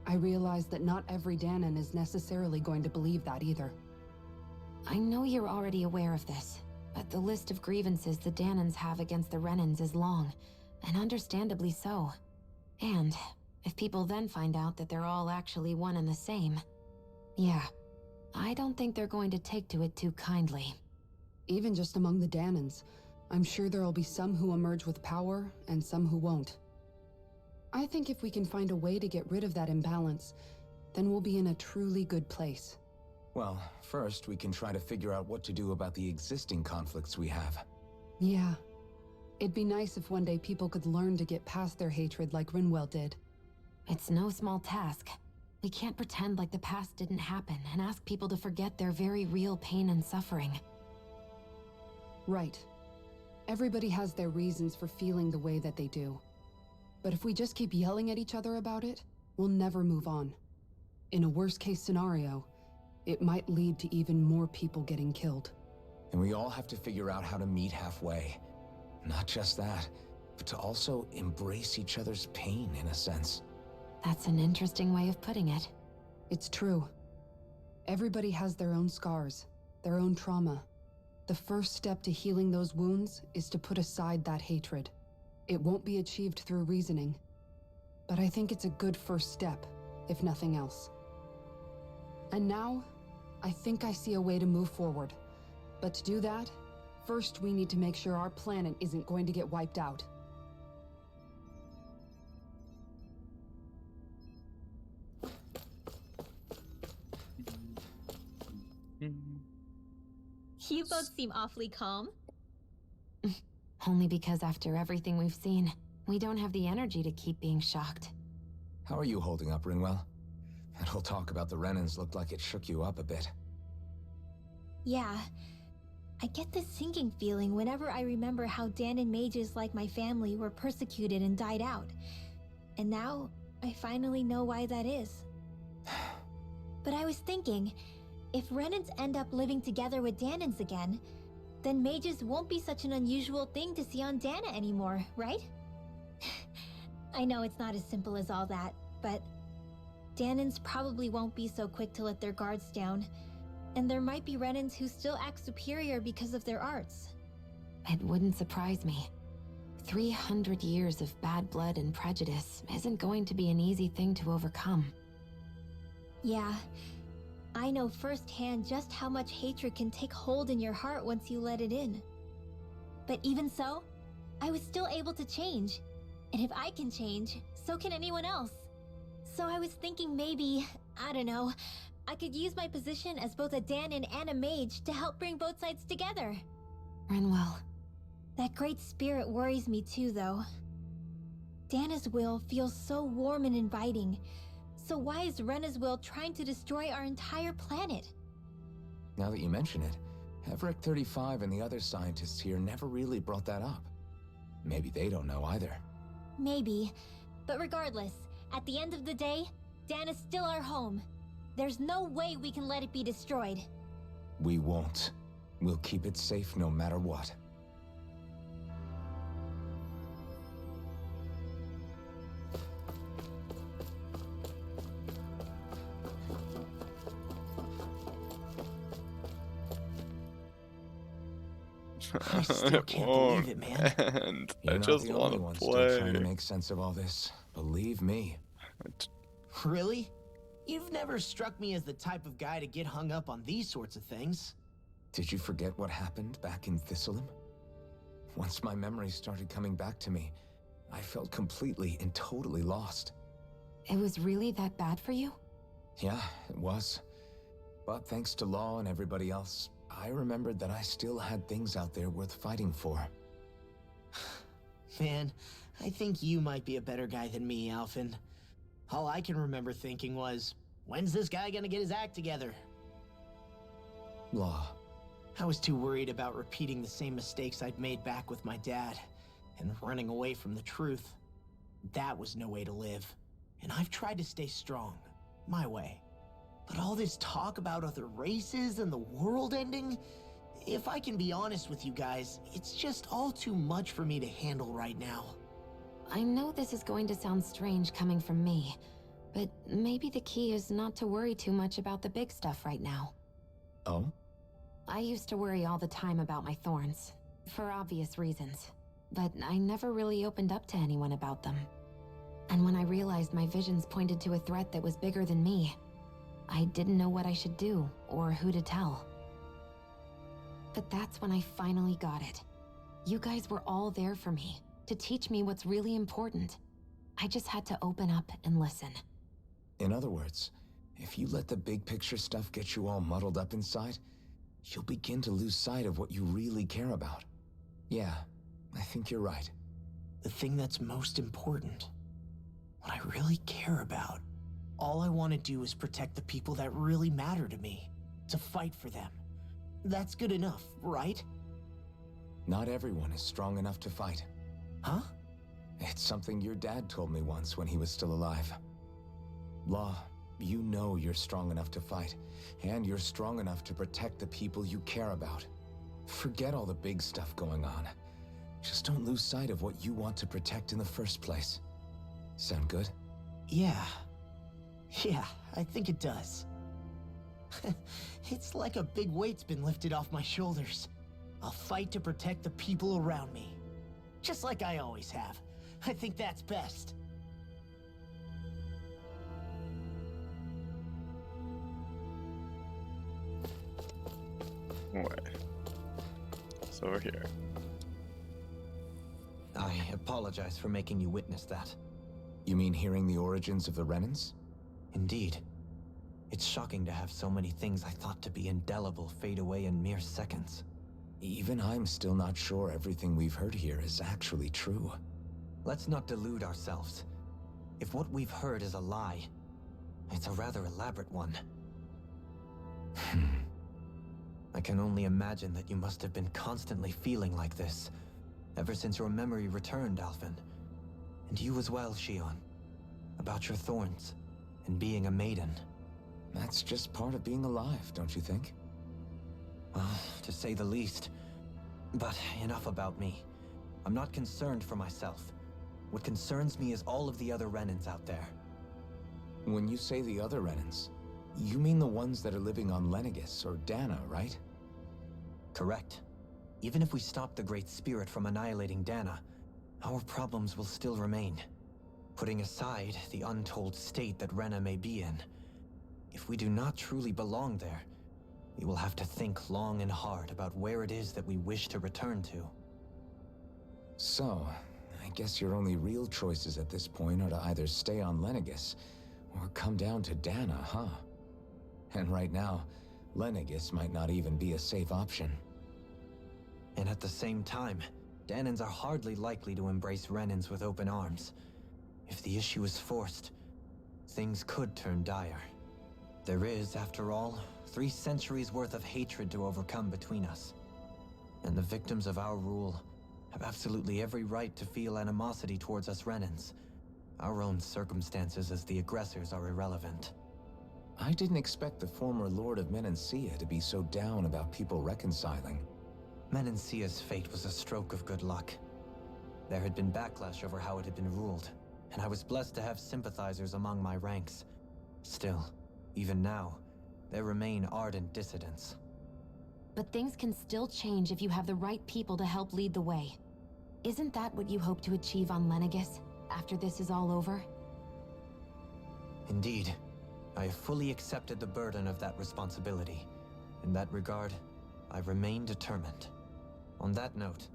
I realize that not every Danan is necessarily going to believe that either. I know you're already aware of this, but the list of grievances the Danans have against the Renans is long, and understandably so. And if people then find out that they're all actually one and the same, yeah, I don't think they're going to take to it too kindly. Even just among the Danans, I'm sure there'll be some who emerge with power and some who won't. I think if we can find a way to get rid of that imbalance, then we'll be in a truly good place. Well, first we can try to figure out what to do about the existing conflicts we have. Yeah. It'd be nice if one day people could learn to get past their hatred like Rinwell did. It's no small task. We can't pretend like the past didn't happen and ask people to forget their very real pain and suffering. Right. Everybody has their reasons for feeling the way that they do. But if we just keep yelling at each other about it, we'll never move on. In a worst-case scenario, it might lead to even more people getting killed. And we all have to figure out how to meet halfway. Not just that, but to also embrace each other's pain in a sense. That's an interesting way of putting it. It's true. Everybody has their own scars, their own trauma. The first step to healing those wounds is to put aside that hatred. It won't be achieved through reasoning. But I think it's a good first step, if nothing else. And now, I think I see a way to move forward. But to do that, first we need to make sure our planet isn't going to get wiped out. You both seem awfully calm. Only because after everything we've seen, we don't have the energy to keep being shocked. How are you holding up, Rinwell? That whole talk about the Renans looked like it shook you up a bit. Yeah. I get this sinking feeling whenever I remember how Danan mages like my family were persecuted and died out. And now, I finally know why that is. But I was thinking, if Renans end up living together with Danans again, then mages won't be such an unusual thing to see on Dana anymore, right? I know it's not as simple as all that, but Danans probably won't be so quick to let their guards down, and there might be Renans who still act superior because of their arts. It wouldn't surprise me. 300 years of bad blood and prejudice isn't going to be an easy thing to overcome. Yeah. I know firsthand just how much hatred can take hold in your heart once you let it in. But even so, I was still able to change. And if I can change, so can anyone else. So I was thinking maybe, I don't know, I could use my position as both a Danan and a mage to help bring both sides together. Rinwell. That great spirit worries me too, though. Dana's will feels so warm and inviting. So why is Rena's will trying to destroy our entire planet? Now that you mention it, Everett 35 and the other scientists here never really brought that up. Maybe they don't know either. Maybe. But regardless, at the end of the day, Dan is still our home. There's no way we can let it be destroyed. We won't. We'll keep it safe no matter what. I still can't believe it, man. And You're I not just the want only to one still play. trying to make sense of all this. Believe me. Really? You've never struck me as the type of guy to get hung up on these sorts of things. Did you forget what happened back in Thistleum? Once my memories started coming back to me, I felt completely and totally lost. It was really that bad for you? Yeah, it was. But thanks to Law and everybody else, I remembered that I still had things out there worth fighting for. Man, I think you might be a better guy than me, Alphen. All I can remember thinking was, when's this guy gonna get his act together? Law. I was too worried about repeating the same mistakes I'd made back with my dad, and running away from the truth. That was no way to live. And I've tried to stay strong, my way. But all this talk about other races and the world ending, if I can be honest with you guys, it's just all too much for me to handle right now. I know this is going to sound strange coming from me, but maybe the key is not to worry too much about the big stuff right now. Oh? I used to worry all the time about my thorns, for obvious reasons, but I never really opened up to anyone about them. And when I realized my visions pointed to a threat that was bigger than me, I didn't know what I should do or who to tell. But that's when I finally got it. You guys were all there for me, to teach me what's really important. I just had to open up and listen. In other words, if you let the big picture stuff get you all muddled up inside, you'll begin to lose sight of what you really care about. Yeah, I think you're right. The thing that's most important, what I really care about, all I want to do is protect the people that really matter to me, to fight for them. That's good enough, right? Not everyone is strong enough to fight. Huh? It's something your dad told me once when he was still alive. Law, you know you're strong enough to fight, and you're strong enough to protect the people you care about. Forget all the big stuff going on. Just don't lose sight of what you want to protect in the first place. Sound good? Yeah, I think it does. It's like a big weight's been lifted off my shoulders. I'll fight to protect the people around me. Just like I always have. I think that's best. What? It's over here. I apologize for making you witness that. You mean hearing the origins of the Renans? Indeed. It's shocking to have so many things I thought to be indelible fade away in mere seconds. Even I'm still not sure everything we've heard here is actually true. Let's not delude ourselves. If what we've heard is a lie, it's a rather elaborate one. I can only imagine that you must have been constantly feeling like this, ever since your memory returned, Alphen. And you as well, Shion. About your thorns, and being a maiden. That's just part of being alive, don't you think? Well, to say the least. But enough about me. I'm not concerned for myself. What concerns me is all of the other Renans out there. When you say the other Renans, you mean the ones that are living on Lenegis or Dana, right? Correct. Even if we stop the Great Spirit from annihilating Dana, our problems will still remain. Putting aside the untold state that Rena may be in, if we do not truly belong there, we will have to think long and hard about where it is that we wish to return to. So, I guess your only real choices at this point are to either stay on Lenegis or come down to Dana, huh? And right now, Lenegis might not even be a safe option. And at the same time, Danans are hardly likely to embrace Renans with open arms. If the issue is forced, things could turn dire. There is, after all, 3 centuries worth of hatred to overcome between us. And the victims of our rule have absolutely every right to feel animosity towards us Renans. Our own circumstances as the aggressors are irrelevant. I didn't expect the former Lord of Menancia to be so down about people reconciling. Menancia's fate was a stroke of good luck. There had been backlash over how it had been ruled, and I was blessed to have sympathizers among my ranks. Still, even now, there remain ardent dissidents. But things can still change if you have the right people to help lead the way. Isn't that what you hope to achieve on Lenegis, after this is all over? Indeed. I have fully accepted the burden of that responsibility. In that regard, I remain determined. On that note,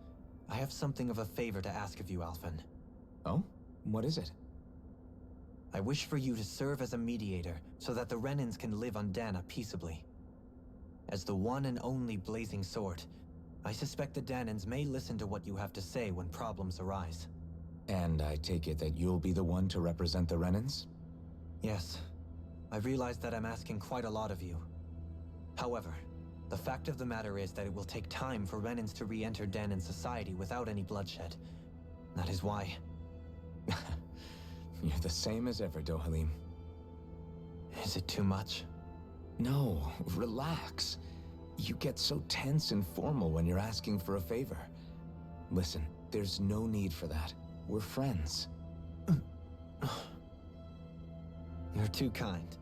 I have something of a favor to ask of you, Alphen. Oh? What is it? I wish for you to serve as a mediator so that the Renans can live on Dana peaceably. As the one and only Blazing Sword, I suspect the Danans may listen to what you have to say when problems arise. And I take it that you'll be the one to represent the Renans? Yes. I realize that I'm asking quite a lot of you. However, the fact of the matter is that it will take time for Renans to re-enter Danan society without any bloodshed. That is why... You're the same as ever, Dohalim. Is it too much? No, relax. You get so tense and formal when you're asking for a favor. Listen, there's no need for that. We're friends. You're too kind.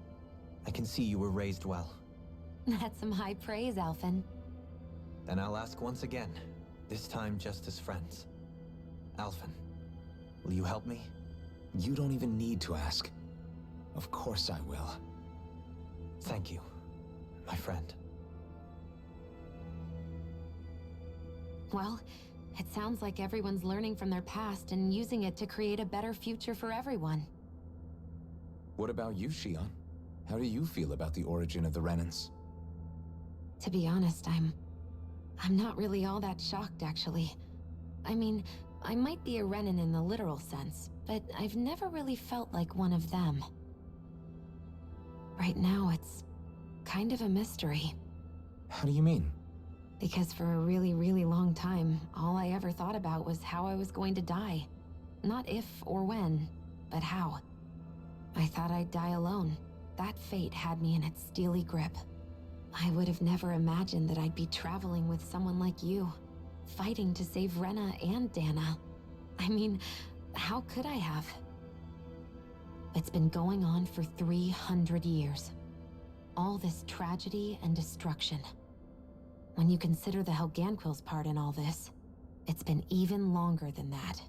I can see you were raised well. That's some high praise, Alphen. Then I'll ask once again, this time just as friends. Alphen, will you help me? You don't even need to ask. Of course I will. Thank you, my friend. Well, it sounds like everyone's learning from their past and using it to create a better future for everyone. What about you, Shion? How do you feel about the origin of the Renans? To be honest, I'm not really all that shocked, actually. I mean, I might be a Renan in the literal sense, but I've never really felt like one of them. Right now, it's kind of a mystery. How do you mean? Because for a really, really long time, all I ever thought about was how I was going to die. Not if or when, but how. I thought I'd die alone. That fate had me in its steely grip. I would have never imagined that I'd be traveling with someone like you, fighting to save Rena and Dana. I mean, how could I have? It's been going on for 300 years. All this tragedy and destruction. When you consider the Helganquil's part in all this, it's been even longer than that.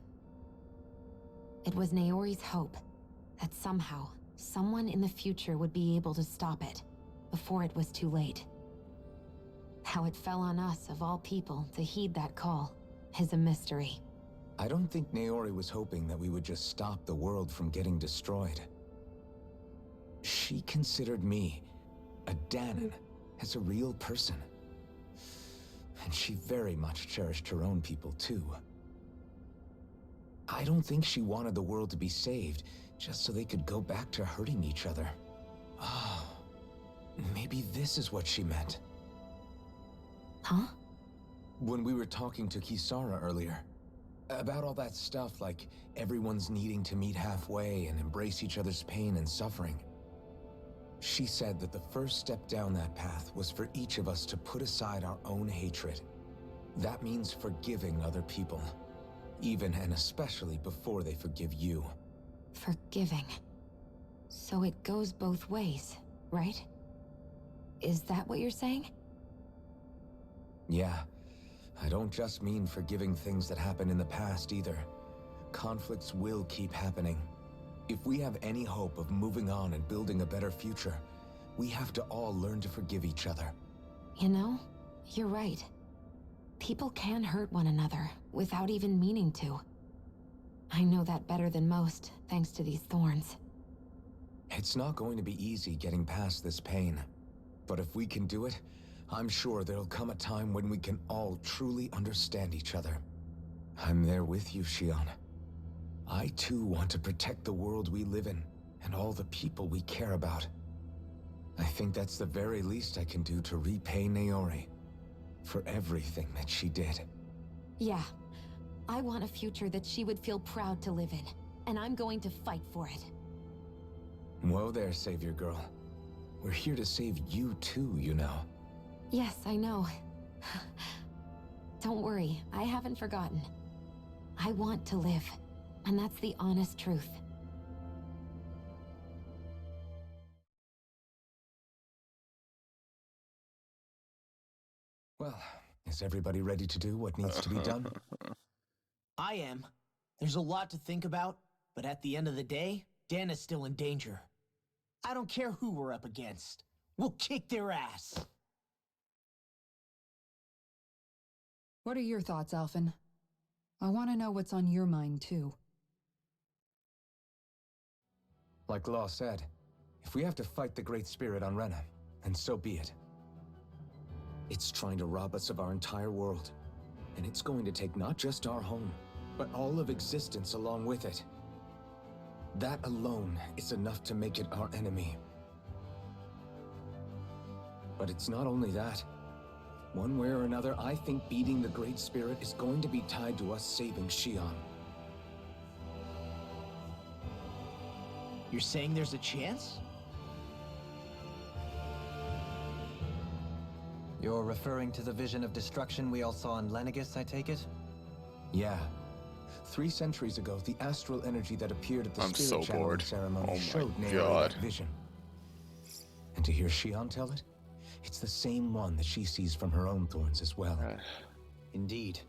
It was Naori's hope that somehow, someone in the future would be able to stop it before it was too late. How it fell on us, of all people, to heed that call is a mystery. I don't think Naori was hoping that we would just stop the world from getting destroyed. She considered me, a Danon, as a real person. And she very much cherished her own people, too. I don't think she wanted the world to be saved, just so they could go back to hurting each other. Oh, maybe this is what she meant. Huh? When we were talking to Kisara earlier, about all that stuff like everyone's needing to meet halfway and embrace each other's pain and suffering. She said that the first step down that path was for each of us to put aside our own hatred. That means forgiving other people, even and especially before they forgive you. Forgiving. So it goes both ways, right? Is that what you're saying? Yeah. I don't just mean forgiving things that happened in the past either. Conflicts will keep happening. If we have any hope of moving on and building a better future, we have to all learn to forgive each other. You know, you're right. People can hurt one another without even meaning to. I know that better than most, thanks to these thorns. It's not going to be easy getting past this pain. But if we can do it, I'm sure there'll come a time when we can all truly understand each other. I'm there with you, Shion. I too want to protect the world we live in, and all the people we care about. I think that's the very least I can do to repay Naori for everything that she did. Yeah. I want a future that she would feel proud to live in, and I'm going to fight for it. Whoa there, Savior Girl. We're here to save you too, you know. Yes, I know. Don't worry, I haven't forgotten. I want to live, and that's the honest truth. Well, is everybody ready to do what needs to be done? I am. There's a lot to think about, but at the end of the day, Dana's still in danger. I don't care who we're up against. We'll kick their ass. What are your thoughts, Alphen? I want to know what's on your mind, too. Like Law said, if we have to fight the Great Spirit on Rena, then so be it. It's trying to rob us of our entire world, and it's going to take not just our home, but all of existence along with it. That alone is enough to make it our enemy. But it's not only that. One way or another, I think beating the Great Spirit is going to be tied to us saving Shion. You're saying there's a chance? You're referring to the vision of destruction we all saw in Lenegis, I take it? Yeah. 3 centuries ago, the astral energy that appeared at the I'm spirit so channeling bored. ceremony Oh my showed Naori God. that vision. And to hear Shion tell it, it's the same one that she sees from her own thorns as well. Indeed.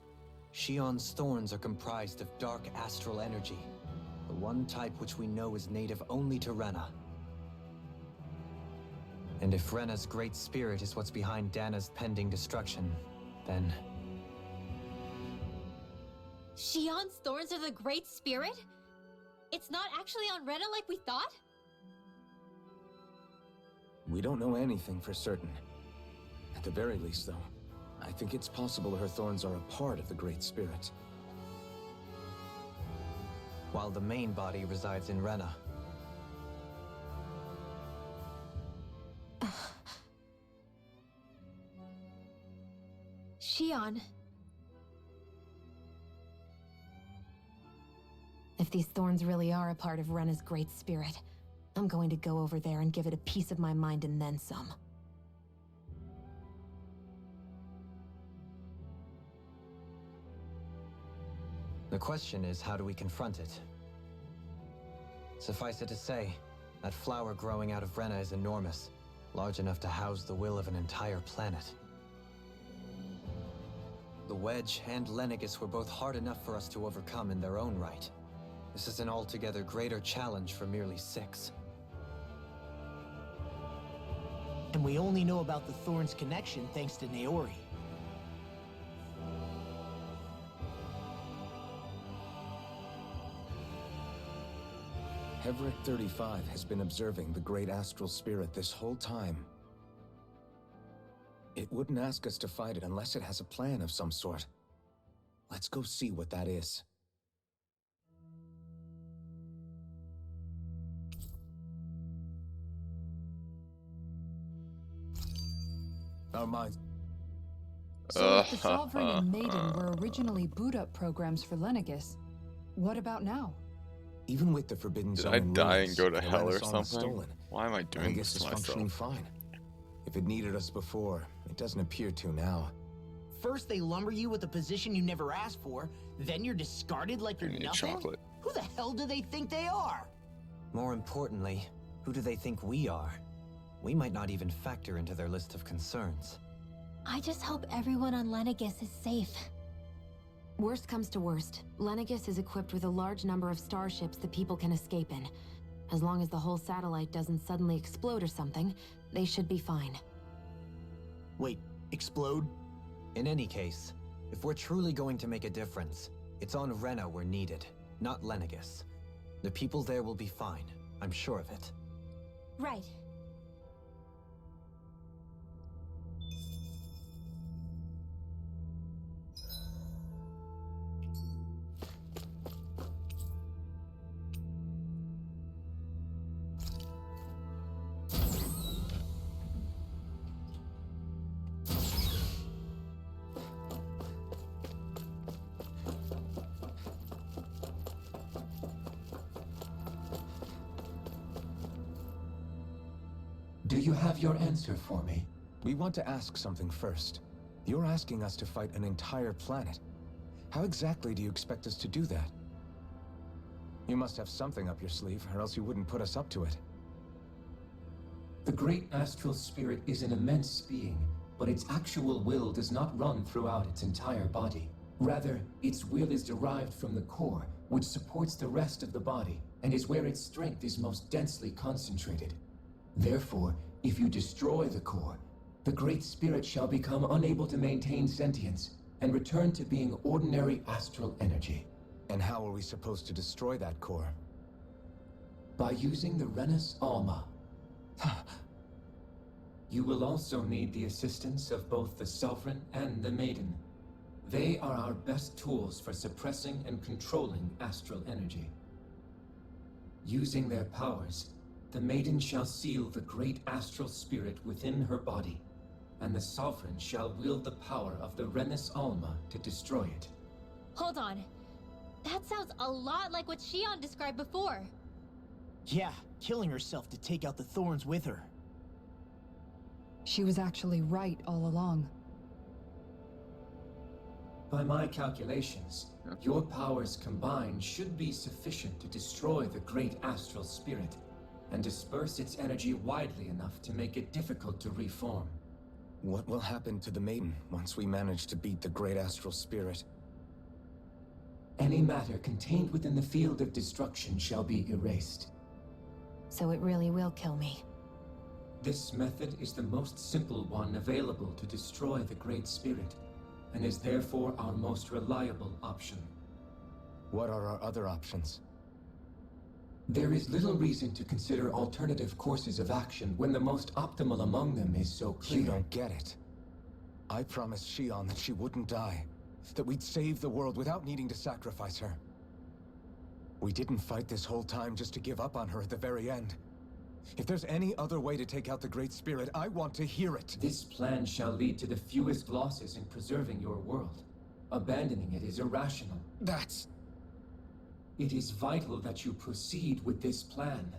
Shion's thorns are comprised of dark astral energy, the one type which we know is native only to Rena. And if Rena's great spirit is what's behind Dana's pending destruction, then... Shion's thorns are the Great Spirit? It's not actually on Rena like we thought? We don't know anything for certain. At the very least, though, I think it's possible her thorns are a part of the Great Spirit. While the main body resides in Rena. Shion. If these thorns really are a part of Rena's great spirit, I'm going to go over there and give it a piece of my mind and then some. The question is, how do we confront it? Suffice it to say, that flower growing out of Rena is enormous, large enough to house the will of an entire planet. The Wedge and Lenegis were both hard enough for us to overcome in their own right. This is an altogether greater challenge for merely 6. And we only know about the Thorns connection thanks to Naori. Hevric 35 has been observing the great astral spirit this whole time. It wouldn't ask us to fight it unless it has a plan of some sort. Let's go see what that is. Our minds... So if the Sovereign and Maiden were originally boot-up programs for Lenegis, what about now? Even with the Forbidden Zone, did I die ruins, and go to the hell or Renaissance something? stolen. Why am I doing this Lenegis to is functioning myself? fine. If it needed us before, it doesn't appear to now. First they lumber you with a position you never asked for, then you're discarded like you're nothing? Chocolate. Who the hell do they think they are? More importantly, who do they think we are? We might not even factor into their list of concerns. I just hope everyone on Lenegis is safe. Worst comes to worst, Lenegis is equipped with a large number of starships that people can escape in. As long as the whole satellite doesn't suddenly explode or something, they should be fine. Wait, explode? In any case, if we're truly going to make a difference, it's on Rena we're needed, not Lenegis. The people there will be fine, I'm sure of it. Right. Do you have your answer for me? We want to ask something first. You're asking us to fight an entire planet. How exactly do you expect us to do that? You must have something up your sleeve, or else you wouldn't put us up to it. The great astral spirit is an immense being, but its actual will does not run throughout its entire body. Rather, its will is derived from the core, which supports the rest of the body, and is where its strength is most densely concentrated. Therefore, if you destroy the core, the Great Spirit shall become unable to maintain sentience and return to being ordinary astral energy. And how are we supposed to destroy that core? By using the Renus Alma. You will also need the assistance of both the Sovereign and the Maiden. They are our best tools for suppressing and controlling astral energy. Using their powers, the Maiden shall seal the great astral spirit within her body, and the Sovereign shall wield the power of the Renus Alma to destroy it. Hold on. That sounds a lot like what Shion described before. Yeah, killing herself to take out the Thorns with her. She was actually right all along. By my calculations, your powers combined should be sufficient to destroy the great astral spirit and disperse its energy widely enough to make it difficult to reform. What will happen to the Maiden once we manage to beat the great astral spirit? Any matter contained within the field of destruction shall be erased. So it really will kill me. This method is the most simple one available to destroy the Great Spirit, and is therefore our most reliable option. What are our other options? There is little reason to consider alternative courses of action when the most optimal among them is so clear. You don't get it. I promised Shion that she wouldn't die, that we'd save the world without needing to sacrifice her. We didn't fight this whole time just to give up on her at the very end. If there's any other way to take out the Great Spirit, I want to hear it. This plan shall lead to the fewest losses in preserving your world. Abandoning it is irrational. That's... It is vital that you proceed with this plan.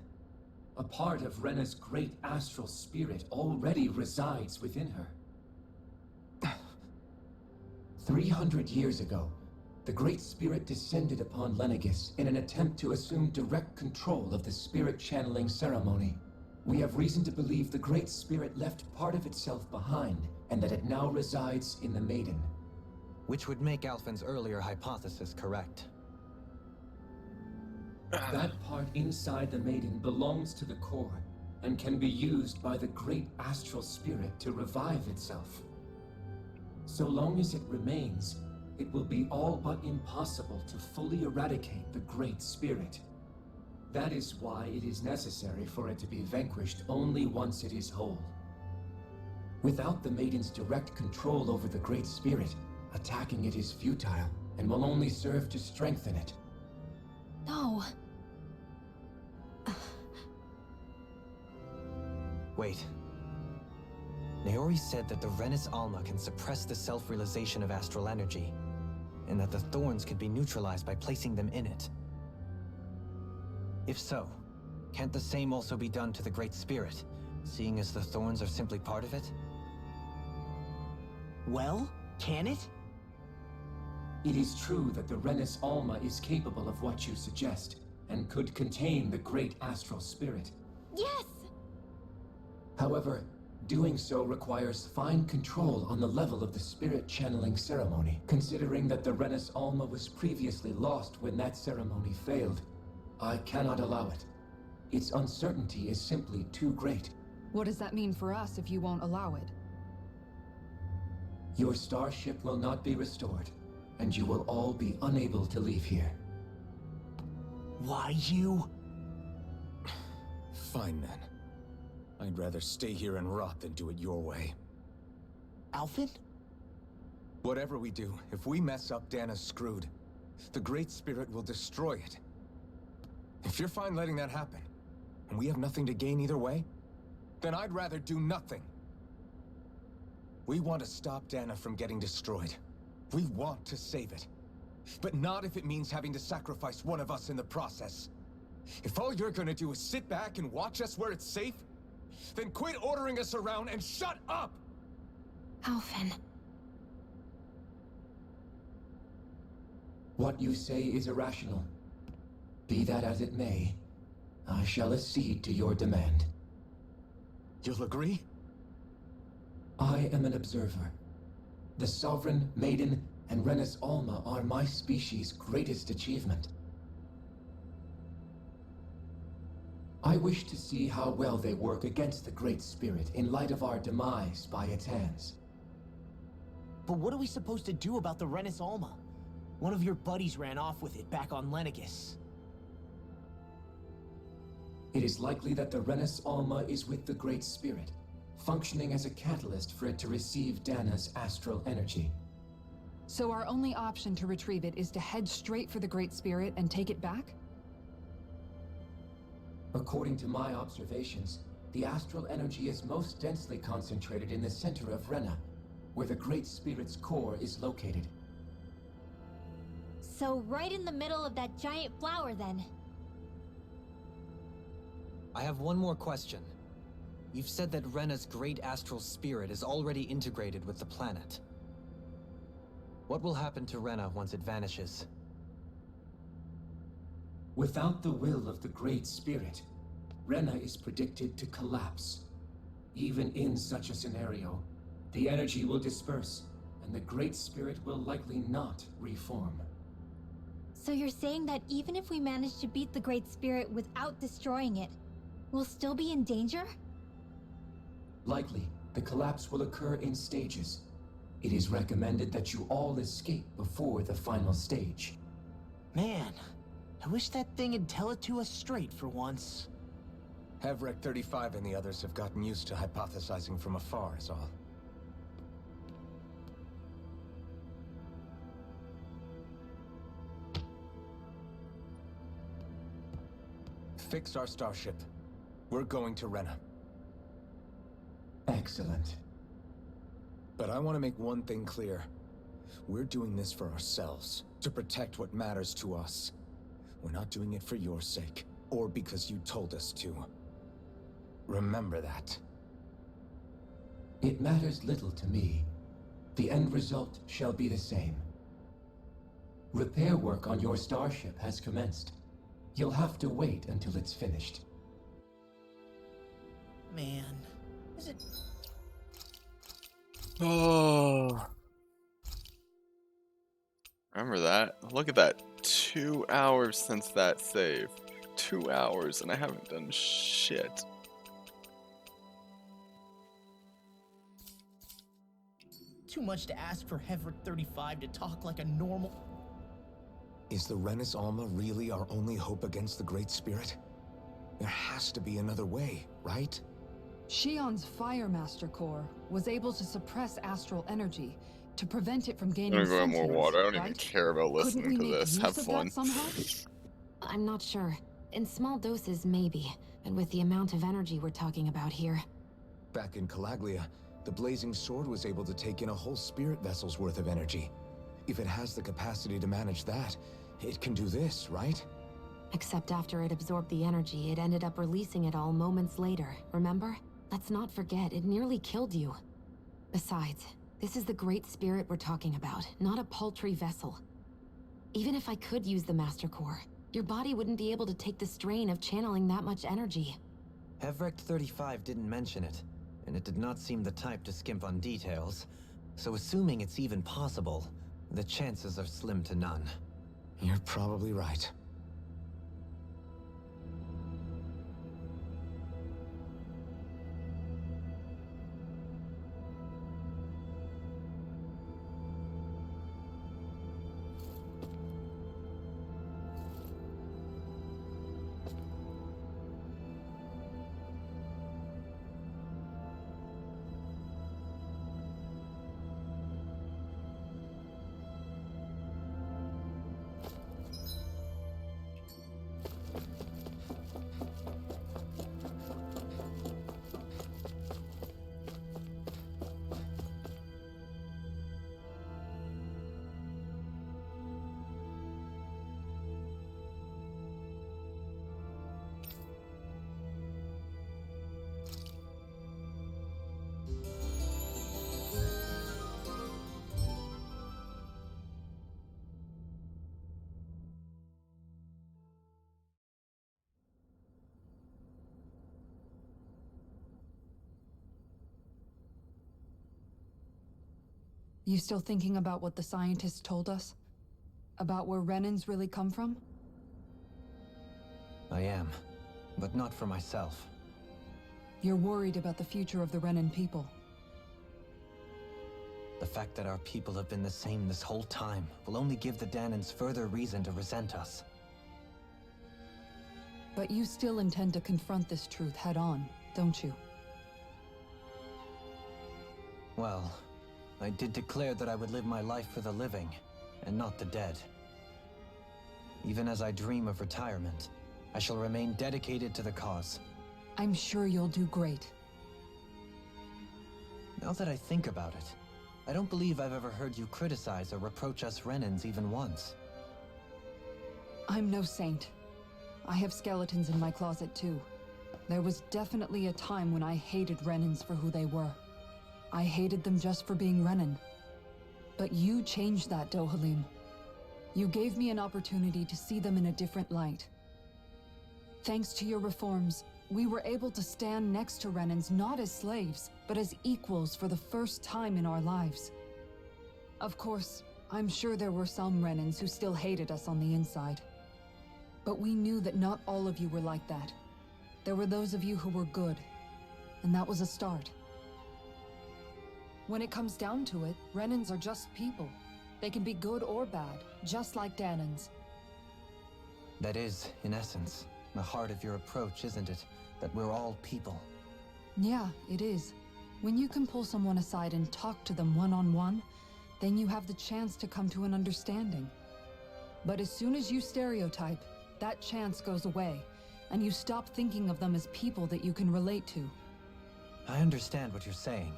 A part of Rena's great astral spirit already resides within her. 300 years ago, the Great Spirit descended upon Lenegis in an attempt to assume direct control of the spirit channeling ceremony. We have reason to believe the Great Spirit left part of itself behind, and that it now resides in the Maiden. Which would make Alphen's earlier hypothesis correct. That part inside the Maiden belongs to the core, and can be used by the great astral spirit to revive itself. So long as it remains, it will be all but impossible to fully eradicate the Great Spirit. That is why it is necessary for it to be vanquished only once it is whole. Without the Maiden's direct control over the Great Spirit, attacking it is futile, and will only serve to strengthen it. No. Wait. Naori said that the Renis Alma can suppress the self-realization of astral energy, and that the thorns could be neutralized by placing them in it. If so, can't the same also be done to the Great Spirit, seeing as the thorns are simply part of it? Well, can it? It is true that the Renis Alma is capable of what you suggest, and could contain the great astral spirit. Yes! However, doing so requires fine control on the level of the spirit channeling ceremony, considering that the Renis Alma was previously lost when that ceremony failed. I cannot allow it. Its uncertainty is simply too great. What does that mean for us if you won't allow it? Your starship will not be restored, and you will all be unable to leave here. Why you? Fine then. I'd rather stay here and rot than do it your way. Alphen? Whatever we do, if we mess up, Dana's screwed. The Great Spirit will destroy it. If you're fine letting that happen, and we have nothing to gain either way, then I'd rather do nothing. We want to stop Dana from getting destroyed. We want to save it. But not if it means having to sacrifice one of us in the process. If all you're gonna do is sit back and watch us where it's safe, then quit ordering us around and shut up! Alphen. What you say is irrational. Be that as it may, I shall accede to your demand. You'll agree? I am an observer. The Sovereign, Maiden, and Renis Alma are my species' greatest achievement. I wish to see how well they work against the Great Spirit in light of our demise by its hands. But what are we supposed to do about the Renis Alma? One of your buddies ran off with it back on Lenegis. It is likely that the Renis Alma is with the Great Spirit, functioning as a catalyst for it to receive Dana's astral energy. So our only option to retrieve it is to head straight for the Great Spirit and take it back? According to my observations, the astral energy is most densely concentrated in the center of Rena, where the Great Spirit's core is located. So right in the middle of that giant flower, then. I have one more question. You've said that Rena's great astral spirit is already integrated with the planet. What will happen to Rena once it vanishes? Without the will of the Great Spirit, Rena is predicted to collapse. Even in such a scenario, the energy will disperse, and the Great Spirit will likely not reform. So you're saying that even if we manage to beat the Great Spirit without destroying it, we'll still be in danger? Likely, the collapse will occur in stages. It is recommended that you all escape before the final stage. Man, I wish that thing would tell it to us straight for once. Hevrek 35 and the others have gotten used to hypothesizing from afar is all. Fix our starship. We're going to Rena. Excellent. But I want to make one thing clear. We're doing this for ourselves, to protect what matters to us. We're not doing it for your sake, or because you told us to. Remember that. It matters little to me. The end result shall be the same. Repair work on your starship has commenced. You'll have to wait until it's finished. Man, is it... Oh. Remember that? Look at that. 2 hours since that save. 2 hours and I haven't done shit. Too much to ask for Hevrek 35 to talk like a normal... Is the Renis Alma really our only hope against the Great Spirit? There has to be another way, right? Shion's Fire Master Core was able to suppress astral energy to prevent it from gaining I'm gonna go get more water. I don't right? even care about listening to this. Have fun. I'm not sure. In small doses, maybe. And with the amount of energy we're talking about here. Back in Calaglia, the Blazing Sword was able to take in a whole spirit vessel's worth of energy. If it has the capacity to manage that, it can do this, right? Except after it absorbed the energy, it ended up releasing it all moments later, remember? Let's not forget, it nearly killed you. Besides, this is the Great Spirit we're talking about, not a paltry vessel. Even if I could use the Master Core, your body wouldn't be able to take the strain of channeling that much energy. Hevrek 35 didn't mention it, and it did not seem the type to skimp on details. So assuming it's even possible, the chances are slim to none. You're probably right. You still thinking about what the scientists told us? About where Renans really come from? I am, but not for myself. You're worried about the future of the Renan people. The fact that our people have been the same this whole time will only give the Danans further reason to resent us. But you still intend to confront this truth head-on, don't you? Well, I did declare that I would live my life for the living, and not the dead. Even as I dream of retirement, I shall remain dedicated to the cause. I'm sure you'll do great. Now that I think about it, I don't believe I've ever heard you criticize or reproach us Renans even once. I'm no saint. I have skeletons in my closet too. There was definitely a time when I hated Renans for who they were. I hated them just for being Renan. But you changed that, Dohalim. You gave me an opportunity to see them in a different light. Thanks to your reforms, we were able to stand next to Renans not as slaves, but as equals for the first time in our lives. Of course, I'm sure there were some Renans who still hated us on the inside. But we knew that not all of you were like that. There were those of you who were good, and that was a start. When it comes down to it, Renans are just people. They can be good or bad, just like Danans. That is, in essence, the heart of your approach, isn't it? That we're all people. Yeah, it is. When you can pull someone aside and talk to them one-on-one, then you have the chance to come to an understanding. But as soon as you stereotype, that chance goes away, and you stop thinking of them as people that you can relate to. I understand what you're saying,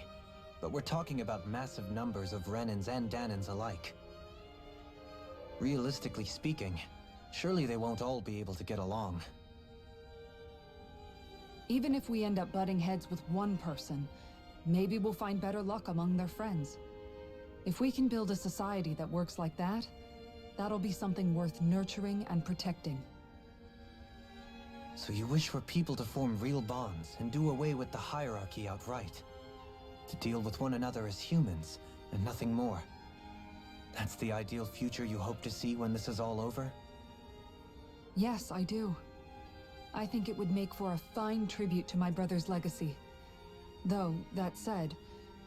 but we're talking about massive numbers of Renans and Danans alike. Realistically speaking, surely they won't all be able to get along. Even if we end up butting heads with one person, maybe we'll find better luck among their friends. If we can build a society that works like that, that'll be something worth nurturing and protecting. So you wish for people to form real bonds and do away with the hierarchy outright? To deal with one another as humans, and nothing more? That's the ideal future you hope to see when this is all over? Yes, I do. I think it would make for a fine tribute to my brother's legacy. Though, that said,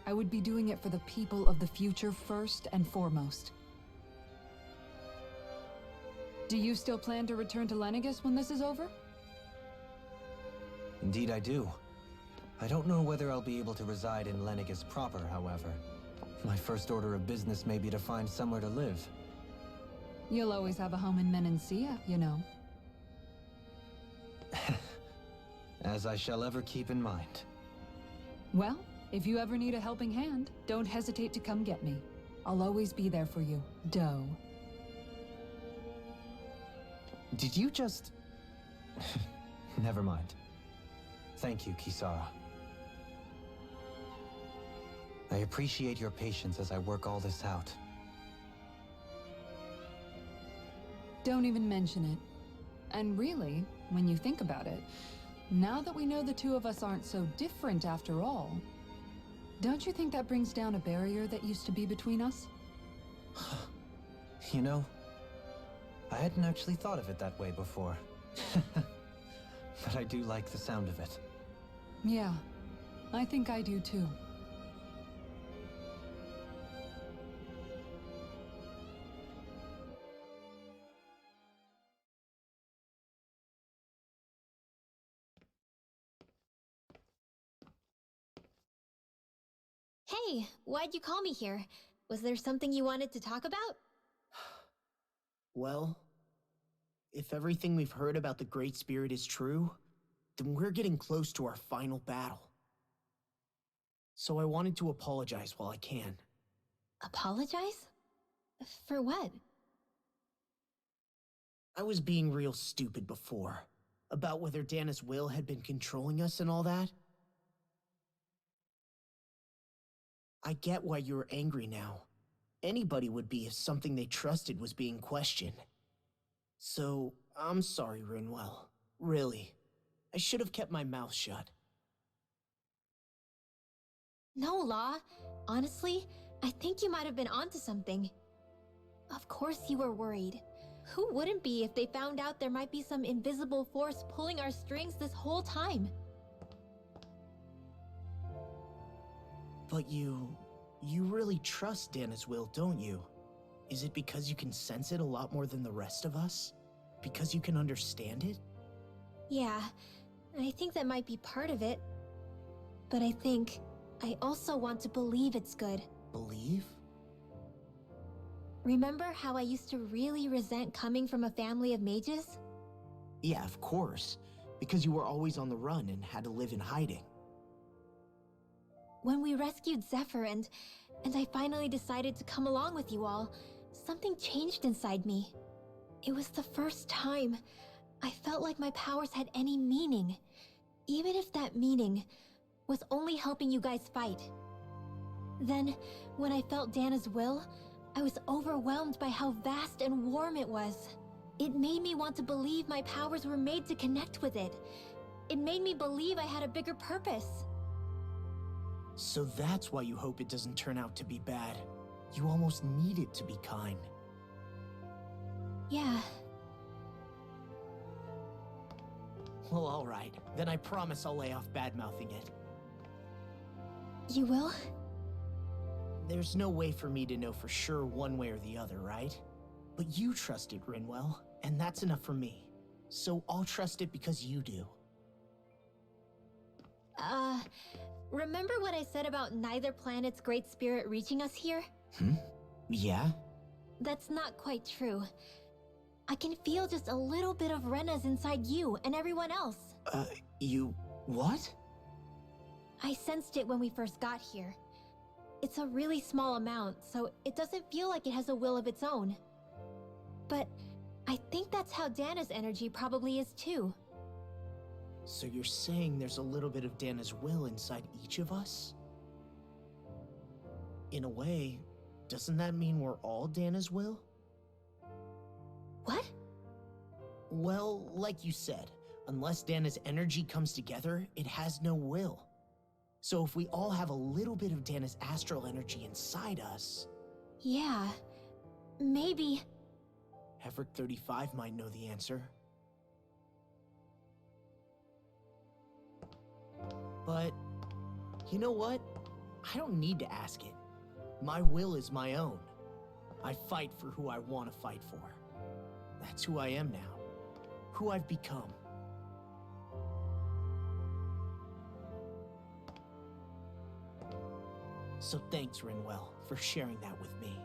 I would be doing it for the people of the future first and foremost. Do you still plan to return to Lenegis when this is over? Indeed I do. I don't know whether I'll be able to reside in Lenegis proper, however. My first order of business may be to find somewhere to live. You'll always have a home in Menancia, you know. As I shall ever keep in mind. Well, if you ever need a helping hand, don't hesitate to come get me. I'll always be there for you, Doe. Did you just... Never mind. Thank you, Kisara. I appreciate your patience as I work all this out. Don't even mention it. And really, when you think about it, now that we know the two of us aren't so different after all, don't you think that brings down a barrier that used to be between us? You know, I hadn't actually thought of it that way before. But I do like the sound of it. Yeah, I think I do too. Hey, why'd you call me here? Was there something you wanted to talk about? Well, if everything we've heard about the Great Spirit is true, then we're getting close to our final battle. So I wanted to apologize while I can. Apologize? For what? I was being real stupid before, about whether Dana's will had been controlling us and all that. I get why you're angry now. Anybody would be if something they trusted was being questioned. So, I'm sorry, Rinwell. Really. I should have kept my mouth shut. No, Law. Honestly, I think you might have been onto something. Of course you were worried. Who wouldn't be if they found out there might be some invisible force pulling our strings this whole time? But you really trust Dana's will, don't you? Is it because you can sense it a lot more than the rest of us? Because you can understand it? Yeah, I think that might be part of it. But I think I also want to believe it's good. Believe? Remember how I used to really resent coming from a family of mages? Yeah, of course. Because you were always on the run and had to live in hiding. When we rescued Zephyr and I finally decided to come along with you all, something changed inside me. It was the first time I felt like my powers had any meaning, even if that meaning was only helping you guys fight. Then, when I felt Dana's will, I was overwhelmed by how vast and warm it was. It made me want to believe my powers were made to connect with it. It made me believe I had a bigger purpose. So that's why you hope it doesn't turn out to be bad. You almost need it to be kind. Yeah. Well, alright. Then I promise I'll lay off bad-mouthing it. You will? There's no way for me to know for sure one way or the other, right? But you trust it, Rinwell, and that's enough for me. So I'll trust it because you do. Remember what I said about neither planet's great spirit reaching us here? Yeah? That's not quite true. I can feel just a little bit of Rena's inside you and everyone else. You... what? I sensed it when we first got here. It's a really small amount, so it doesn't feel like it has a will of its own. But I think that's how Dana's energy probably is too. So you're saying there's a little bit of Dana's will inside each of us? In a way, doesn't that mean we're all Dana's will? What? Well, like you said, unless Dana's energy comes together, it has no will. So if we all have a little bit of Dana's astral energy inside us... Yeah, maybe... Hefric 35 might know the answer. But, you know what? I don't need to ask it. My will is my own. I fight for who I want to fight for. That's who I am now. Who I've become. So thanks, Rinwell, for sharing that with me.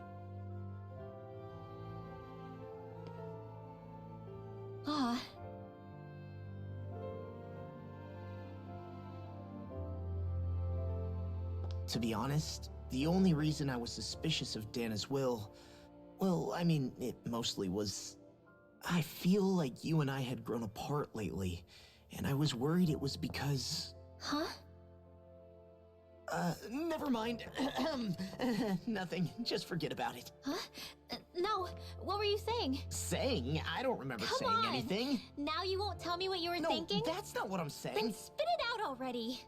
Ah. To be honest, the only reason I was suspicious of Dana's will... well, I mean, it mostly was... I feel like you and I had grown apart lately, and I was worried it was because... Huh? Never mind. Nothing. Just forget about it. Huh? No, what were you saying? Saying? I don't remember Come saying on. anything. Now you won't tell me what you were thinking? No, that's not what I'm saying. Then spit it out already.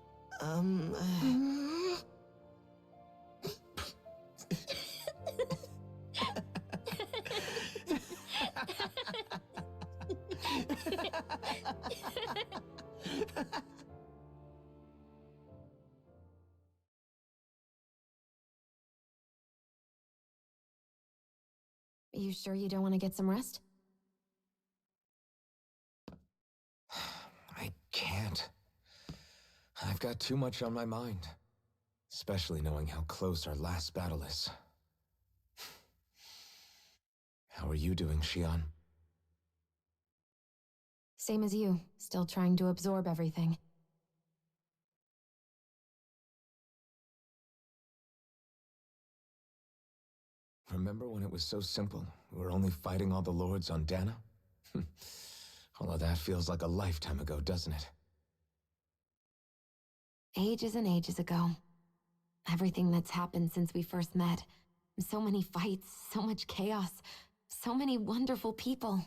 You sure you don't want to get some rest? I can't. I've got too much on my mind. Especially knowing how close our last battle is. How are you doing, Xion? Same as you, still trying to absorb everything. Remember when it was so simple? We were only fighting all the lords on Dana? All of that feels like a lifetime ago, doesn't it? Ages and ages ago. Everything that's happened since we first met. So many fights, so much chaos, so many wonderful people.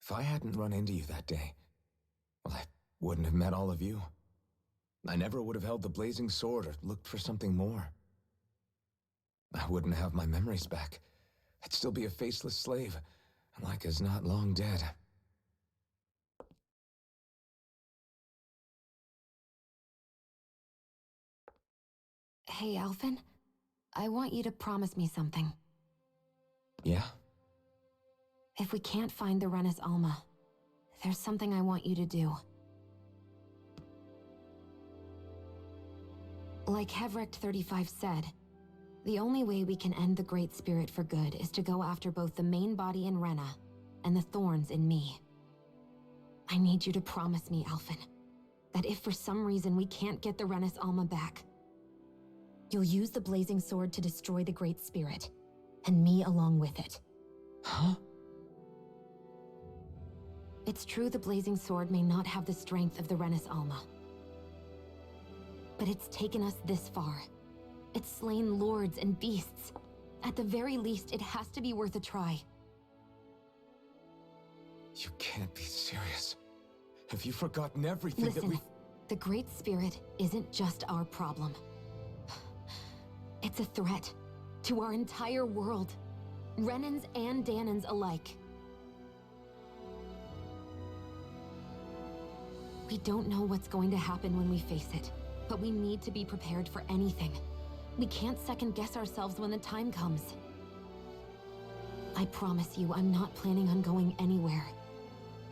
If I hadn't run into you that day, well, I wouldn't have met all of you. I never would have held the blazing sword or looked for something more. I wouldn't have my memories back. I'd still be a faceless slave, like as not long dead. Hey, Alphen. I want you to promise me something. Yeah? If we can't find the Renis Alma, there's something I want you to do. Like Hevricht 35 said, the only way we can end the Great Spirit for good is to go after both the main body in Rena and the thorns in me. I need you to promise me, Alphen, that if for some reason we can't get the Renis Alma back, you'll use the blazing sword to destroy the Great Spirit, and me along with it. Huh? It's true the blazing sword may not have the strength of the Renis Alma. But it's taken us this far. It's slain lords and beasts. At the very least, it has to be worth a try. You can't be serious. Have you forgotten everything Listen, that we... the Great Spirit isn't just our problem. It's a threat to our entire world. Renans and Danans alike. We don't know what's going to happen when we face it. But we need to be prepared for anything. We can't second-guess ourselves when the time comes. I promise you, I'm not planning on going anywhere.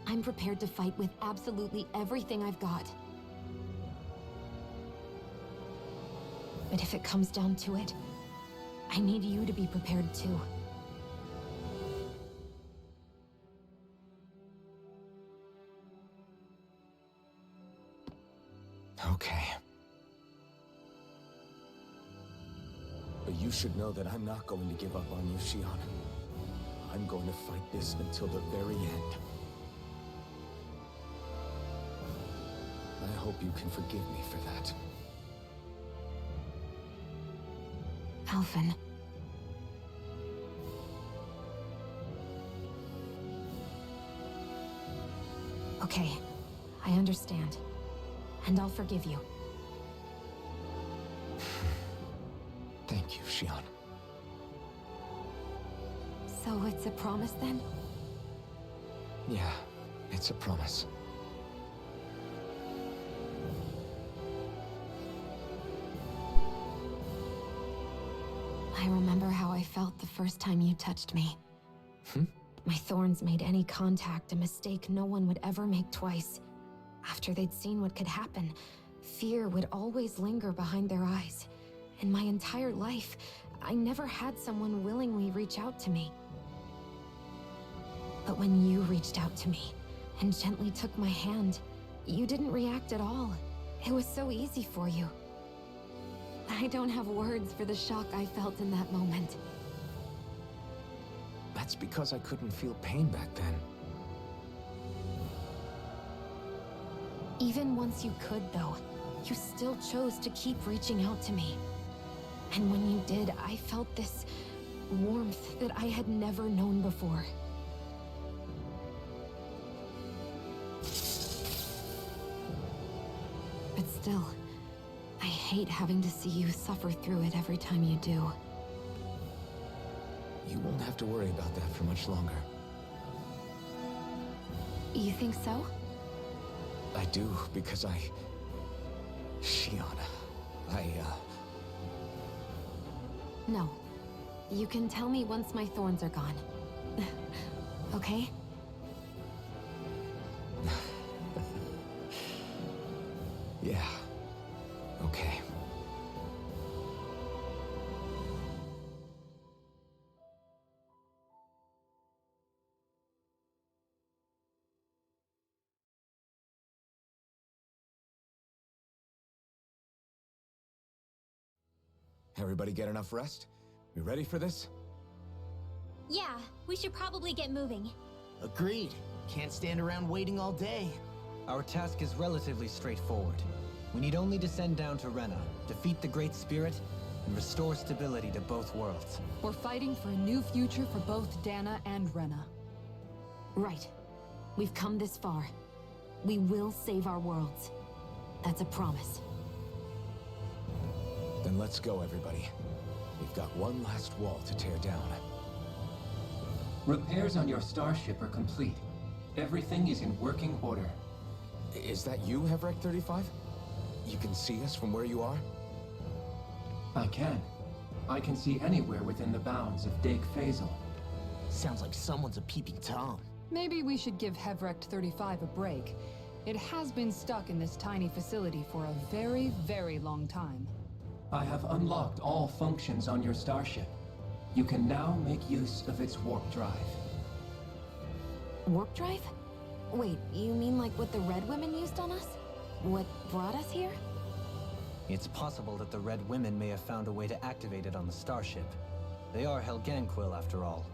I'm prepared to fight with absolutely everything I've got. But if it comes down to it, I need you to be prepared too. Okay. But you should know that I'm not going to give up on you, Shion. I'm going to fight this until the very end. I hope you can forgive me for that. Alphen. Okay, I understand. And I'll forgive you. Thank you, Shion. So it's a promise then? Yeah, it's a promise. I remember how I felt the first time you touched me. My thorns made any contact a mistake no one would ever make twice. After they'd seen what could happen, fear would always linger behind their eyes. In my entire life, I never had someone willingly reach out to me. But when you reached out to me and gently took my hand, you didn't react at all. It was so easy for you. I don't have words for the shock I felt in that moment. That's because I couldn't feel pain back then. Even once you could, though, you still chose to keep reaching out to me. And when you did, I felt this warmth that I had never known before. But still, I hate having to see you suffer through it every time you do. You won't have to worry about that for much longer. You think so? I do, because Shion, No. You can tell me once my thorns are gone. Okay? Yeah. Okay. Everybody get enough rest? You ready for this? Yeah, we should probably get moving. Agreed. Can't stand around waiting all day. Our task is relatively straightforward. We need only descend down to Rena, defeat the Great Spirit, and restore stability to both worlds. We're fighting for a new future for both Dana and Rena. Right. We've come this far. We will save our worlds. That's a promise. Then let's go, everybody. We've got one last wall to tear down. Repairs on your starship are complete. Everything is in working order. Is that you, Hevrek 35? You can see us from where you are? I can. I can see anywhere within the bounds of Dake Faisal. Sounds like someone's a peeping Tom. Maybe we should give Hevrek 35 a break. It has been stuck in this tiny facility for a very, very long time. I have unlocked all functions on your starship. You can now make use of its warp drive. Warp drive? Wait, you mean like what the Red Women used on us? What brought us here? It's possible that the Red Women may have found a way to activate it on the starship. They are Helganquil, after all.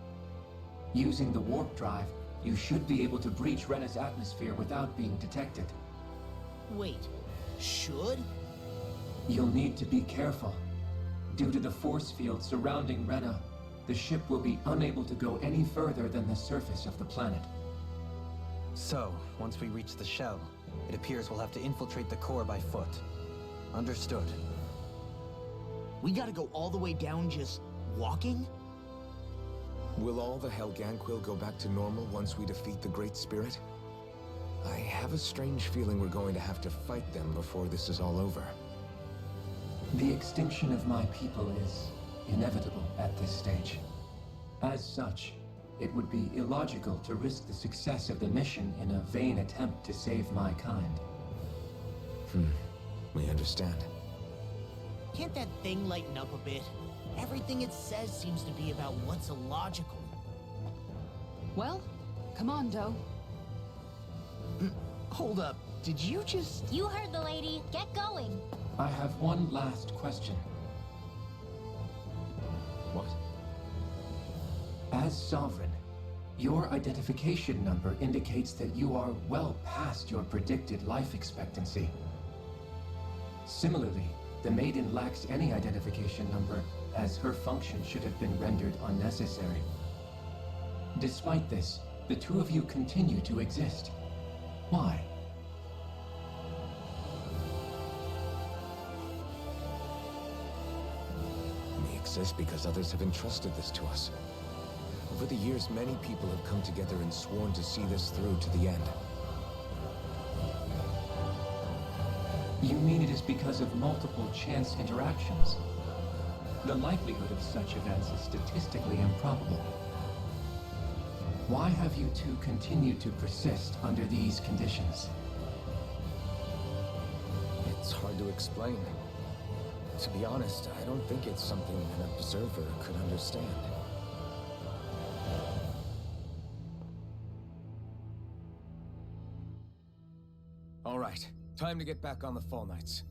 Using the warp drive, you should be able to breach Rena's atmosphere without being detected. Wait, should? You'll need to be careful. Due to the force field surrounding Rena, the ship will be unable to go any further than the surface of the planet. So, once we reach the shell, it appears we'll have to infiltrate the core by foot. Understood. We gotta go all the way down just walking? Will all the Helganquil go back to normal once we defeat the Great Spirit? I have a strange feeling we're going to have to fight them before this is all over. The extinction of my people is inevitable at this stage. As such, it would be illogical to risk the success of the mission in a vain attempt to save my kind. We understand. Can't that thing lighten up a bit? Everything it says seems to be about what's illogical. Well, come on, Doe. Hold up, did you just... You heard the lady. Get going. I have one last question. What? As Sovereign, your identification number indicates that you are well past your predicted life expectancy. Similarly, the Maiden lacks any identification number, as her function should have been rendered unnecessary. Despite this, the two of you continue to exist. Why? We exist because others have entrusted this to us. Over the years, many people have come together and sworn to see this through to the end. You mean it is because of multiple chance interactions? The likelihood of such events is statistically improbable. Why have you two continued to persist under these conditions? It's hard to explain. To be honest, I don't think it's something an observer could understand. All right, time to get back on the Fall Knights.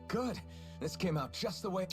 Good. This came out just the way...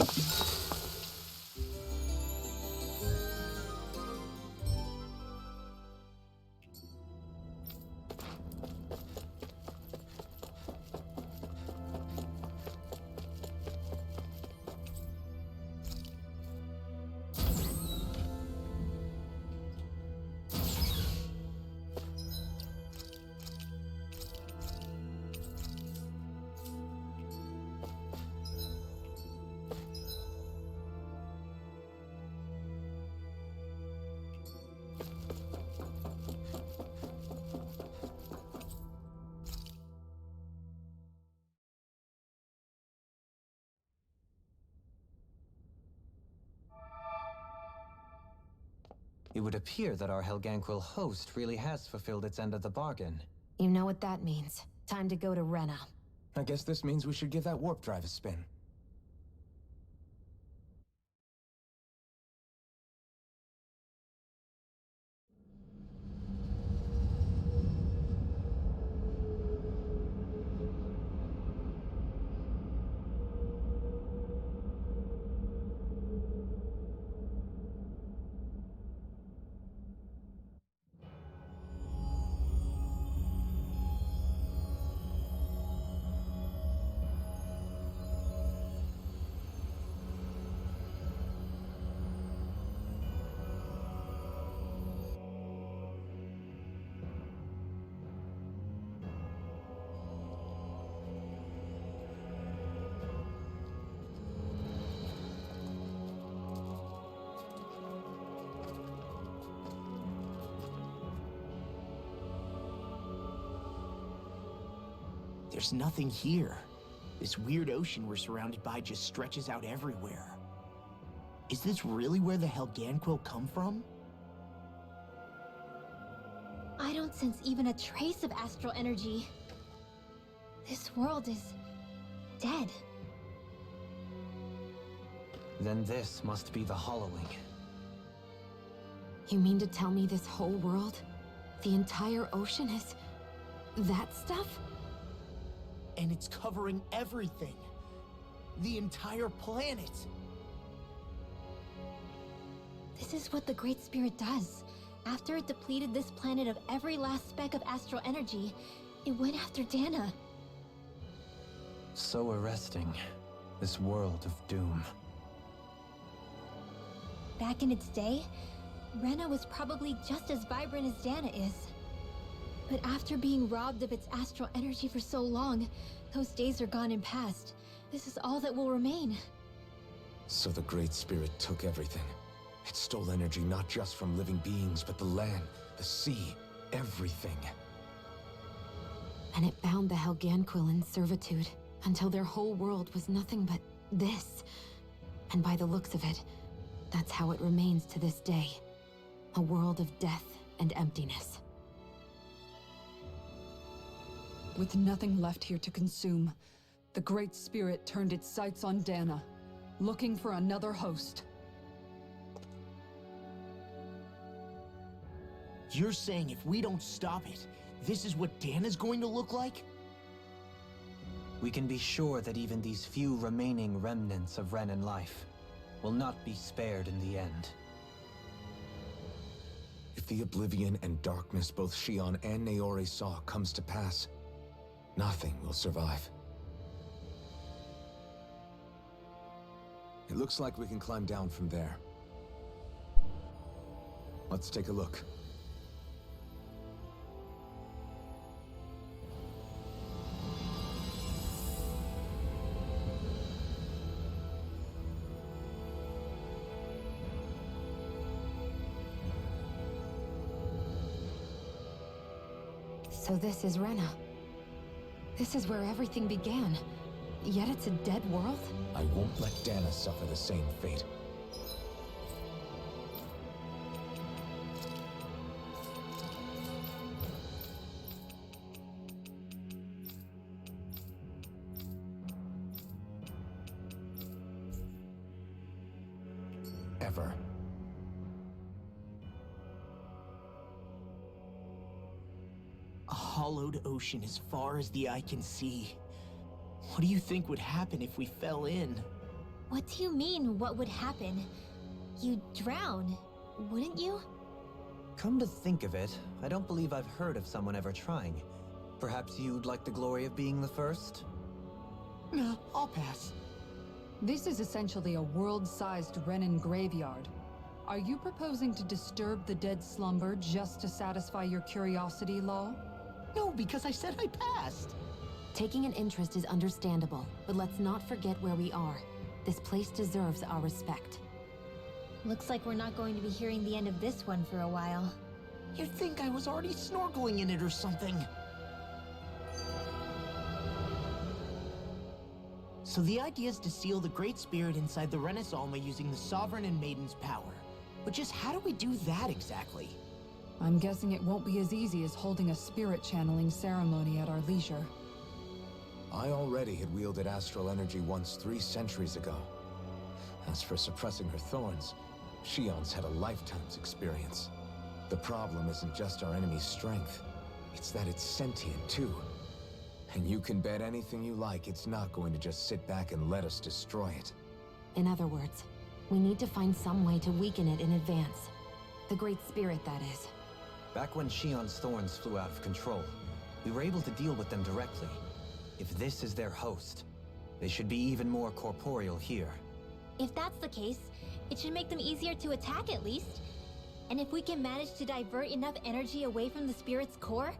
It would appear that our Helganquil host really has fulfilled its end of the bargain. You know what that means. Time to go to Rena. I guess this means we should give that warp drive a spin. There's nothing here. This weird ocean we're surrounded by just stretches out everywhere. Is this really where the Helganquil come from? I don't sense even a trace of astral energy. This world is... dead. Then this must be the Hollowing. You mean to tell me this whole world, the entire ocean is... that stuff? And it's covering everything. The entire planet. This is what the Great Spirit does. After it depleted this planet of every last speck of astral energy, it went after Dana. So arresting. This world of doom. Back in its day, Rena was probably just as vibrant as Dana is. But after being robbed of its astral energy for so long, those days are gone and past. This is all that will remain. So the Great Spirit took everything. It stole energy not just from living beings, but the land, the sea, everything. And it bound the Helganquil in servitude until their whole world was nothing but this. And by the looks of it, that's how it remains to this day. A world of death and emptiness. With nothing left here to consume, the Great Spirit turned its sights on Dana, looking for another host. You're saying if we don't stop it, this is what Dana's going to look like? We can be sure that even these few remaining remnants of Renan life will not be spared in the end. If the oblivion and darkness both Shion and Naori saw comes to pass, nothing will survive. It looks like we can climb down from there. Let's take a look. So this is Rena. This is where everything began. Yet it's a dead world? I won't let Dana suffer the same fate. Ever. A hollowed ocean as far as the eye can see. What do you think would happen if we fell in? What do you mean, what would happen? You'd drown, wouldn't you? Come to think of it, I don't believe I've heard of someone ever trying. Perhaps you'd like the glory of being the first? No, I'll pass. This is essentially a world-sized Renan graveyard. Are you proposing to disturb the dead slumber just to satisfy your curiosity, Law? No, because I said I passed. Taking an interest is understandable, but let's not forget where we are. This place deserves our respect. Looks like we're not going to be hearing the end of this one for a while. You'd think I was already snorkeling in it or something. So the idea is to seal the Great Spirit inside the Renis Alma using the Sovereign and Maiden's power. But just how do we do that exactly? I'm guessing it won't be as easy as holding a spirit channeling ceremony at our leisure. I already had wielded astral energy once 3 centuries ago. As for suppressing her thorns, Shion's had a lifetime's experience. The problem isn't just our enemy's strength, it's that it's sentient too. And you can bet anything you like it's not going to just sit back and let us destroy it. In other words, we need to find some way to weaken it in advance. The Great Spirit, that is. Back when Shion's thorns flew out of control, we were able to deal with them directly. If this is their host, they should be even more corporeal here. If that's the case, it should make them easier to attack at least. And if we can manage to divert enough energy away from the spirit's core,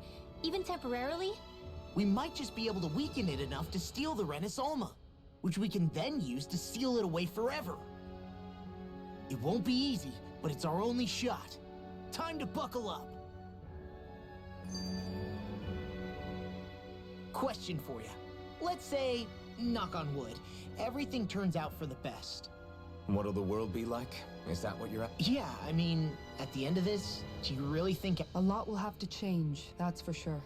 even temporarily, we might just be able to weaken it enough to steal the Renis Alma, which we can then use to seal it away forever. It won't be easy, but it's our only shot. Time to buckle up. Question for you. Let's say, knock on wood, everything turns out for the best. What'll the world be like? Is that what you're at? Yeah, I mean, at the end of this, do you really think... A lot will have to change, that's for sure.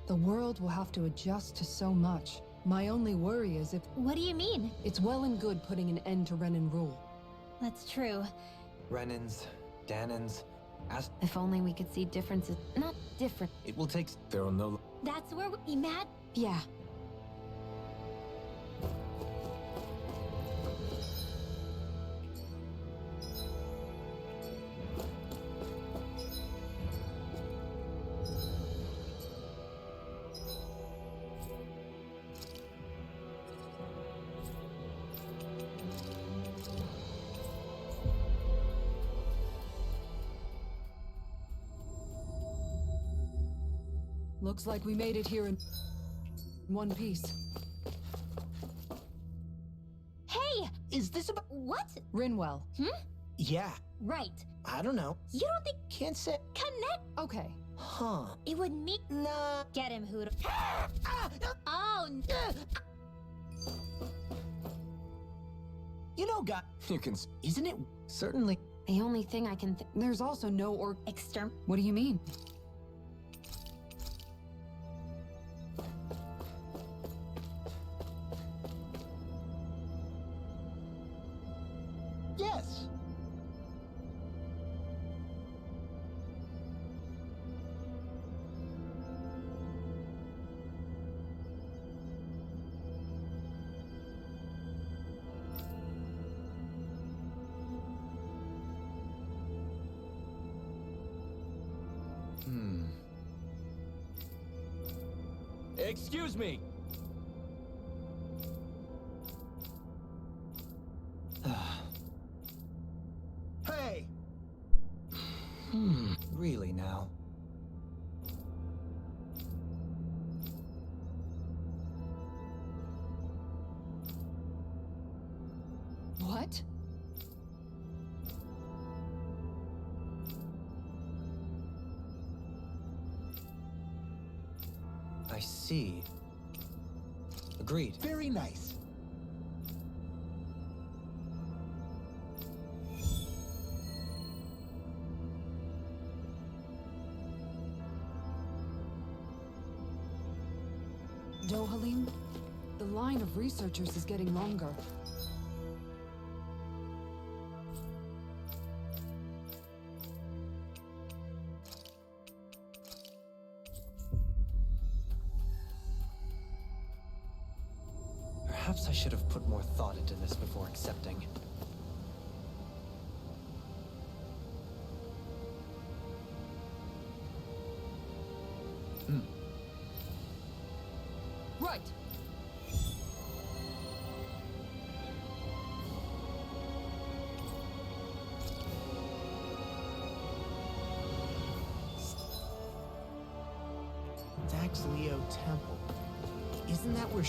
The world will have to adjust to so much. My only worry is if... What do you mean? It's well and good putting an end to Renan rule. That's true. Renans, Danans, If only we could see differences. Not different. It will take... There are no... That's where we met? Yeah. Looks like we made it here in one piece. Hey! Is this about... What? Rinwell. Yeah. Right. I don't know. You don't think... Can't say... Connect... Okay. Huh. It would meet... Nah. Get him, Hoot. Oh, You know, God... You can... Isn't it... Certainly. The only thing I can There's also no Exterm... What do you mean? Yes. Excuse me! Hey! Really now? What? I see. Agreed. Very nice. Dohalim, the line of researchers is getting longer. Perhaps I should have put more thought into this before accepting. Right. Dax Leo Temple. Isn't that where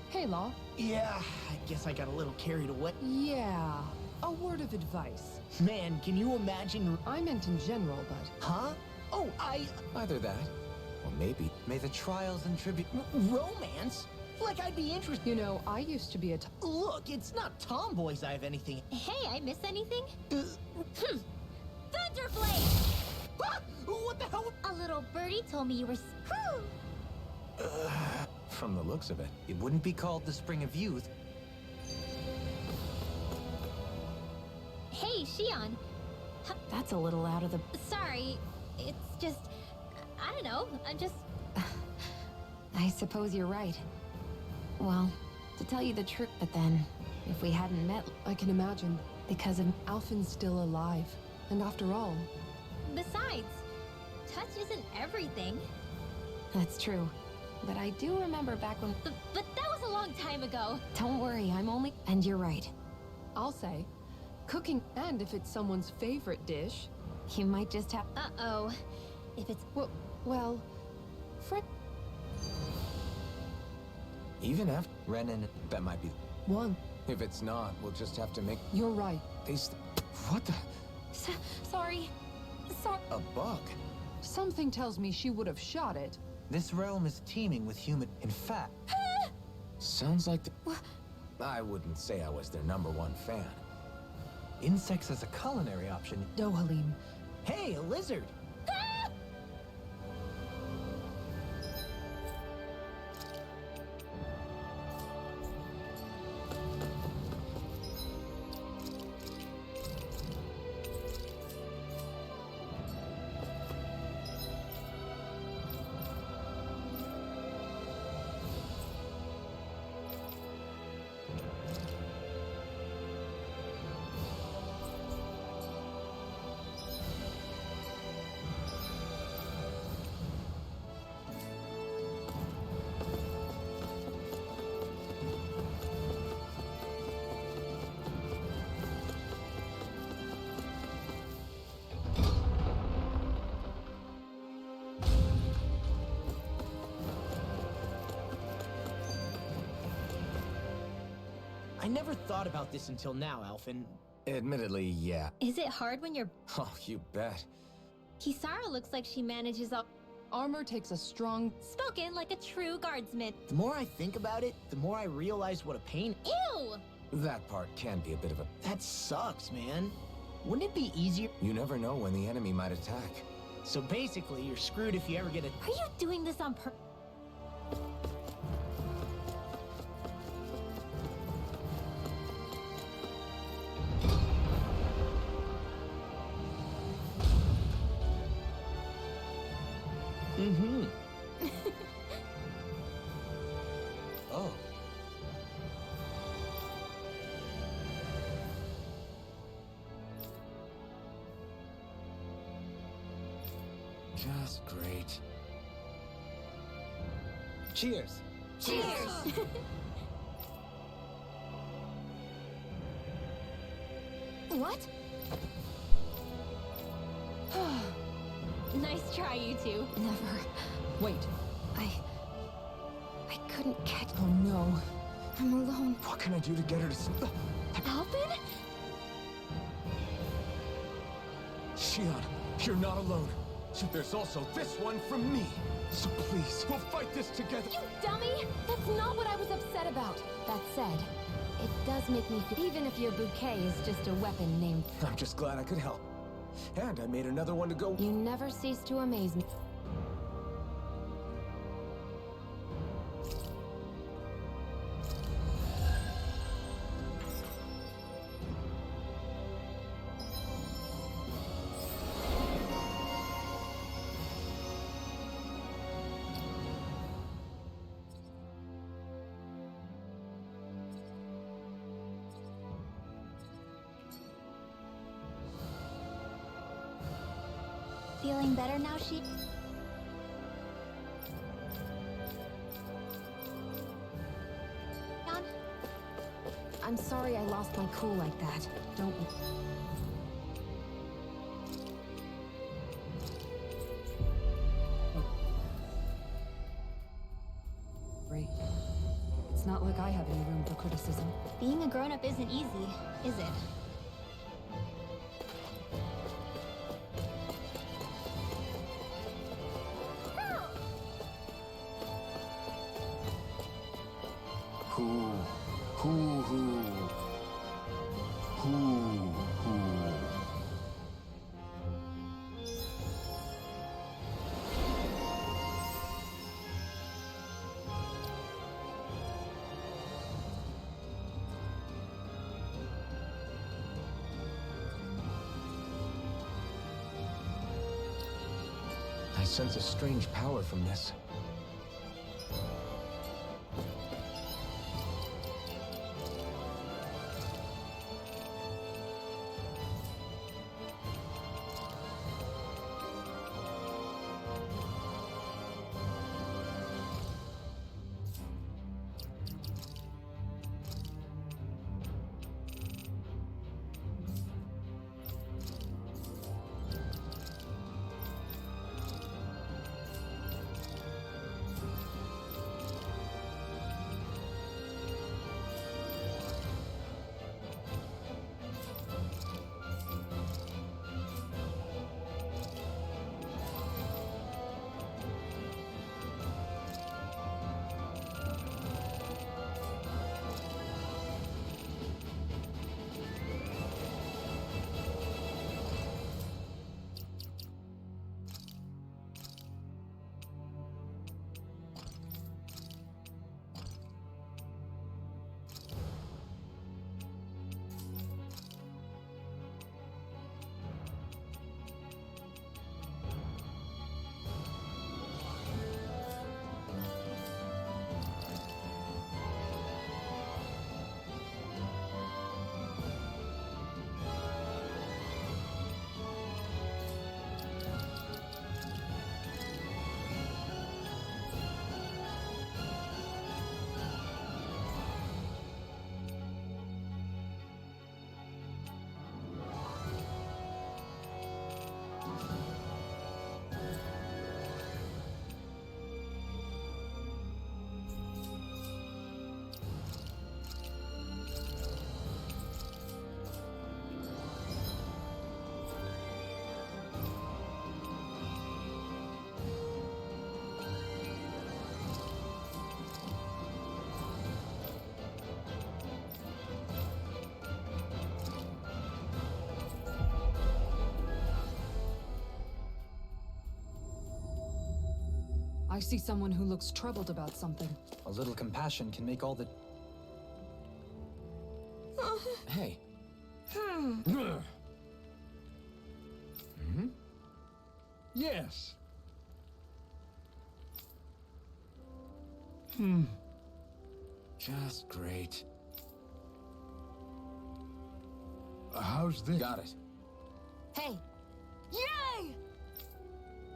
Hey, Law. Yeah, I guess I got a little carried away. Yeah. A word of advice. Man, can you imagine... I meant in general, but... Huh? Oh, Either that, or maybe... May the trials and tribute... Romance? Like I'd be interested... You know, I used to be a... Look, it's not tomboys I have anything... Hey, I miss anything? Thunderblade! Ah! What the hell? A little birdie told me you were... From the looks of it. It wouldn't be called the Spring of Youth. Hey, Shion. That's a little out of the... Sorry. It's just... I don't know. I'm just... I suppose you're right. Well, to tell you the truth, but then, if we hadn't met... I can imagine. Because of... Alphen's still alive. And after all... Besides, touch isn't everything. That's true. But I do remember back when... But that was a long time ago. Don't worry, I'm only... And you're right. I'll say, cooking, and if it's someone's favorite dish... You might just have... Uh-oh. If it's... Well... Even after... Renan, that might be... One. If it's not, we'll just have to make... You're right. What the... Sorry. A bug? Something tells me she would have shot it. This realm is teeming with human... In fact... Sounds like the... I wouldn't say I was their #1 fan. Insects as a culinary option. Dohalim. Hey, a lizard! I never thought about this until now, Alphen. Admittedly, yeah. Is it hard when you're... Oh, you bet. Kisara looks like she manages all... Armor takes a strong... Spoken like a true guardsman. The more I think about it, the more I realize what a pain... Ew! That part can be a bit of a... That sucks, man. Wouldn't it be easier... You never know when the enemy might attack. So basically, you're screwed if you ever get a... Are you doing this on purpose? Mm-hmm. Oh. Just great. Cheers. Cheers! What? Nice try, you two. Never. Wait. I couldn't catch... Oh no. I'm alone. What can I do to get her to... Alphen? Shion, you're not alone. There's also this one from me. So please, we'll fight this together. You dummy! That's not what I was upset about. That said, it does make me feel... Even if your bouquet is just a weapon named... I'm just glad I could help. And I made another one to go... You never cease to amaze me. Feeling better now, she... Jan? I'm sorry I lost my cool like that. Don't... Great. It's not like I have any room for criticism. Being a grown-up isn't easy, is it? I sense a strange power from this. see someone who looks troubled about something. A little compassion can make all the... Hey. Hmm. Yes. Just great. How's this? Got it. Hey! Yay!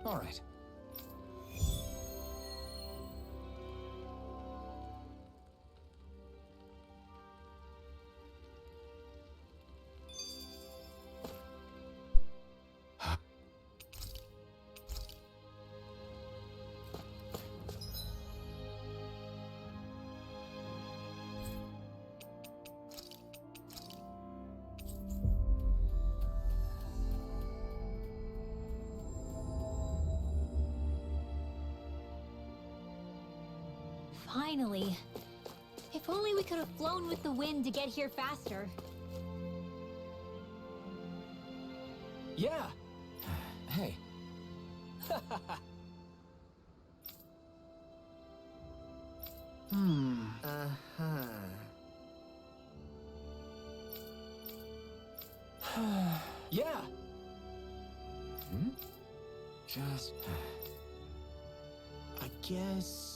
All right. Finally. If only we could have flown with the wind to get here faster. Yeah! Hey. Yeah! Just... I guess...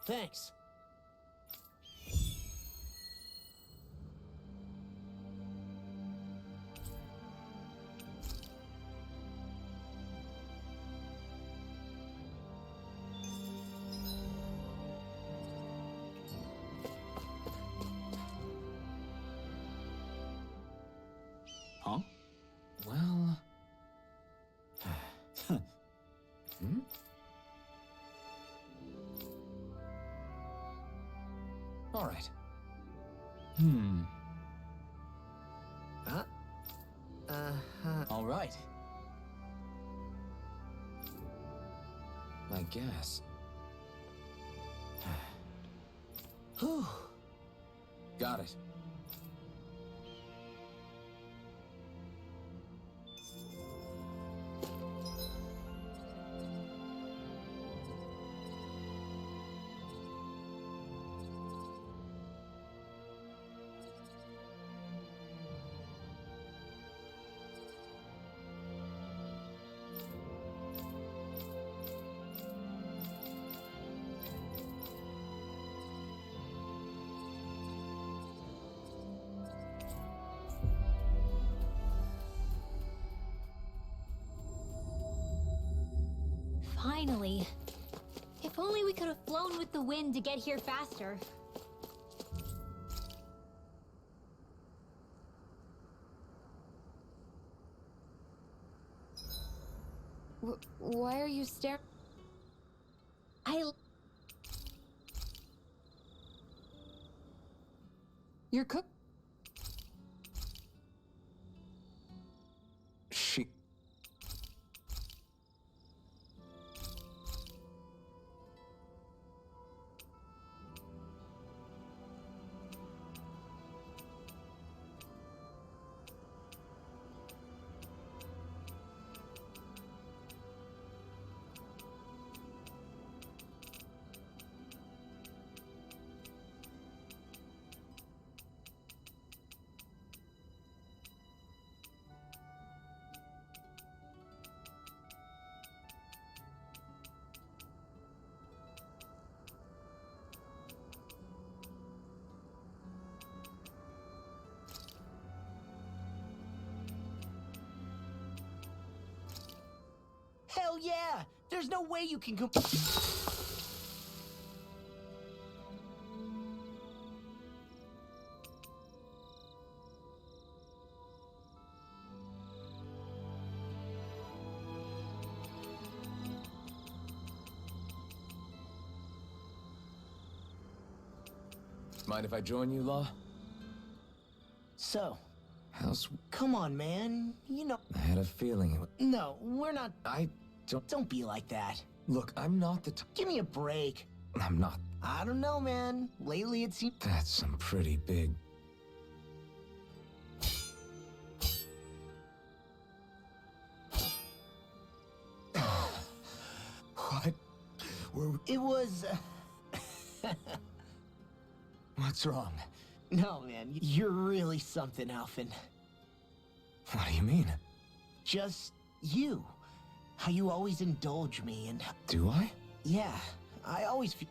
Thanks. Huh? Well... All right. All right. I guess. Whew. Got it. Finally. If only we could have flown with the wind to get here faster. Why are you staring? You're cook. She... Hell yeah! There's no way you can Mind if I join you, Law? So, How's... come on, man. You know... I had a feeling it would... No, we're not... I don't... Don't be like that. Look, I'm not the Give me a break. I'm not... I don't know, man. Lately it seems... That's some pretty big... It was... What's wrong? No, man, you're really something, Alphen. What do you mean? Just you. How you always indulge me and... Do I? Yeah, I always feel...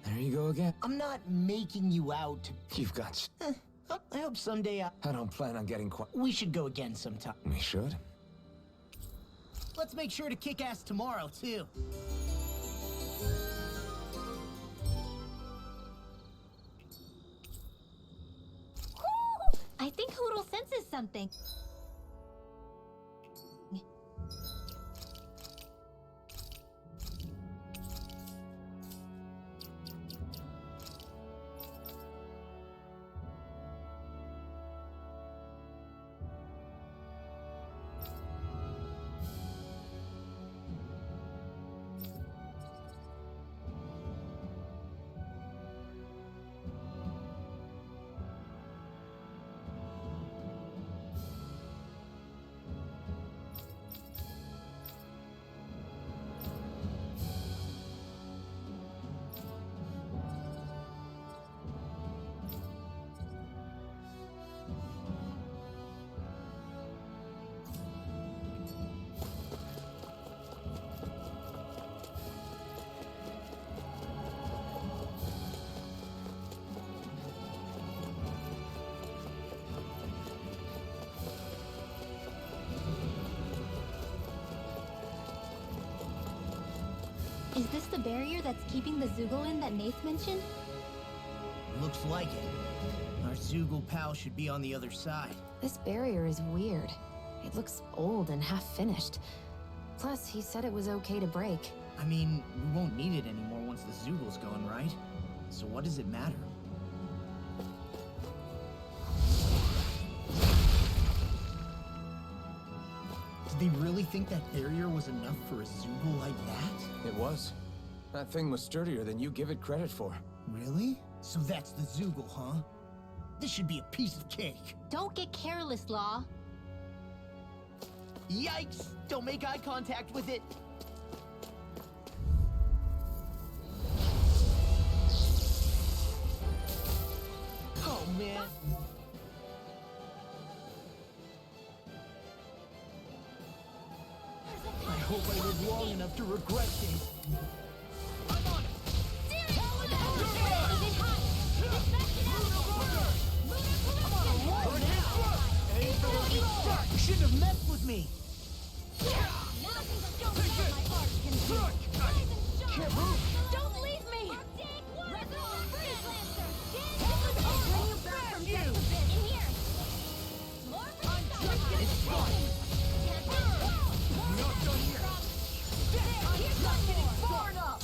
There you go again. I'm not making you out to... You've got... I hope someday I don't plan on getting quite... We should go again sometime. We should? Let's make sure to kick ass tomorrow, too. I think Hoodle senses something. Is this the barrier that's keeping the Zoogle in that Nath mentioned? Looks like it. Our Zoogle pal should be on the other side. This barrier is weird. It looks old and half-finished. Plus, he said it was okay to break. I mean, we won't need it anymore once the Zoogle's gone, right? So what does it matter? Did they really think that barrier was enough for a Zoogle like that? It was. That thing was sturdier than you give it credit for. Really? So that's the Zoogle, huh? This should be a piece of cake. Don't get careless, Law. Yikes! Don't make eye contact with it! Oh, man. I hope I live long enough to regret this. I'm on it! You shouldn't have messed with me! Can't move! Don't leave me! It's fine! Not done here! Here's not getting far enough!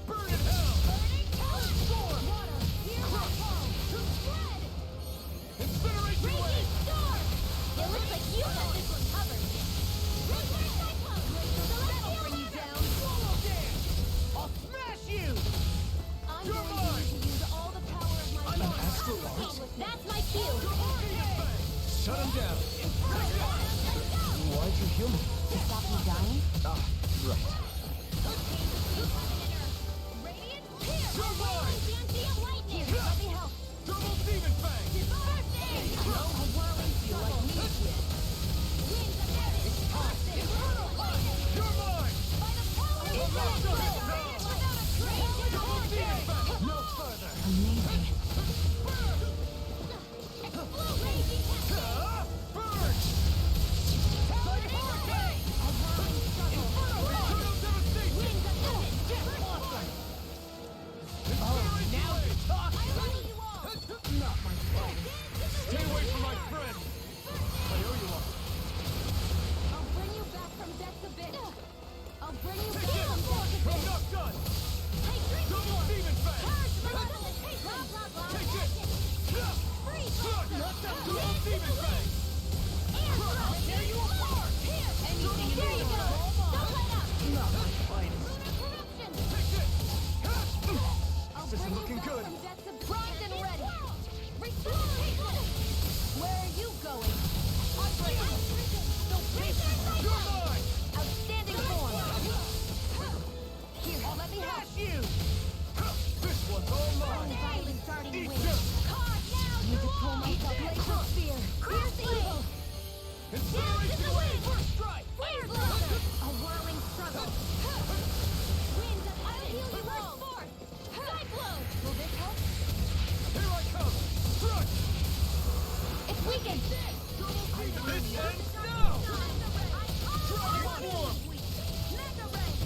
Burn in hell! Incineration wave! It looks like you got this one covered. That'll bring you down. I'll smash you! I'm going to use all the power of my mind. That's my cue. Shut him down. Why'd you heal me? To stop me dying? Ah, right. Radiant lightning. Let me help. Double demon fang! First aid. No whirling feel like me again. Winds of heaven. Infernal punch! You're mine! By the power of Double demon fang! No further! Amazing. Raging cascade. Burn! Psychic hurricane! Infernal devastation! Winds of heaven. Now you're talking! I love you all. Not my fault. Stay away from my friend! I owe you one. I'll bring you back from death to bit. I'll bring you Take back it! from death to I'm bit. not done! Hey, drink Double more. demon fang! Purge malevolence. Hey, blah, blah, blah. Take it! Freeze. Double demon fang! I'll tear you apart. Here. Anything there you go. Don't let up. Not my finest. Lunar corruption. Take it! I'll bring you looking good. Primed and ready. Where are you going? You're mine! Outstanding form. Here, let me help you! This one's all mine! Violent starting Eat win. this! Need to pull myself laser spear. Pierce evil. Incineration blade! First strike! Fire blaster. A whirling struggle. Wind, I'll heal you all. Cyclone. Will this help? Here I come! Crush! It's weakened. This ends now! Dragon form!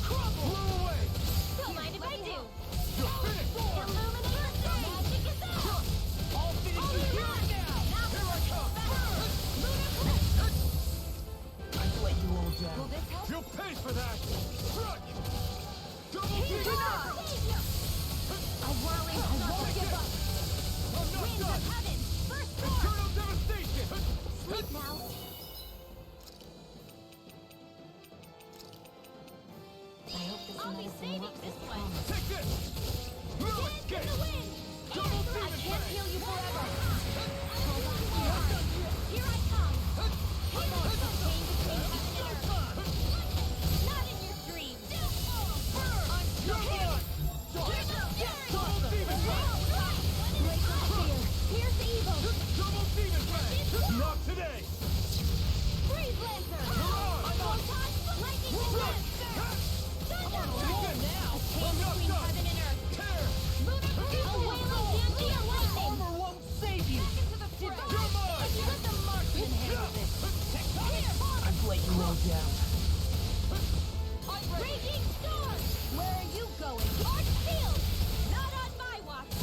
Crumble! Blow away! Don't mind if I do. You're finished! Illuminate. Magic is out. All finishes here and now! Here I come! I've let you all Will down. this help? You'll pay for that! Crush! Double Here kick! A whirling I won't give up. I'm not Winds done! of heaven. First form. Eternal devastation! Sleep now. I hope this medicine works as promised. Take this! Mill escape! Double I demon can't blade! heal you forever. Hold on to your heart. Here I come. Come on. Chain between heaven and earth. Not in your dreams. I'm You're mine! Double demon blade! Laser spear. Pierce evil. Double demon blade! Not today! Freeze lancer. I'm on! Lightning Run! Thunder. now! A chain between heaven and earth. Tear! Lunar a wailing Dantia lightning. Armor won't save you! Back into the fray. You're mine! Let the marksman handle this. I've let you all down. Raging storm. Where are you going? Arch field. Not on my watch.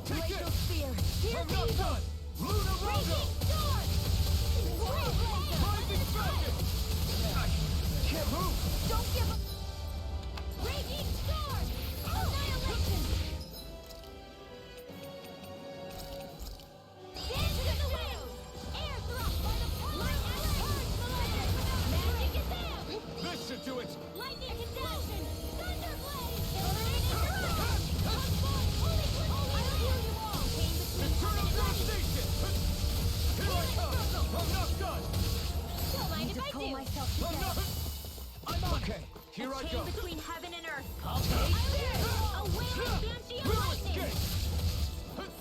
Take Laser it! spear. Pierce I'm not evil. done! Luna Rondo! Raging storm. Freeze laser. Rising Falcon! I can't move! Don't give up. Raging storm. Annihilation. Dance in the wind. Air thrust by the light and purge the laser. Magic is out. This should do it! Lightning explosion. Thunderblade. Illuminating rush. Holy quick. I'll heal you all. Chain between Eternal heaven and earth. devastation! Here I come! I'm not done! Don't mind if I pull do. myself together. I'm on! Okay, here I go. Chain between heaven and earth. Okay. A wailing banshee of lightning. Escape!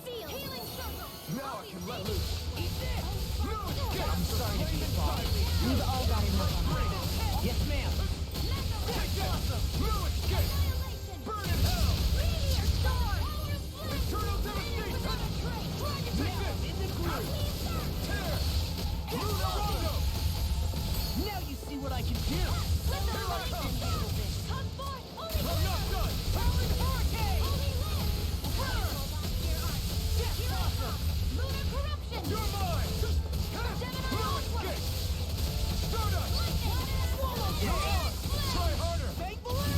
Seal. Healing circle. Now I can let loose. Eat this! No escape! I'm sorry to be involved. We've all got enough on our hands. Yes, ma'am. Take that! No escape! Annihilation. Burn in hell! Meteor storm. Eternal devastation! Take this! In the groove! Tear! Luna Rondo! Now you see what I can do. Let the lightning handle this. Come forth. Holy I'm not done! Howling hurricane. Holy land. Hold on to your arms. Here I come. Lunar corruption. You're mine! Gemini No onward. escape! Stardust! Swallow. You're on! Try harder! Fake balloon!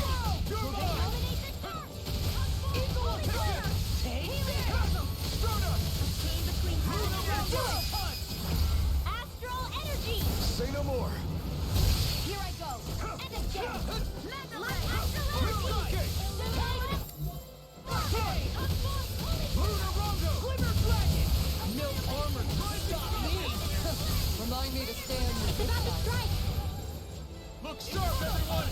You're mine! Eliminate the dark. Holy Take land. it! Take Stardust! Chain between heaven and earth. Punch! Astral energy. Say no more! Here I go. And again. Let astral No energy. escape! Illuminate. Luna Rondo! Glimmer Dragon! No armor can stop me. Remind me to stay on your good About to side. strike. Look sharp, everyone!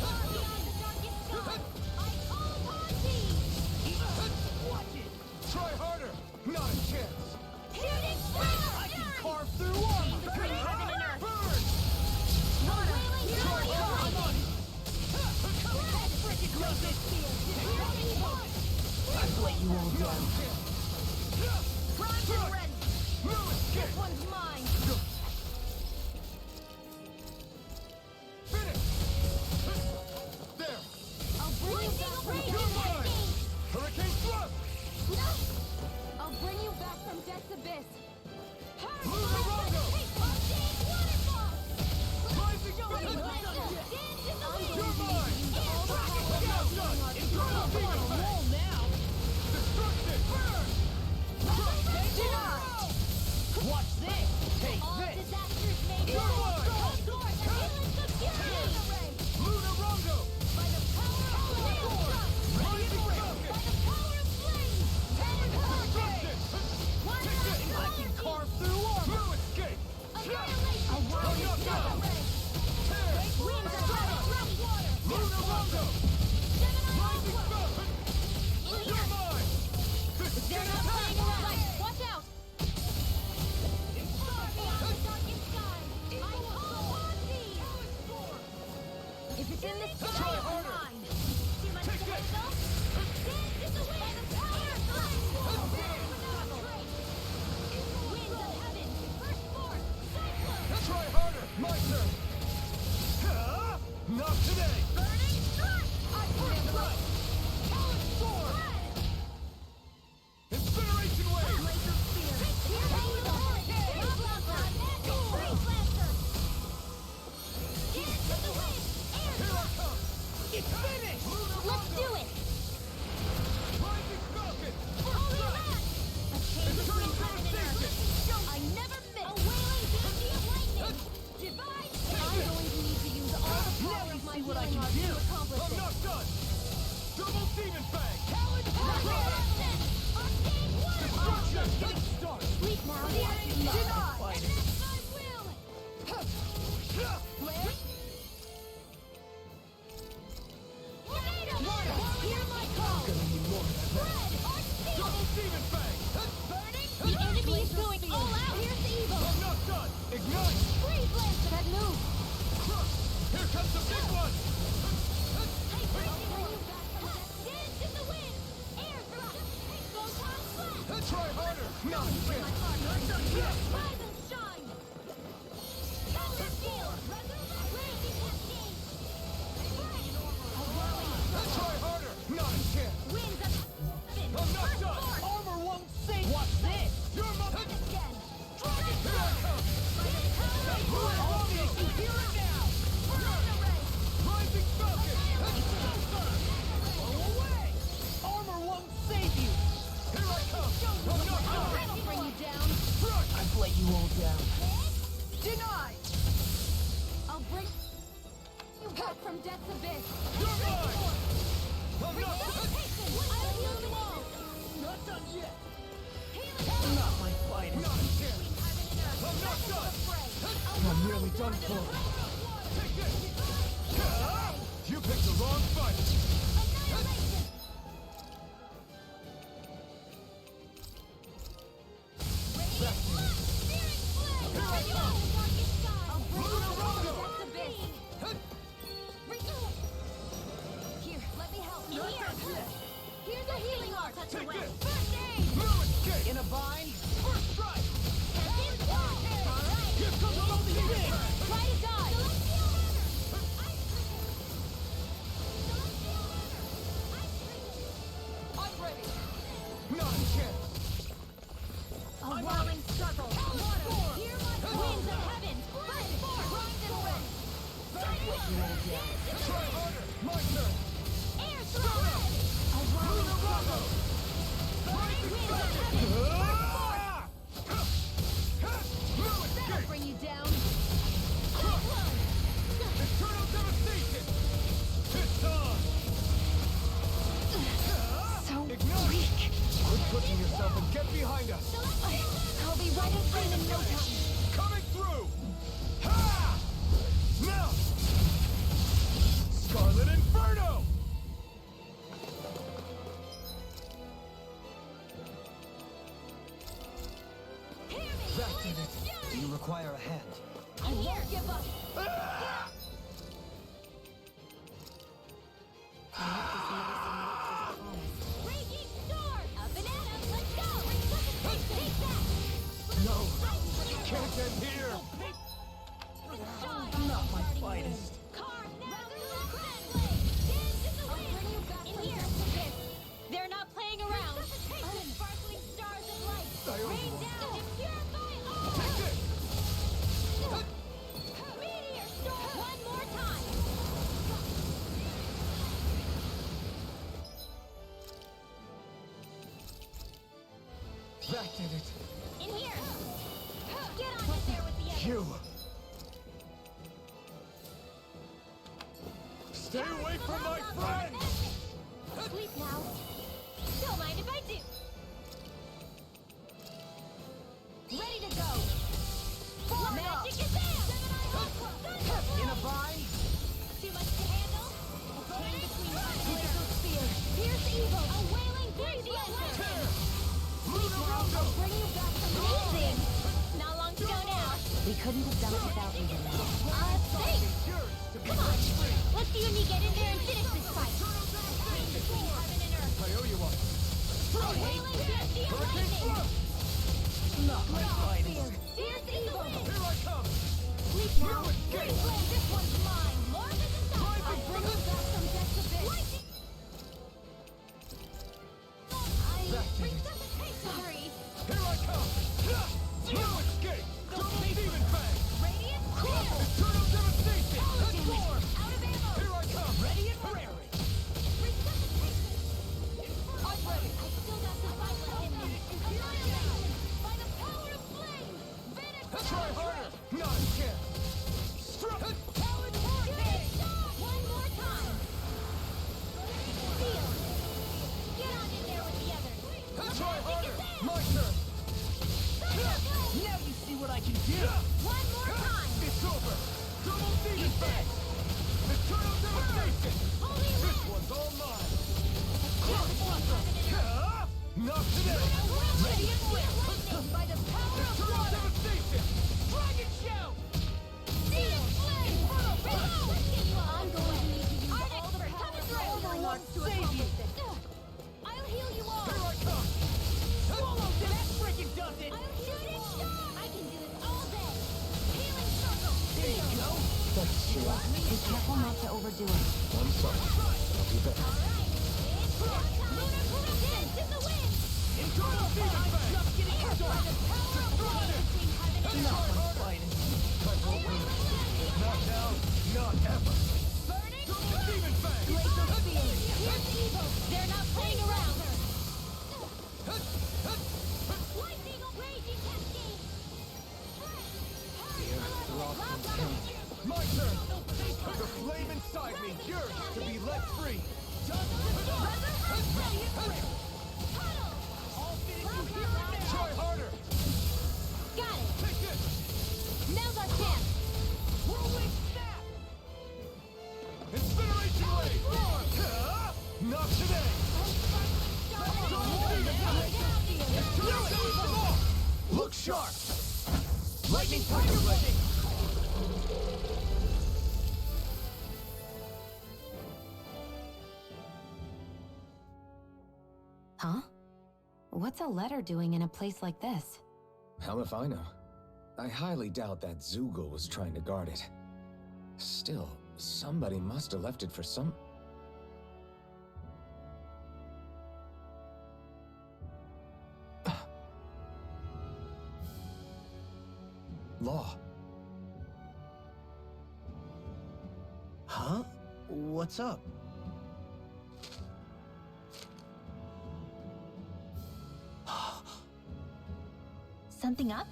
Far beyond the darkest sky. I call upon thee. Watch it! Try harder! Not a chance! Shooting star. I can carve through armor! Between heaven and earth. Burn! A wailing Try storm. harder! I'm on it! Frigid laser spear. Pierce evil. I've let you all down. Primed and ready. No escape! This one's mine. Finish! There! I'll bring you back from You're death's mine! abyss. Hurricane Thrust! I'll bring you back from death's abyss. Luna Rondo! Unseen waterfall. Rising Showing Falcon! legend. Dance in the wind. You're mine! Air rocket. I'm not done! Eternal demon blade! now. Destruction! Burn! Watch this. Take All this. disasters made You're right. mine! Go source. Healing security. Luna Rondo! By the power of the Rising By Falcon! the power of Going all out. Here's the evil. I'm not done. Ignite. Freeze blast. That move. Here comes the big one. Dance in the wind. Air thrust. Photon blast. Try harder. Not again. Rise and shine. Thunder shield. Raging cascade. A whirling Try harder. Not again. winds of heaven. I'm not First done. force. Armor won't save. Watch this. Your mother. Again. Dragon. Here I come. All this, you hear it now. Rising Falcon. Go away. Armor won't save you. Here I come. I'm not done. I'll bring you down. I've let you all down. Denied. I'll bring you back from death's abyss. You're mine. I'm not done. I'll heal you all. Not done yet. Healing. Not my finest. Not again. I'm not done. I'm nearly done for. Take this. You picked the wrong fight. Annihilation. Radiant blood. Searing flame. Here I Go. come. Darkest sky. I'll bring you Bruno back Rondo. from death's abyss. Here, let me help. Here. Here's a healing art. Touch Take away. this. First aid. No escape. In a bind. First strike. Second wall. All right. Here comes the Try to dodge. I'm ready. Not again. A whirling struggle. Water. Hear my winds of heaven. Burst forth. Grind and rend. Try harder. My turn. Air thrust. A whirling struggle. Winds of heaven. No That'll escape. bring you down. Eternal devastation. It's on. So Ignite. weak. Quit pushing yourself and get behind us. I'll be right in front in no time. Coming through. Ha! Now. Scarlet Inferno. Hear me. That did it. Do you require a hand? I won't give up. Raging storm. Up and at 'em. Let's go. Take that. No. You can't end here. Not my finest. Car now. Dance in the wind. In here. They're not playing around. Sparkling stars of light. Rain down and purify all. Take this. Meteor storm. One more time. That did it. In here. Get on in there with the others. You. Stay away from my friends. Sleep now. Don't mind if I do. Ready to go. Magic is there. In a bind. Too much to handle? Chain between laser spear. Pierce evil. A wailing breezy Tear. I'll bring you back from amazing. Not long to go now. We couldn't have done it without you, Lena. Thanks. Come on. Let's see when you get in there and finish this fight. Chain between heaven and earth. I owe you one. A wailing breezy of lightning. Not my finest. Pierce evil. Here I come. Sleep now. Replay. This one's mine. More than enough. I'll bring you back from death's abyss. Sorry. Here I come. No escape. Double demon fang. Radiant shield. Eternal devastation. Storm. Out of ammo. Here I come. Ready and raring. I'm ready. I still got the vital in me. Annihilation. By the power of flame. Vanish. Try harder. Not again. Struck. Talon vortex. One more time. Seal. Get on in there with the others. Try harder. My turn. Now you see what I can do. One more time. It's over. Double demon fang. Eternal devastation. Holy This land. one's all mine. Heaven and earth. Not today. Radiant lightning. By the power of water! Dragon show! Seal flame! I'm going to need to use all the power of healing arts to accomplish this. I'll heal you all! Here I come! Swallow this! That freaking does it! I'll shoot it! I can do this all day! Healing circle! There you go! That's shield. Be careful not to overdo it. I'm sorry. I'll do better. Lunar corruption! In the wind! Internal demon fang! Just getting started! The power of water! Not my finest. I won't win. Not now, not ever. Burning Double demon fang! Glacial spear! Here's evil! They're not playing around! Lightning raging cascade! My turn! The flame inside me yearns to be let free! All fitting you here and now! Try harder! Got it! Take this! Now's our chance! Whirlwind snap! Incineration wave! Not today! Look sharp! Lightning tiger ready! Huh? What's a letter doing in a place like this? Hell if I know. I highly doubt that Zoogle was trying to guard it. Still, somebody must have left it for some... Law. Huh? What's up? Something up?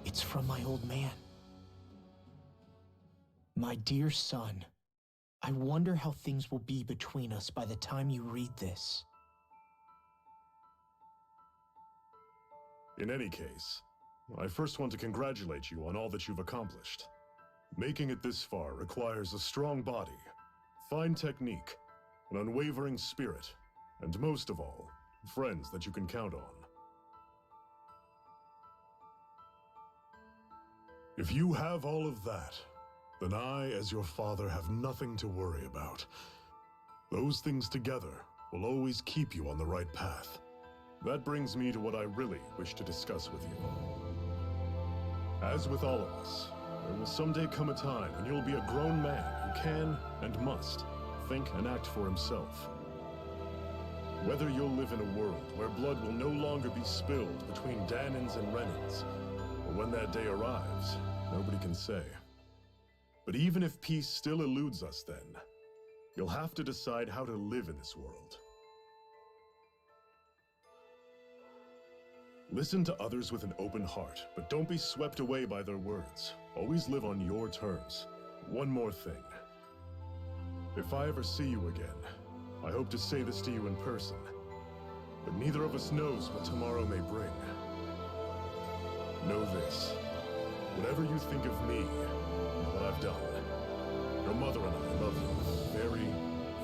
It's from my old man. My dear son, I wonder how things will be between us by the time you read this. In any case, I first want to congratulate you on all that you've accomplished. Making it this far requires a strong body, fine technique, an unwavering spirit, and most of all, friends that you can count on. If you have all of that, then I, as your father, have nothing to worry about. Those things together will always keep you on the right path. That brings me to what I really wish to discuss with you. As with all of us, there will someday come a time when you'll be a grown man who can and must think and act for himself. Whether you'll live in a world where blood will no longer be spilled between Danins and Renins, or when that day arrives, nobody can say. But even if peace still eludes us then, you'll have to decide how to live in this world. Listen to others with an open heart, but don't be swept away by their words. Always live on your terms. One more thing. If I ever see you again, I hope to say this to you in person, but neither of us knows what tomorrow may bring. Know this. Whatever you think of me, and what I've done, your mother and I love you very,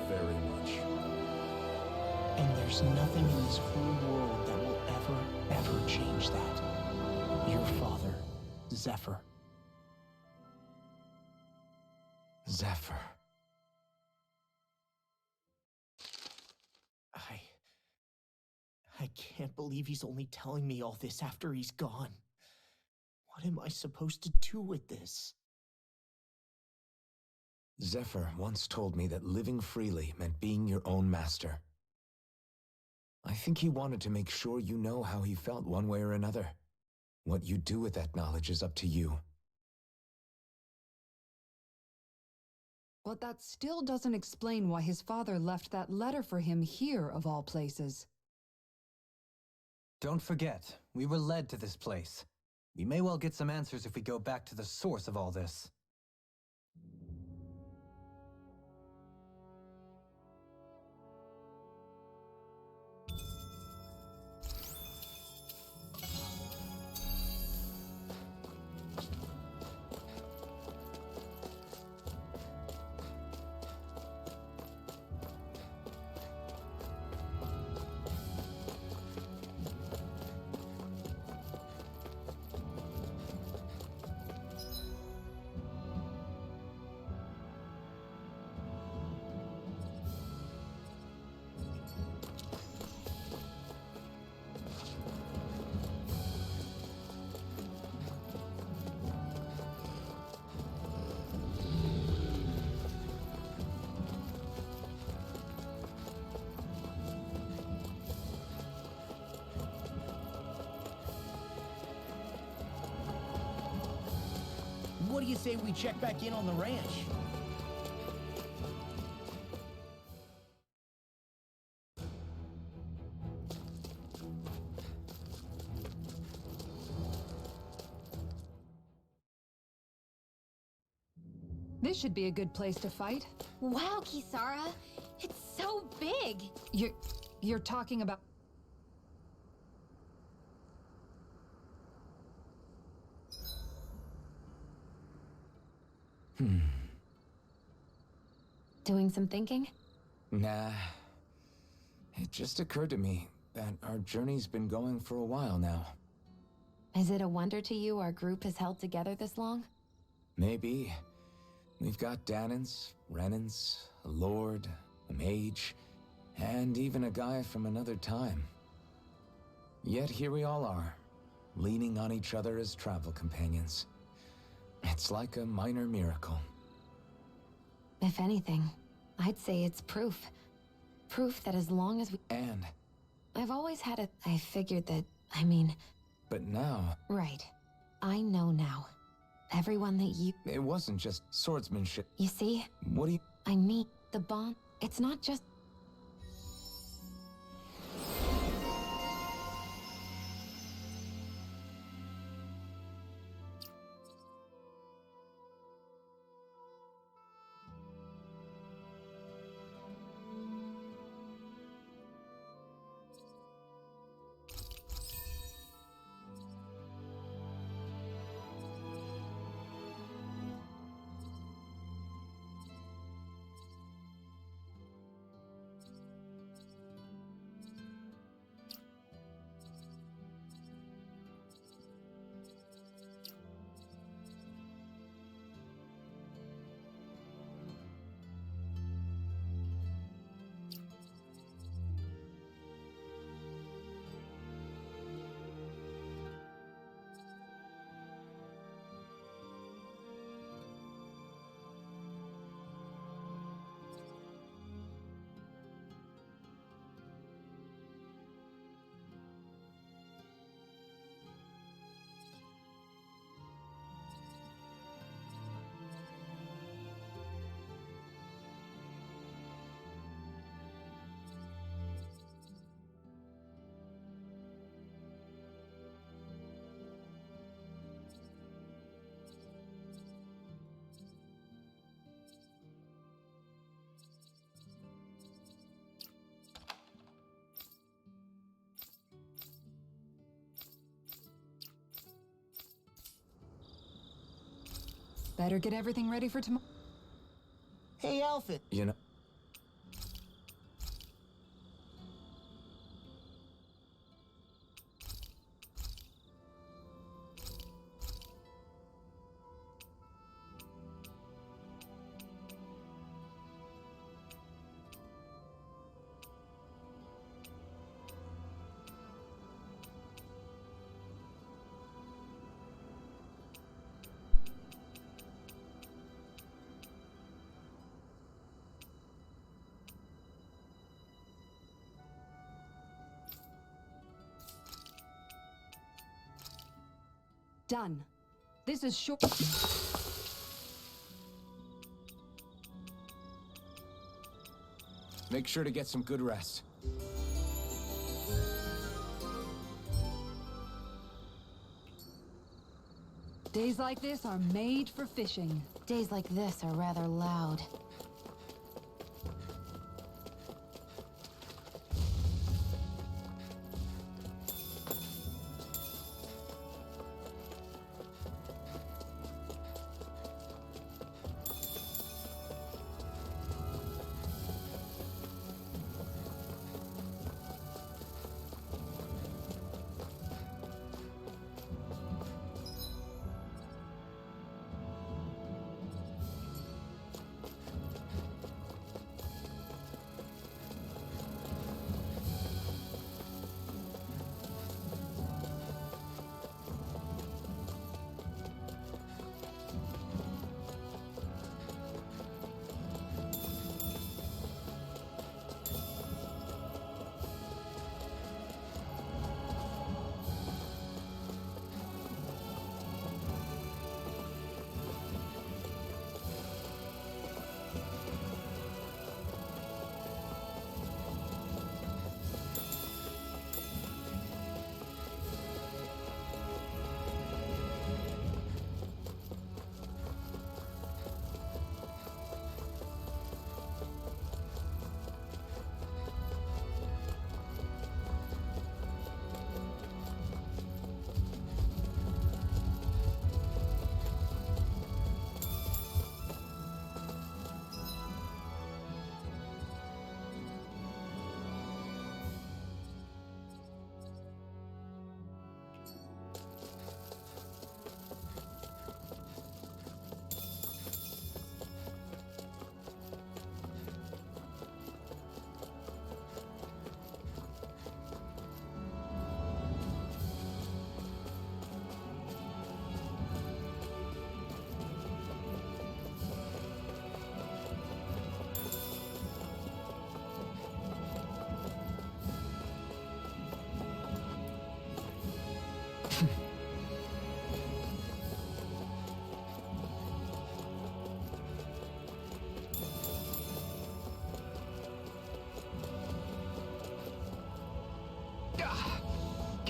very much. And there's nothing in this whole world that will ever change that. Your father, Zephyr. Zephyr. I can't believe he's only telling me all this after he's gone. What am I supposed to do with this? Zephyr once told me that living freely meant being your own master. I think he wanted to make sure you know how he felt one way or another. What you do with that knowledge is up to you. But that still doesn't explain why his father left that letter for him here, of all places. Don't forget, we were led to this place. We may well get some answers if we go back to the source of all this. What do you say we check back in on the ranch? This should be a good place to fight. Wow, Kisara. It's so big. You're talking about... Doing some thinking? Nah. It just occurred to me that our journey's been going for a while now. Is it a wonder to you our group has held together this long? Maybe. We've got Danans, Renans, a lord, a mage, and even a guy from another time. Yet here we all are, leaning on each other as travel companions. It's like a minor miracle. If anything, I'd say it's proof. Proof that as long as we... And? I've always had a... I figured that... I mean... But now... Right. I know now. Everyone that you... It wasn't just swordsmanship. You see? What do you... I mean, the bond... It's not just... Better get everything ready for tomorrow. Hey, Alfred. You know... Done. This is short. Make sure to get some good rest. Days like this are made for fishing. Days like this are rather loud.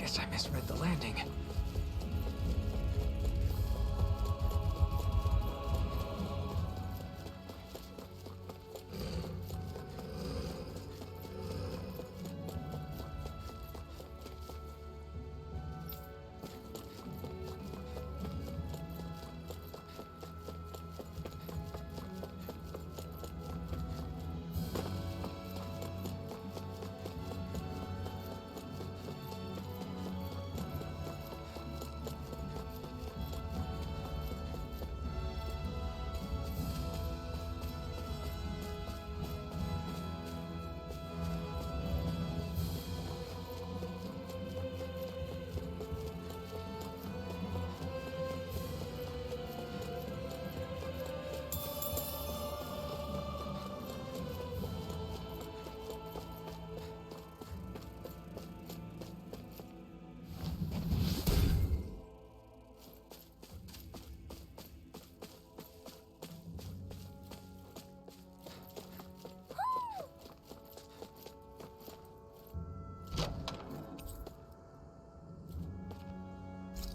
Guess I misread the landing.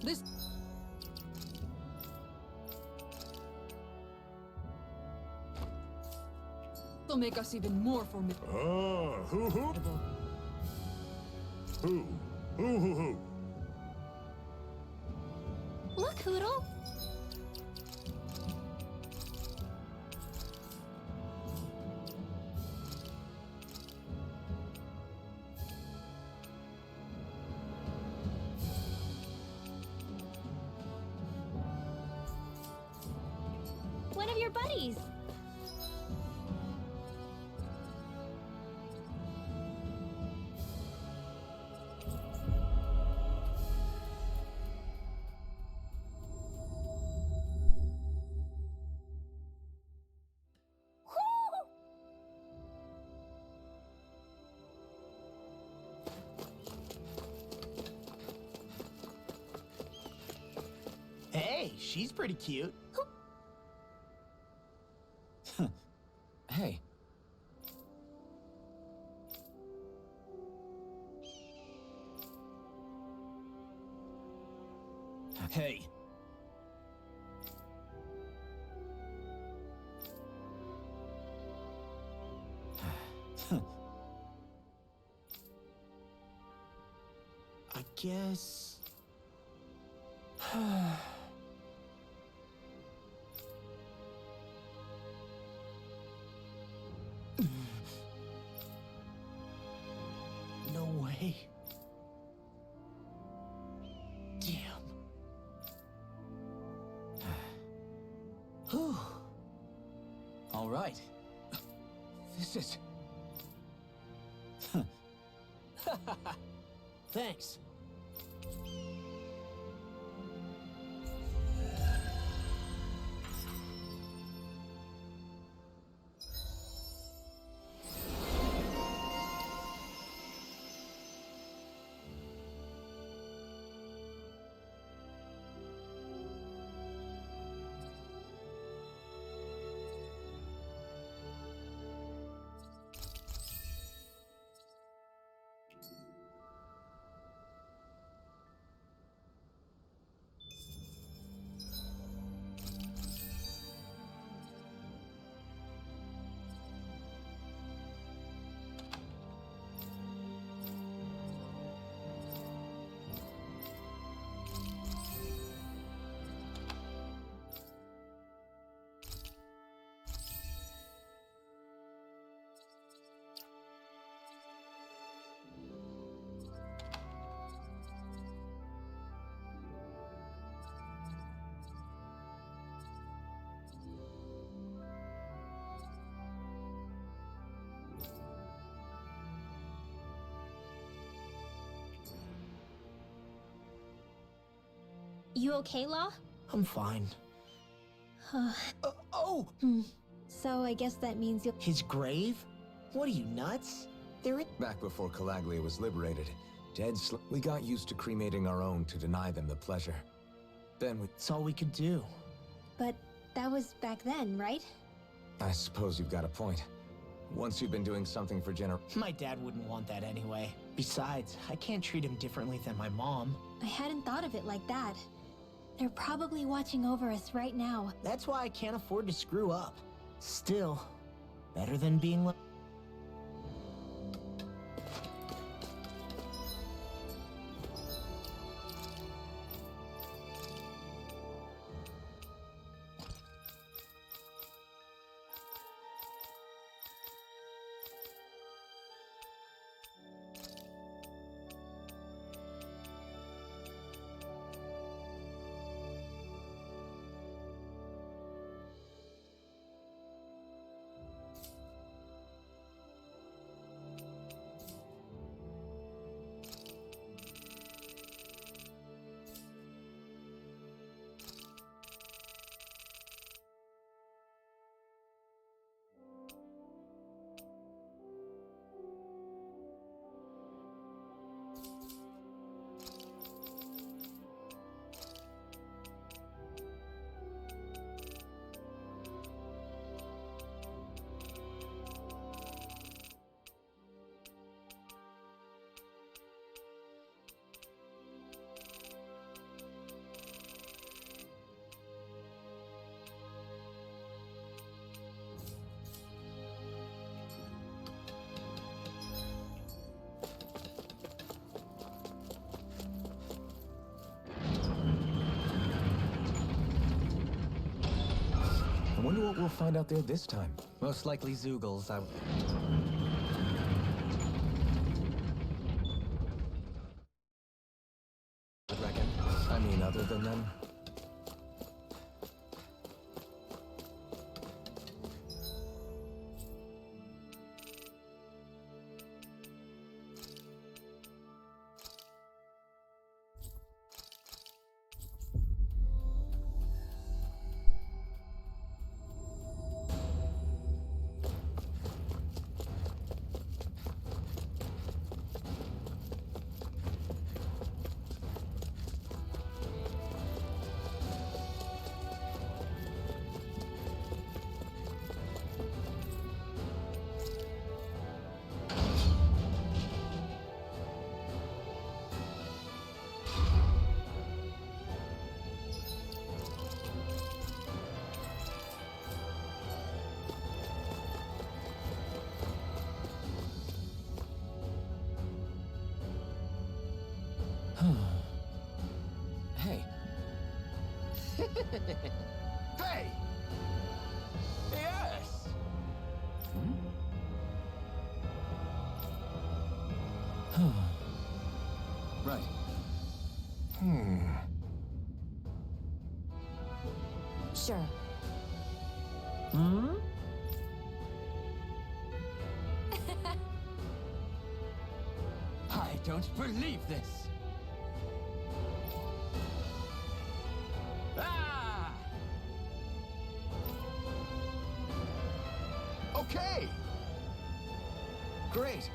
This... will make us even more formidable. Who? Look, Hoodle! One of your buddies! Hey, she's pretty cute. Hey. Hey. I guess... No way. Damn. Whew. All right. This is... Thanks. You okay, Law? I'm fine. Oh! So I guess that means you'll... His grave? What are you, nuts? They're in... Back before Calaglia was liberated, we got used to cremating our own to deny them the pleasure. Then It's all we could do. But that was back then, right? I suppose you've got a point. Once you've been doing something for My dad wouldn't want that anyway. Besides, I can't treat him differently than my mom. I hadn't thought of it like that. They're probably watching over us right now. That's why I can't afford to screw up. Still, better than being like... I wonder what we'll find out there this time. Most likely Zoogles, I would reckon. I mean, other than them. Hey. Hey! Yes! Right. Sure. I don't believe this! Ah! Okay! Great!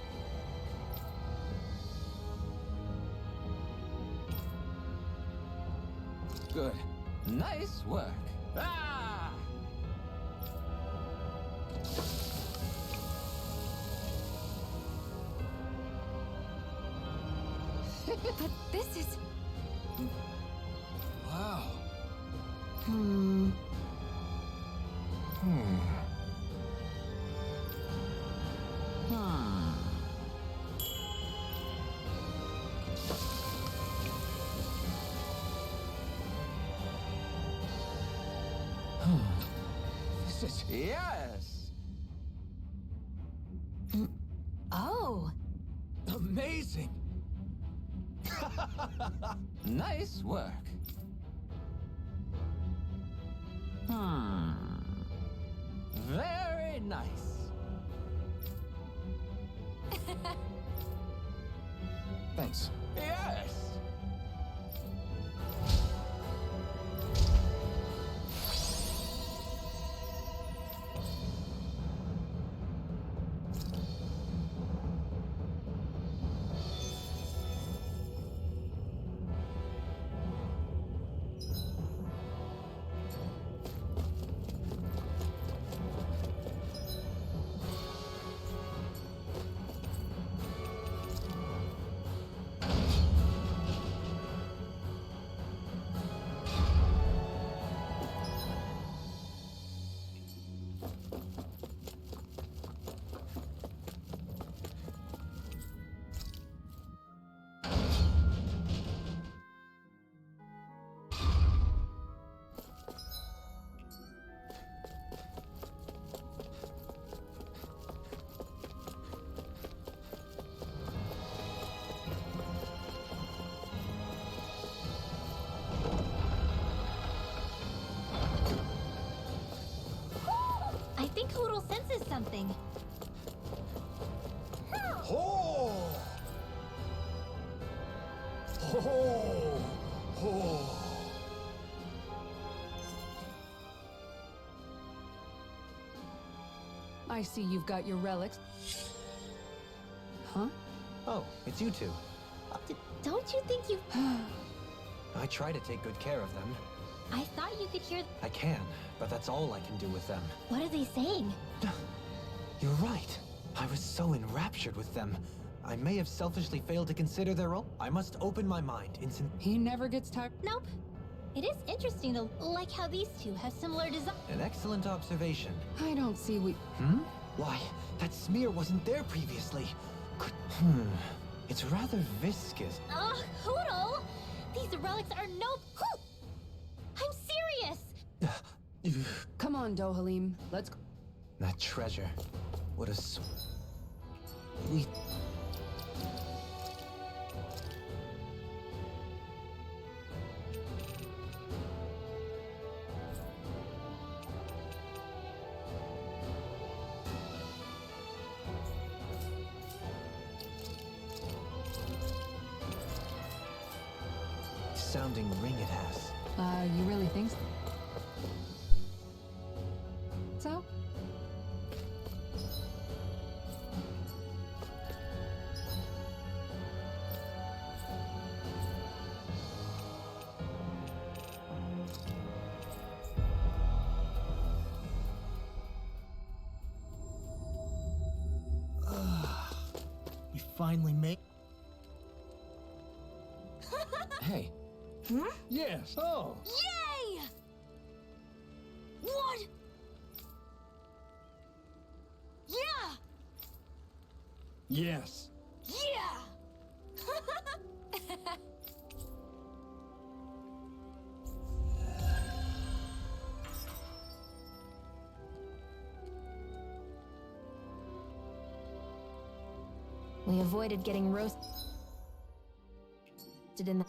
Good. Nice work. Ah! But this is... Wow. Hmm. This is... Yes! Oh. Amazing! Nice work. Very nice. Thanks. Yes! think Hoodle senses something. Oh! Oh! Oh! I see you've got your relics. Huh? Oh, it's you two. Don't you think you... I try to take good care of them. I thought you could hear... I can, but that's all I can do with them. What are they saying? You're right. I was so enraptured with them. I may have selfishly failed to consider their own. I must open my mind. He never gets tired. Nope. It is interesting to like how these two have similar design. An excellent observation. I don't see we... Why, that smear wasn't there previously. It's rather viscous. Ugh, Hoodle! These relics are no... I'm serious! Come on, Dohalim. Let's go. That treasure. What a... We... Sounding ring it has. You really think so? We finally made... Hey. Yes. Oh. Yay! What? Yeah! Yes. Yeah! We avoided getting roasted in the...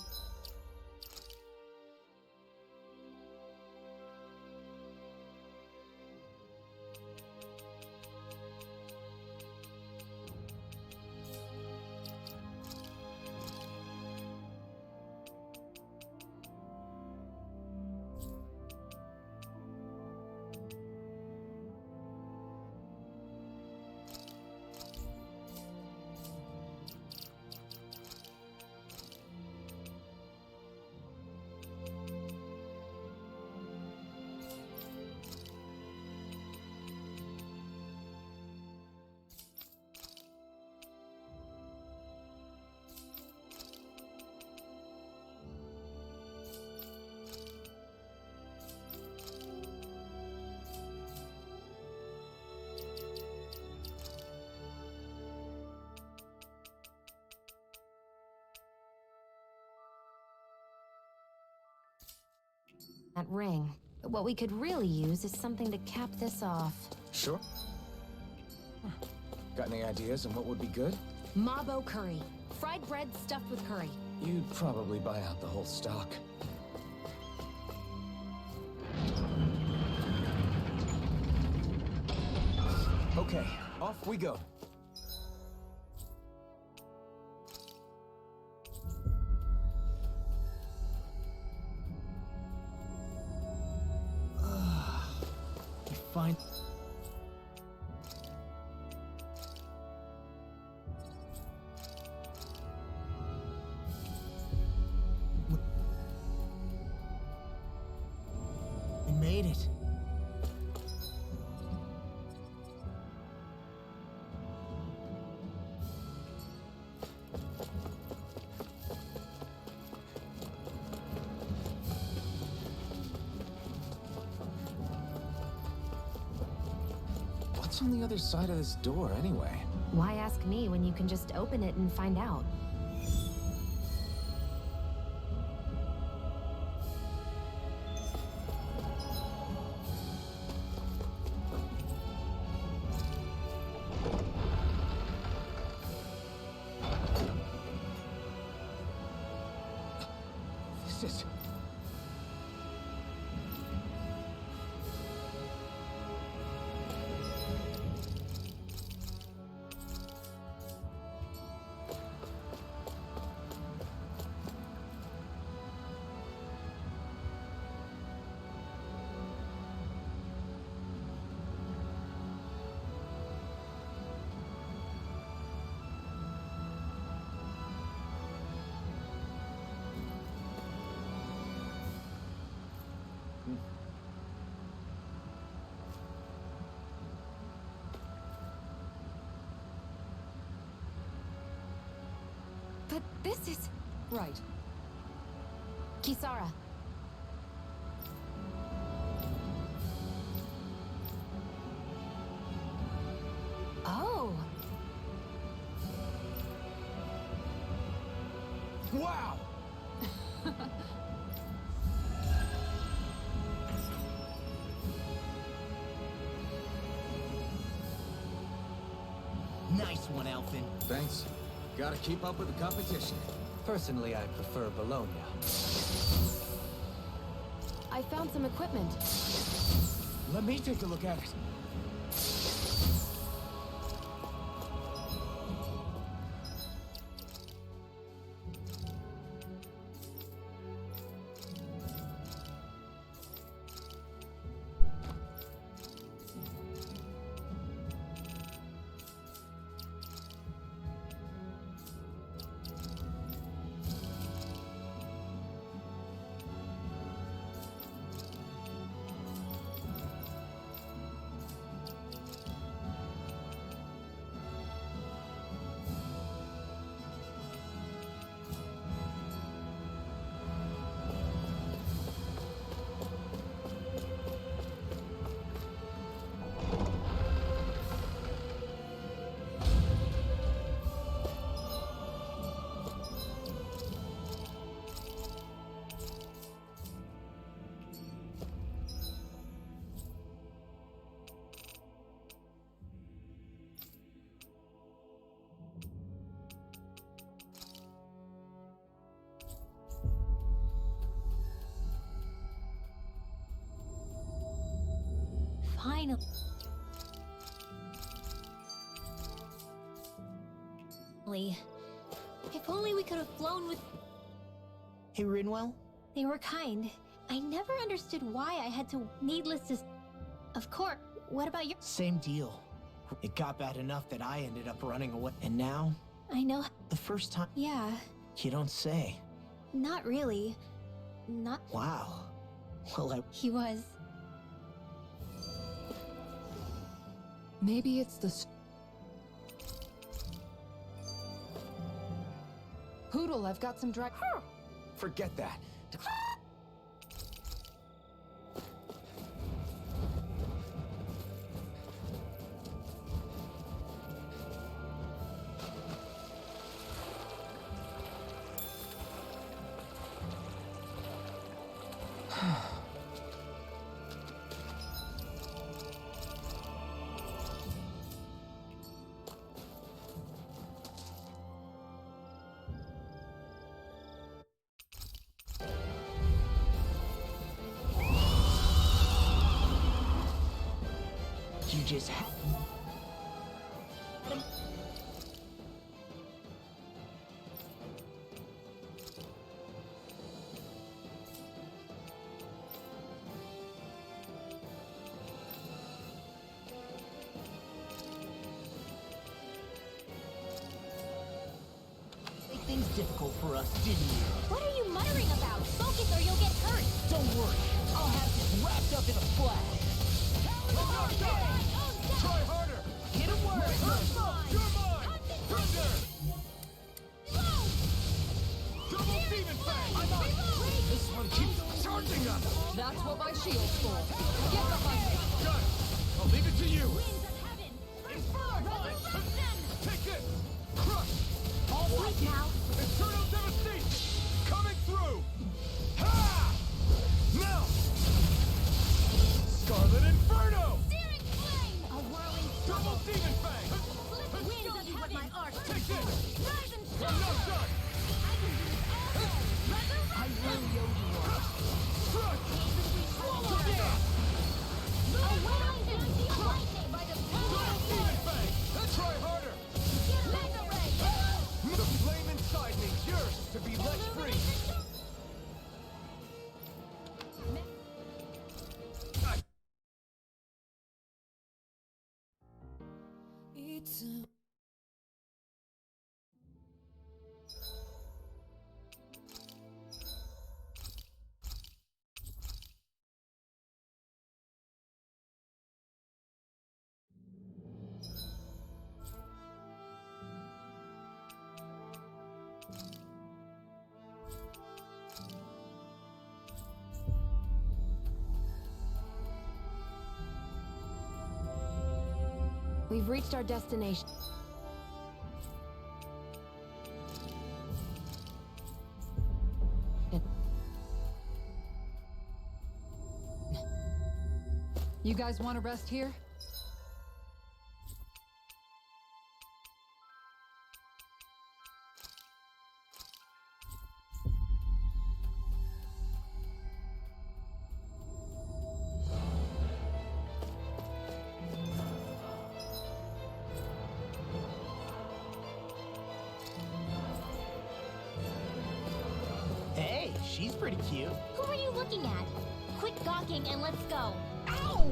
That ring. But what we could really use is something to cap this off. Sure. Got any ideas on what would be good? Mabo curry. Fried bread stuffed with curry. You'd probably buy out the whole stock. Okay, off we go. Fine. We made it. What's on the other side of this door, anyway? Why ask me when you can just open it and find out? This is... But this is... Right. Kisara. Oh. Wow! Nice one, Elfin. Thanks. Gotta keep up with the competition. Personally, I prefer Bologna. I found some equipment. Let me take a look at it. Finally. If only we could have flown with... Hey, Rinwell? They were kind. I never understood why I had to... Needless to... Of course. What about your... Same deal. It got bad enough that I ended up running away. And now... I know... The first time... Yeah. You don't say. Not really. Not... Wow. Well, He was. Maybe it's the... Poodle, I've got some dry... Forget that. You just had... Make things difficult for us, didn't you? What are you muttering about? Focus or you'll get hurt. Don't worry. I'll have this wrapped up in a flash. Try harder! Hit him where it hurts. You're mine! Thunder! Double demon fang! I'm on. This one keeps charging us. That's what my shield's for. Get behind me. Got it! I'll leave it to you! Winds of heaven! Resurrection! Take it! Crush! All right now. Eternal devastation! Coming through! Ha! Now! Scarlet Inferno! Searing flame! A whirling Double demon fang! Winds of heaven! What my art! Take this! Rise and I'm not done! I can do this all day! Resurrection! I really owe you one. Crush! Swallow it! A whirling dancing lightning by the power of Demon fang! Try harder! Mega ray! The flame inside me is yours to be let free! We've reached our destination. You guys want to rest here? Hey, she's pretty cute. Who are you looking at? Quit gawking and let's go. Ow!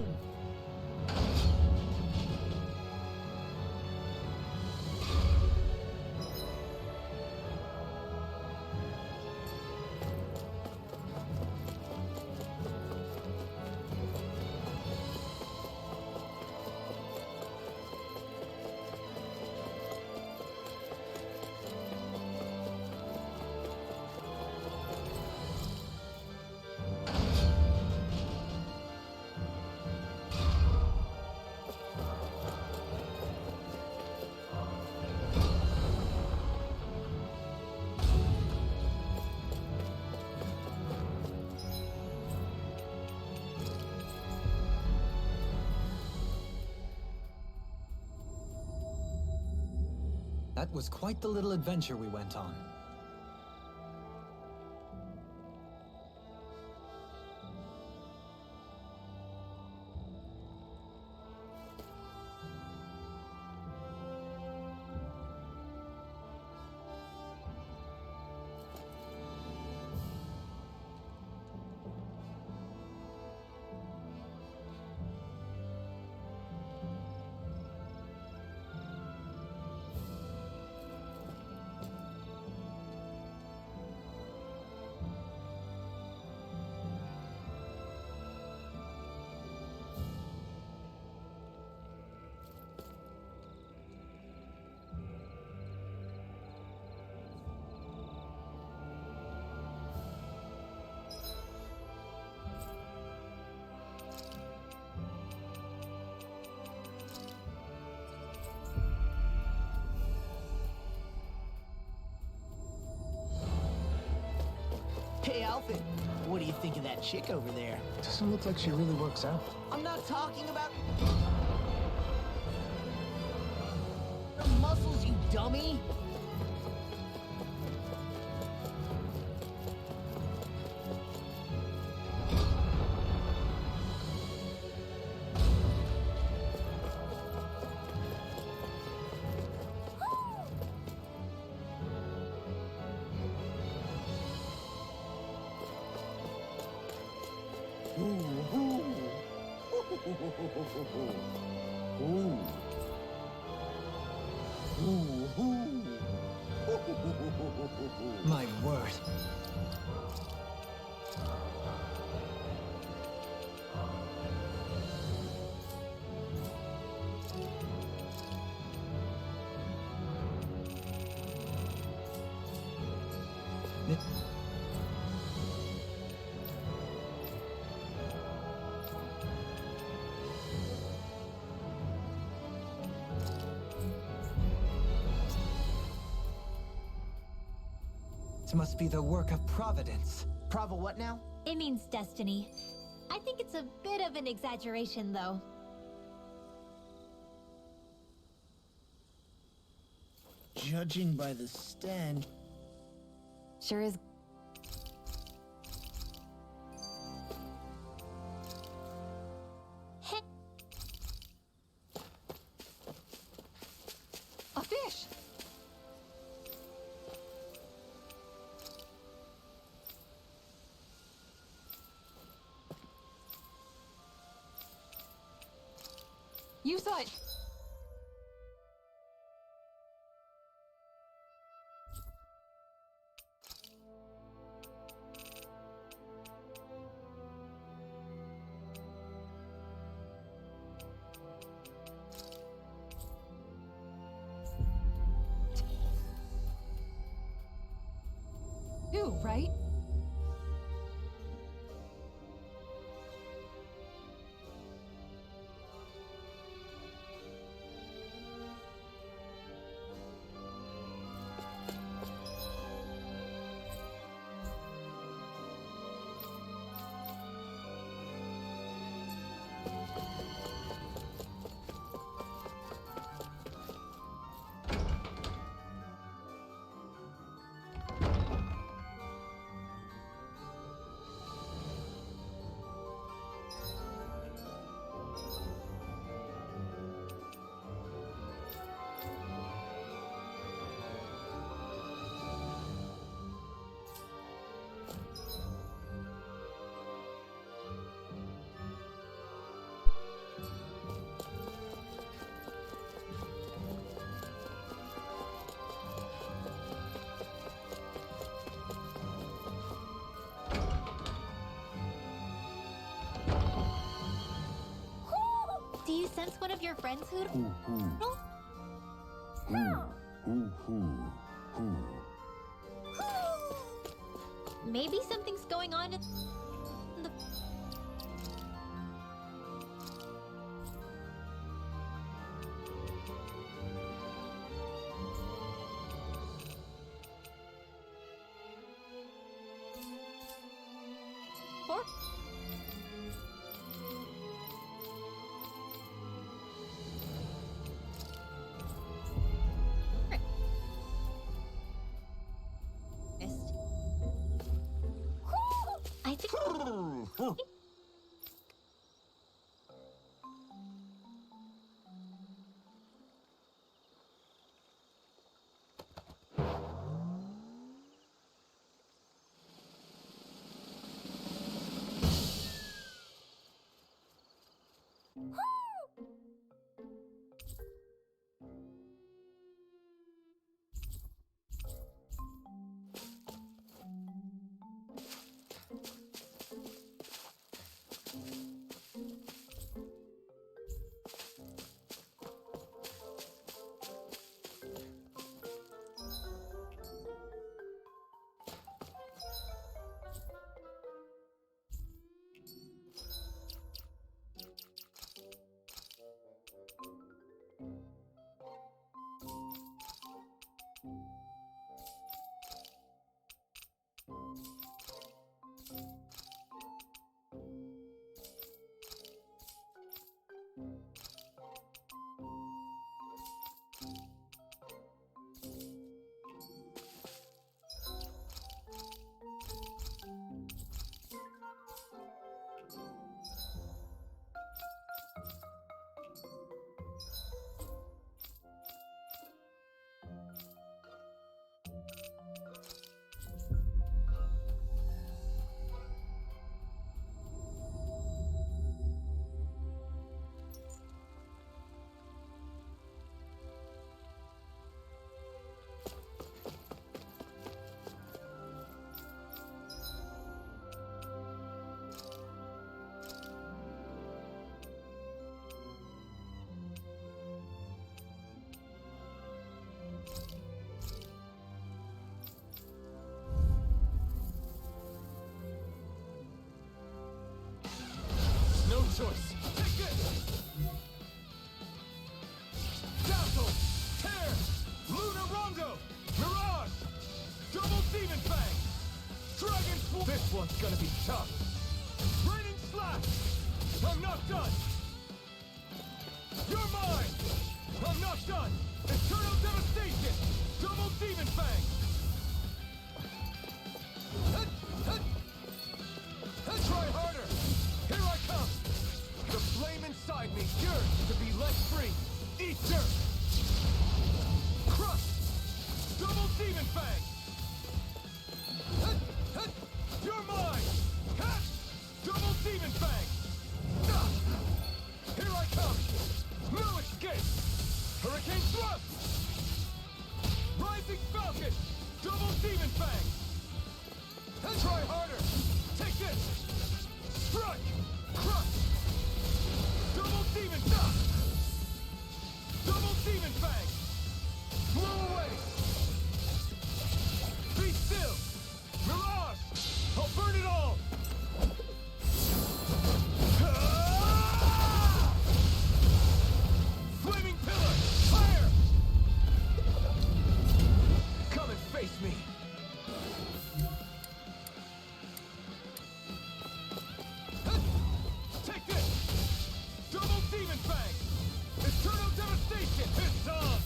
That was quite the little adventure we went on. Hey, Alfred, what do you think of that chick over there? Doesn't look like she really works out. I'm not talking about the muscles, you dummy. My word. It must be the work of Providence. Prava what now? It means destiny. I think it's a bit of an exaggeration, though. Judging by the stench. Sure is. A fish! You saw it! You, right? sense one of your friends who'd... Maybe something's going on in the... Or... I think... No choice. Take this! Dazzle! Tear! Lunar Rondo! Mirage! Double Demon Fang! Dragon Swoop! This one's gonna be tough! Raining Slash! I'm not done! You're mine! I'm not done! Eternal Devastation! Double Demon Fang! Try harder! Here I come! The flame inside me yearns to be let free! Eat dirt! Crush! Double Demon Fang! You're mine! Double Demon Fang! Here I come! No escape! Hurricane Thrust! Rising Falcon! Double Demon Fang! Try harder! Take this! Strike! Crush! Double Demon Knock! Double Demon Fang! Blow away! Be still! Mirage! I'll burn it all! Flaming Pillar! Fire! Come and face me! Take this! Double Demon Fang! Eternal Devastation! It's on!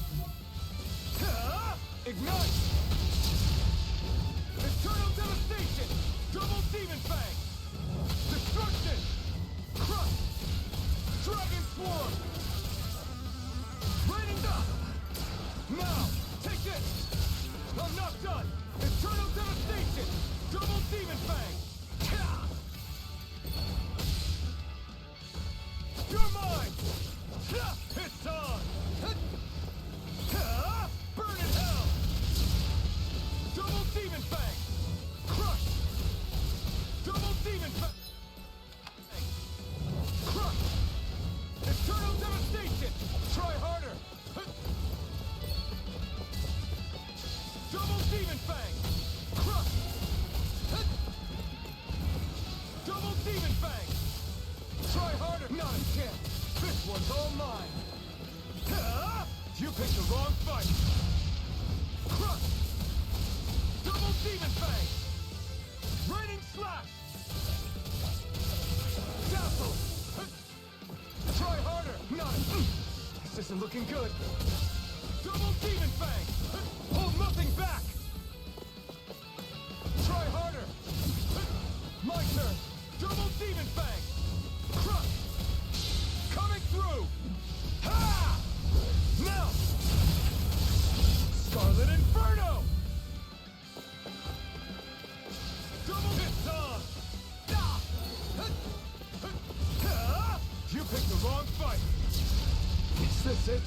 Demon Fang! Try harder! Not a chance! This one's all mine! You picked the wrong fight! Crush! Double Demon Fang! Raining Slash! Dazzle! Try harder! Not This isn't looking good! Double Demon Fang! Hold nothing back! Try harder! My turn! Double Demon Fang! Crush! Coming through! Ha! Now! Scarlet Inferno! Double hit on! You picked the wrong fight! Is this it?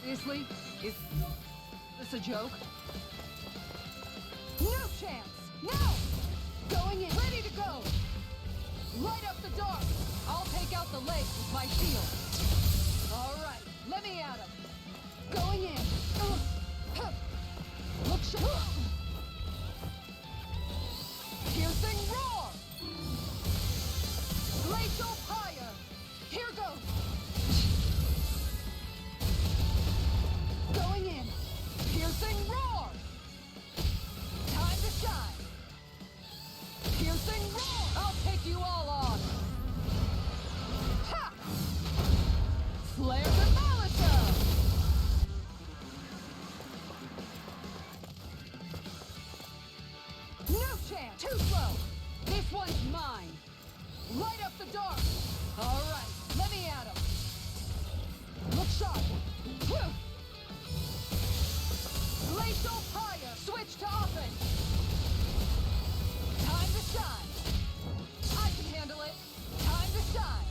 Seriously? Is this a joke? No chance! No! Going in! Ready to go! Light up the dark! I'll take out the legs with my shield. Alright, let me at him. Going in! Look sharp! Piercing roar! Glacial fire! Here goes! Going in! Piercing roar! Time to shine! Piercing roar! I'll take you all on! Ha! Flare Demolisher! No chance! Too slow! This one's mine! Light up the dark! Alright, let me at him! Look sharp! Woo! Glacial fire! Switch to offense! Time to shine! I can handle it! Time to shine!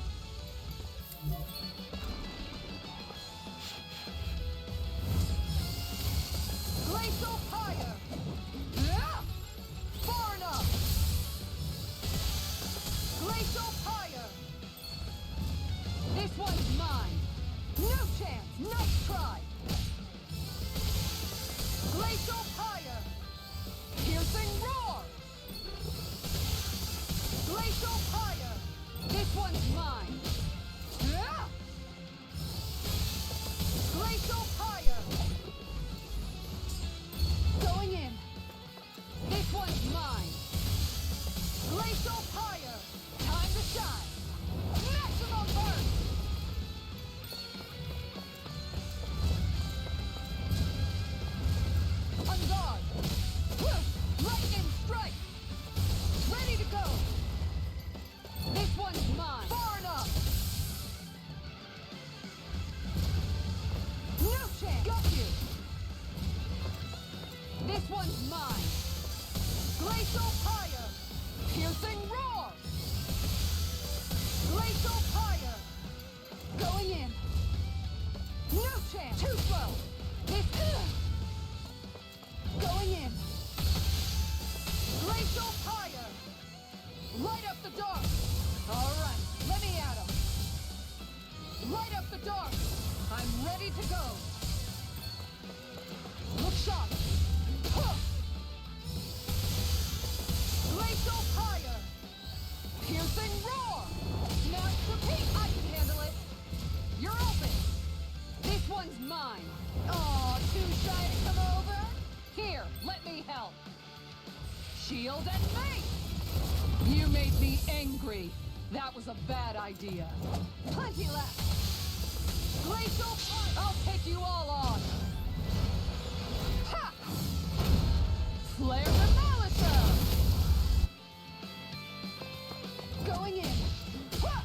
Glacial fire! Yeah! Far enough! Glacial fire! This one's mine! No chance! Nice try! Glacial fire! Piercing roar! Glacial fire! This one's mine! Yeah! Glacial fire! Going in! This one's mine! Glacial fire! Time to shine! Maximum burst! On guard! Woo! Lightning strike! Ready to go! This one's mine! Far enough! Glacial fire! Piercing roar! Glacial fire! Going in! No chance! Too slow! This... Going in! Glacial fire! Light up the dark! Alright, let me at him! Light up the dark! I'm ready to go! Look sharp! Huh. Glacial fire! Piercing roar! Smash repeat! I can handle it! You're open! This one's mine! Aw, too shy to come over? Here, let me help! Shield and mace! You made me angry! That was a bad idea. Plenty left! Glacial fire! I'll take you all on! Ha! Flare the Malisa! Going in! Ha!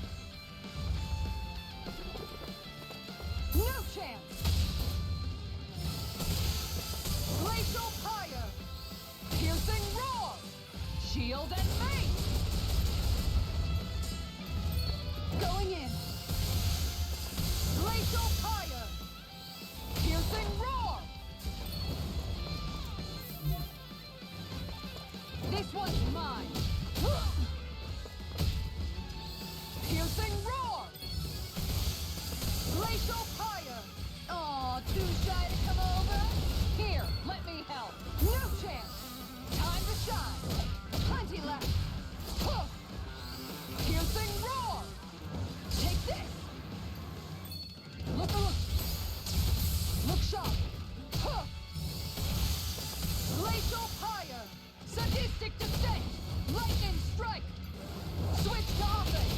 No chance! Glacial fire! Piercing roar! Shield and mace! Going in! Glacial fire! Piercing roar! This one's mine! Piercing roar! Glacial fire! Aw, too shy to come over? Here, let me help! No chance! Time to shine! Plenty left! Huh. Piercing roar! Take this! Look! Look sharp! Huh. Glacial fire! Sadistic descent! Lightning strike! Switch to offense!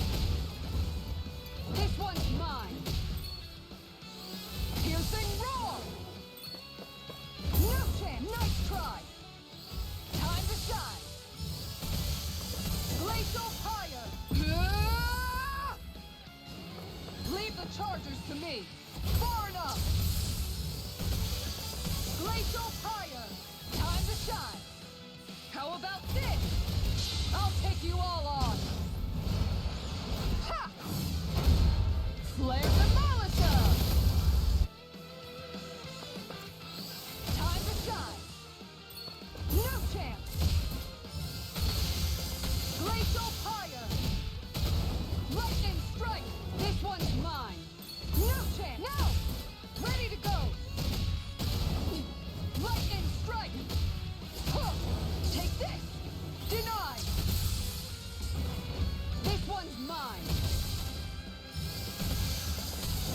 This one's mine! Piercing roar! No chance! Nice try! Time to shine! Glacial fire! Leave the chargers to me! Far enough! Glacial fire! Time to shine! How about this? I'll take you all on! Ha! Flare the Malisa! Time to shine! No chance! Glacial fire! Lightning strike! This one's mine! No chance! No! Ready to go! Lightning strike! Huh. Take this! Denied! This one's mine!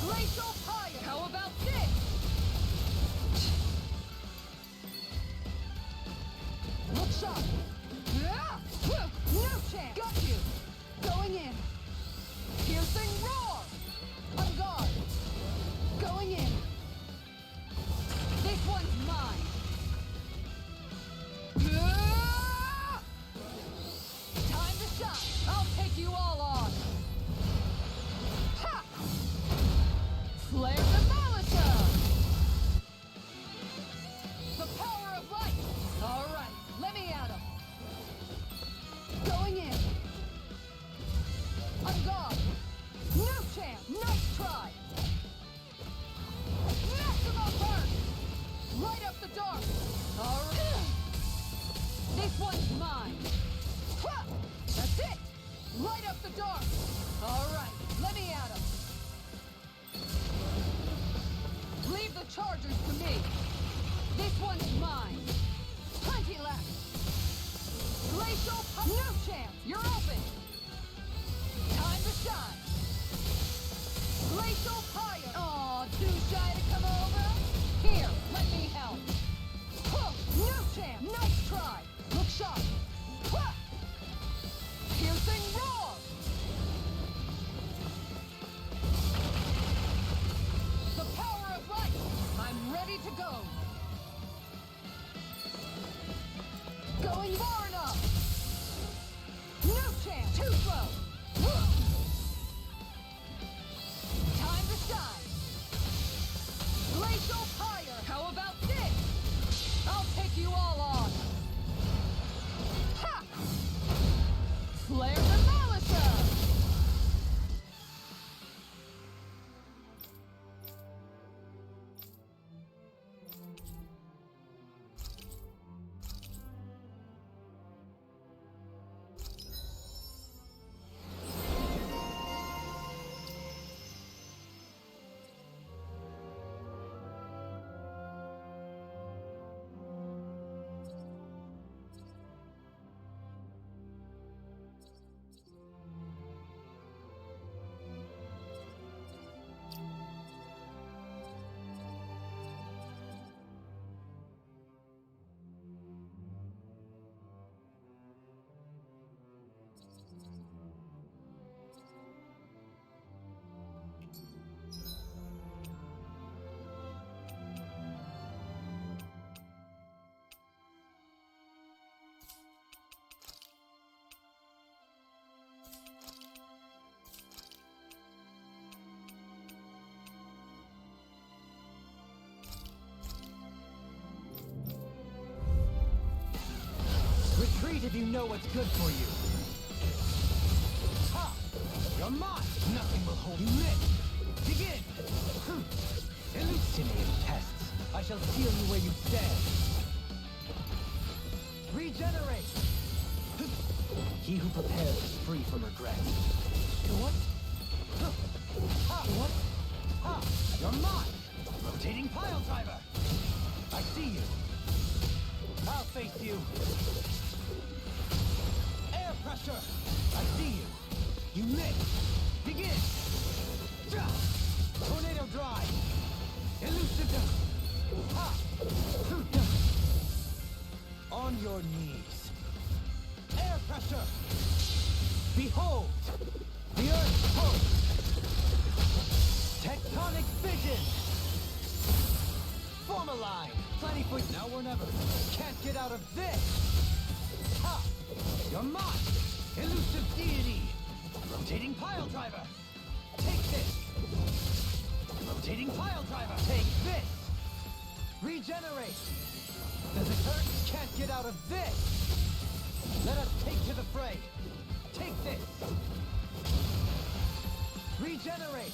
Glacial fire! How about this? Look sharp! No chance! Got you! Going in! Piercing roar! On guard! Going in! This one's mine! Time to shine! I'll take you all on! Ha! Flare the Malisa! The power of light! Alright, let me at him! Going in! On guard! No chance! Nice try! Maximum burn! Light up the dark! Alright! This one's mine! Ha! That's it! Light up the dark! Alright, let me at him! Leave the chargers to me! This one's mine! Plenty left! Glacial... No chance! You're open! Time to shine! Glacial fire! Aw, too shy to come over? Here, let me help! Huh, no chance! Nice try! Look sharp! Huh. Piercing roar! The power of light! I'm ready to go! Going far enough! No chance! Retreat if you know what's good for you. Ha! You're mine! Nothing will hold you. Miss! Begin! Hallucinating pests. I shall seal you where you stand. Regenerate! He who prepares is free from regret. What? Ha! What? Ha! You're mine! Rotating pile driver! I see you! I'll face you! Air pressure! I see you! You miss! Begin! Tornado drive! Elucidate! Ha! On your knees! Air pressure! Behold! The Earth's host! Tectonic vision! Form a line! Plenty for now or never! Can't get out of this! Ha! You're mine! Elusive deity! Rotating pile driver! Take this! Rotating pile driver! Take this! Regenerate! Does it hurt? Can't get out of this! Let us take to the fray! Take this! Regenerate!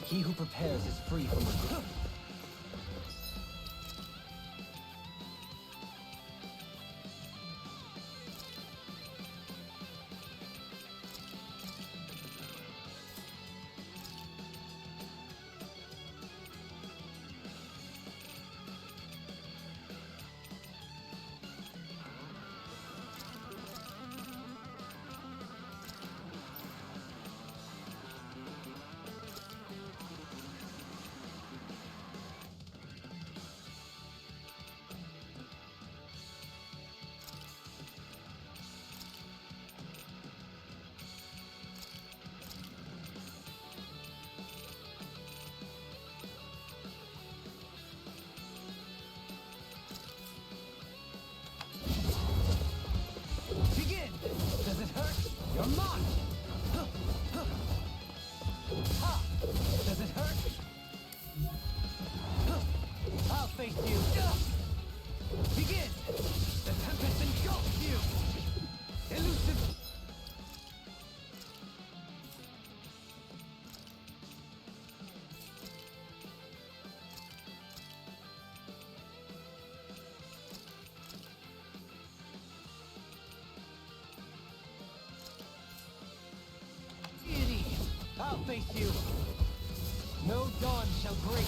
He who prepares is free from regret. You're mine! Ha! Does it hurt? I'll face you! Begin! The tempest engulfs you! Elusive... I'll face you. No dawn shall break.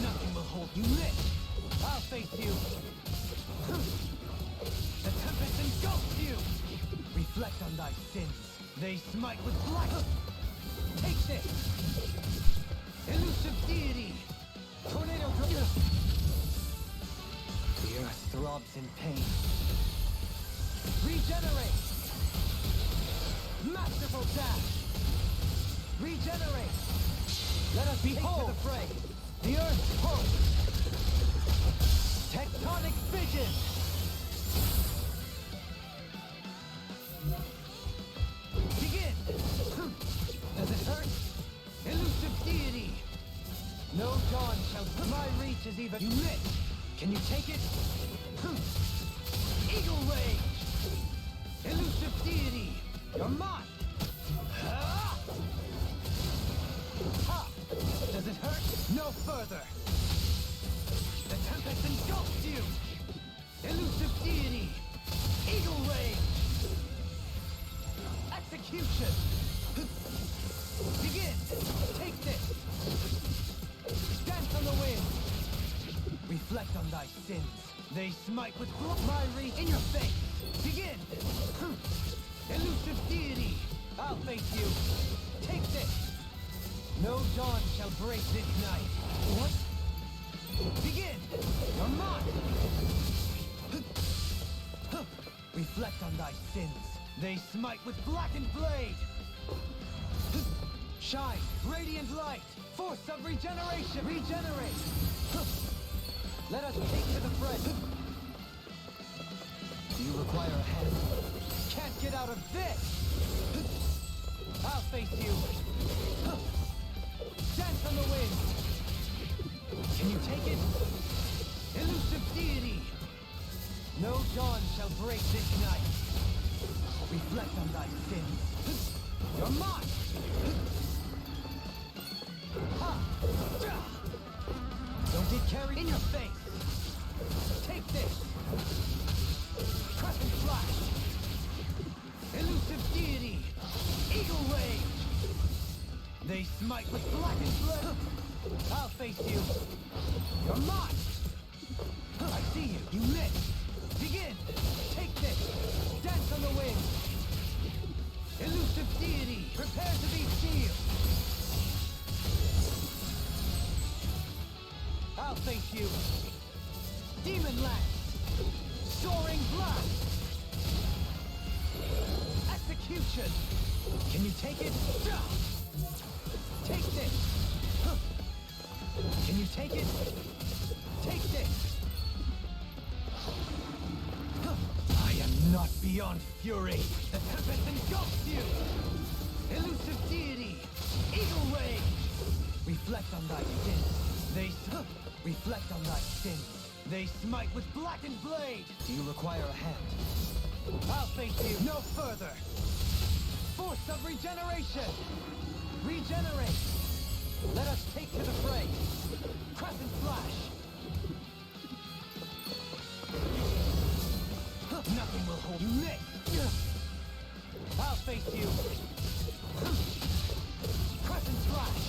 Nothing will hold you lit. I'll face you. The tempest engulfs you. Reflect on thy sins. They smite with blight. Take this. Elusive deity. Tornado. The earth throbs in pain. Regenerate. Masterful dash! Regenerate! Let us behold the fray! The Earth's host! Tectonic vision! Begin! Does it hurt? Elusive deity! No dawn shall... My reach is even... You miss! Can you take it? Eagle rage! Elusive deity! You're mine! Ha! Does it hurt? No further! The tempest engulfs you! Elusive deity! Eagle rage! Execution! Begin! Take this! Dance on the wind! Reflect on thy sins. They smite with my reach in your face! Begin! Elusive deity! I'll face you! Take this! No dawn shall break this night! What? Begin! You're mine! Reflect on thy sins. They smite with blackened blade! Shine! Radiant light! Force of regeneration! Regenerate! Let us take to the fray! Do you require a hand? Can't get out of this! I'll face you! Dance on the wind! Can you take it? Elusive deity! No dawn shall break this night. Reflect on thy sins. You're mine! Ha! Don't get carried in your face! Take this! Crescent flash! Elusive deity! Eagle rage! They smite with blackened blood! I'll face you! You're mine! I see you! You miss! Begin! Take this! Dance on the wind! Elusive deity! Prepare to be sealed! I'll face you! Demon Lance! Soaring Blast! Execution! Can you take it? Take this! Can you take it? Take this! I am not beyond fury! The tempest engulfs you! Elusive deity! Eagle rage! Reflect on thy sins. They reflect on thy sins. They smite with blackened blade! Do you require a hand? I'll face you no further! Force of regeneration! Regenerate! Let us take to the fray! Crescent flash! Nothing will hold you. Miss! I'll face you! Crescent flash!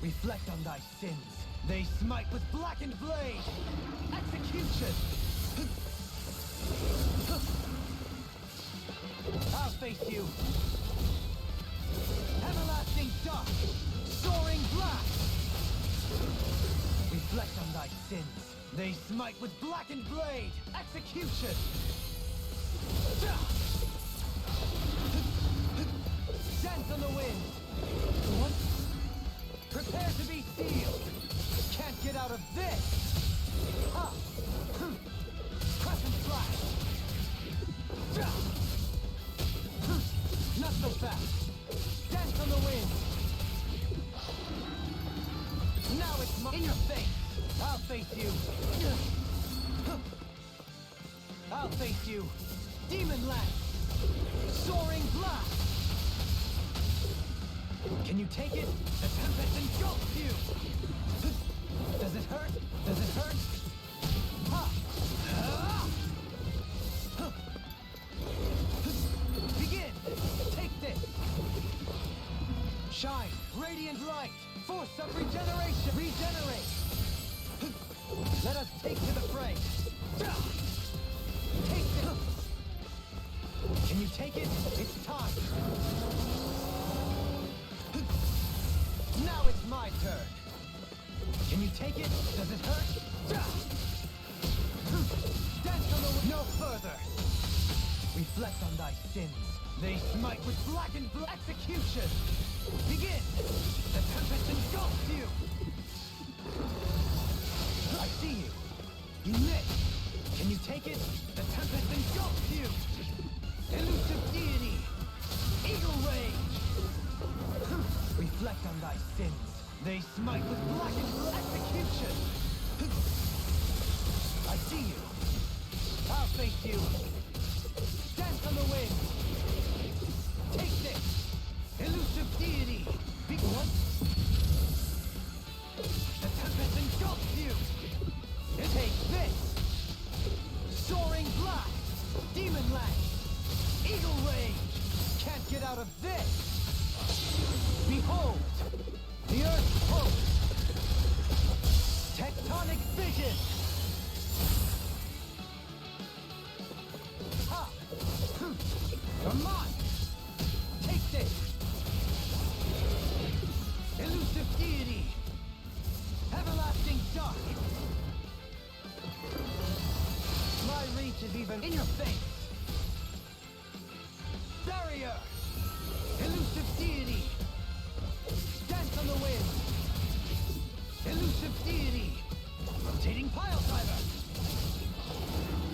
Reflect on thy sins. They smite with blackened blade! Execution! I'll face you! Everlasting dark! Soaring blast! Reflect on thy sins. They smite with blackened blade! Execution! Dance on the wind! What? Prepare to be sealed! Can't get out of this! Ha! Crescent flash! Not so fast! Dance on the wind! Now it's in your face! I'll face you! I'll face you! Demon Lance! Soaring blast! Can you take it? The tempest engulfs you! Does it hurt? Does it hurt? Ha! Begin! Take this! Shine! Radiant light! Force of regeneration! Regenerate! Let us take to the fray! Take this! Can you take it? It's time! Now it's my turn! Can you take it? Does it hurt? Dance on the no further! Reflect on thy sins. They smite with blackened execution! Begin! The tempest engulfs you! I see you! You miss! Can you take it? The tempest engulfs you! Elusive deity! Eagle rage! Reflect on thy sins. They smite with blackened execution! I see you! I'll face you! Dance on the wind! Take this! Elusive deity! Big one! The tempest engulfs you! Take this! Soaring blast! Demon Lance! Eagle rage! Can't get out of this! Behold! The Earth's hope! Tectonic vision! Ha! You're mine! Take this! Elusive deity! Everlasting dark! My reach is even in your face! Barrier! Elusive deity! Dance on the wind! Elusive deity! Rotating pile driver!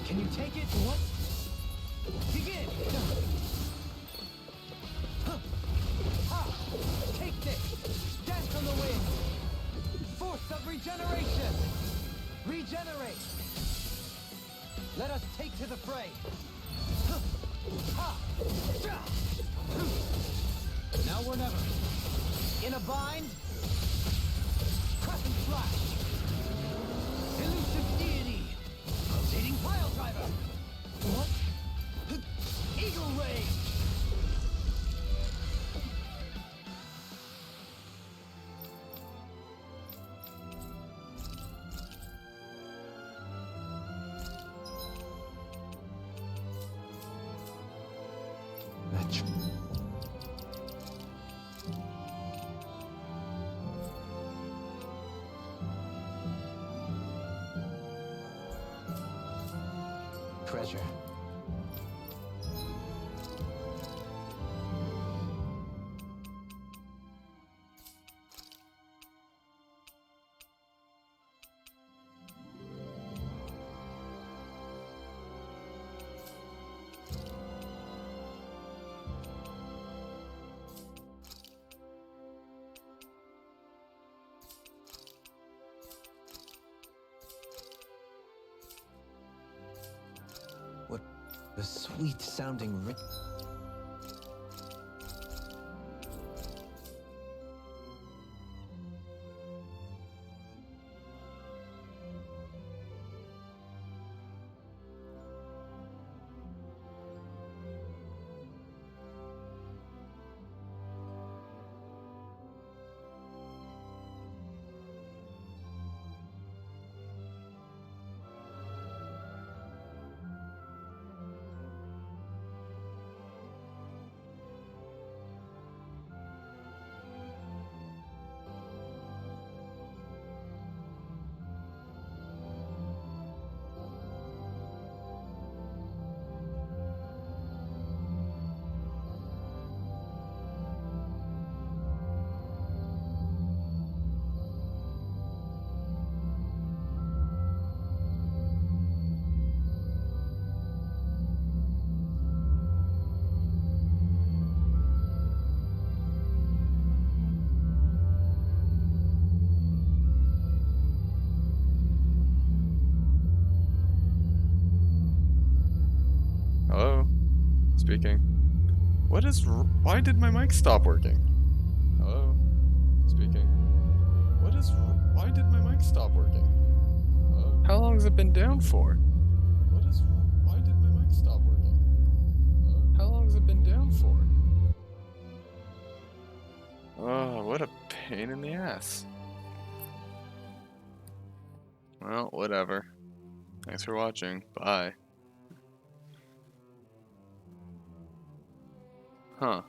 Can you take it? What? Begin! Ha! Take this! Dance on the wind! Force of regeneration! Regenerate! Now or never. In a bind. Crescent Flash. Elusive Deity. Rotating Pile Driver. What? Eagle Ray. Match. Treasure. What a sweet sounding ring. Hello? Speaking. What is why did my mic stop working? Hello? Speaking. What is why did my mic stop working? Hello? How long has it been down for? What is why did my mic stop working? Hello? How long has it been down for? Oh, what a pain in the ass. Well, whatever. Thanks for watching. Bye. Huh.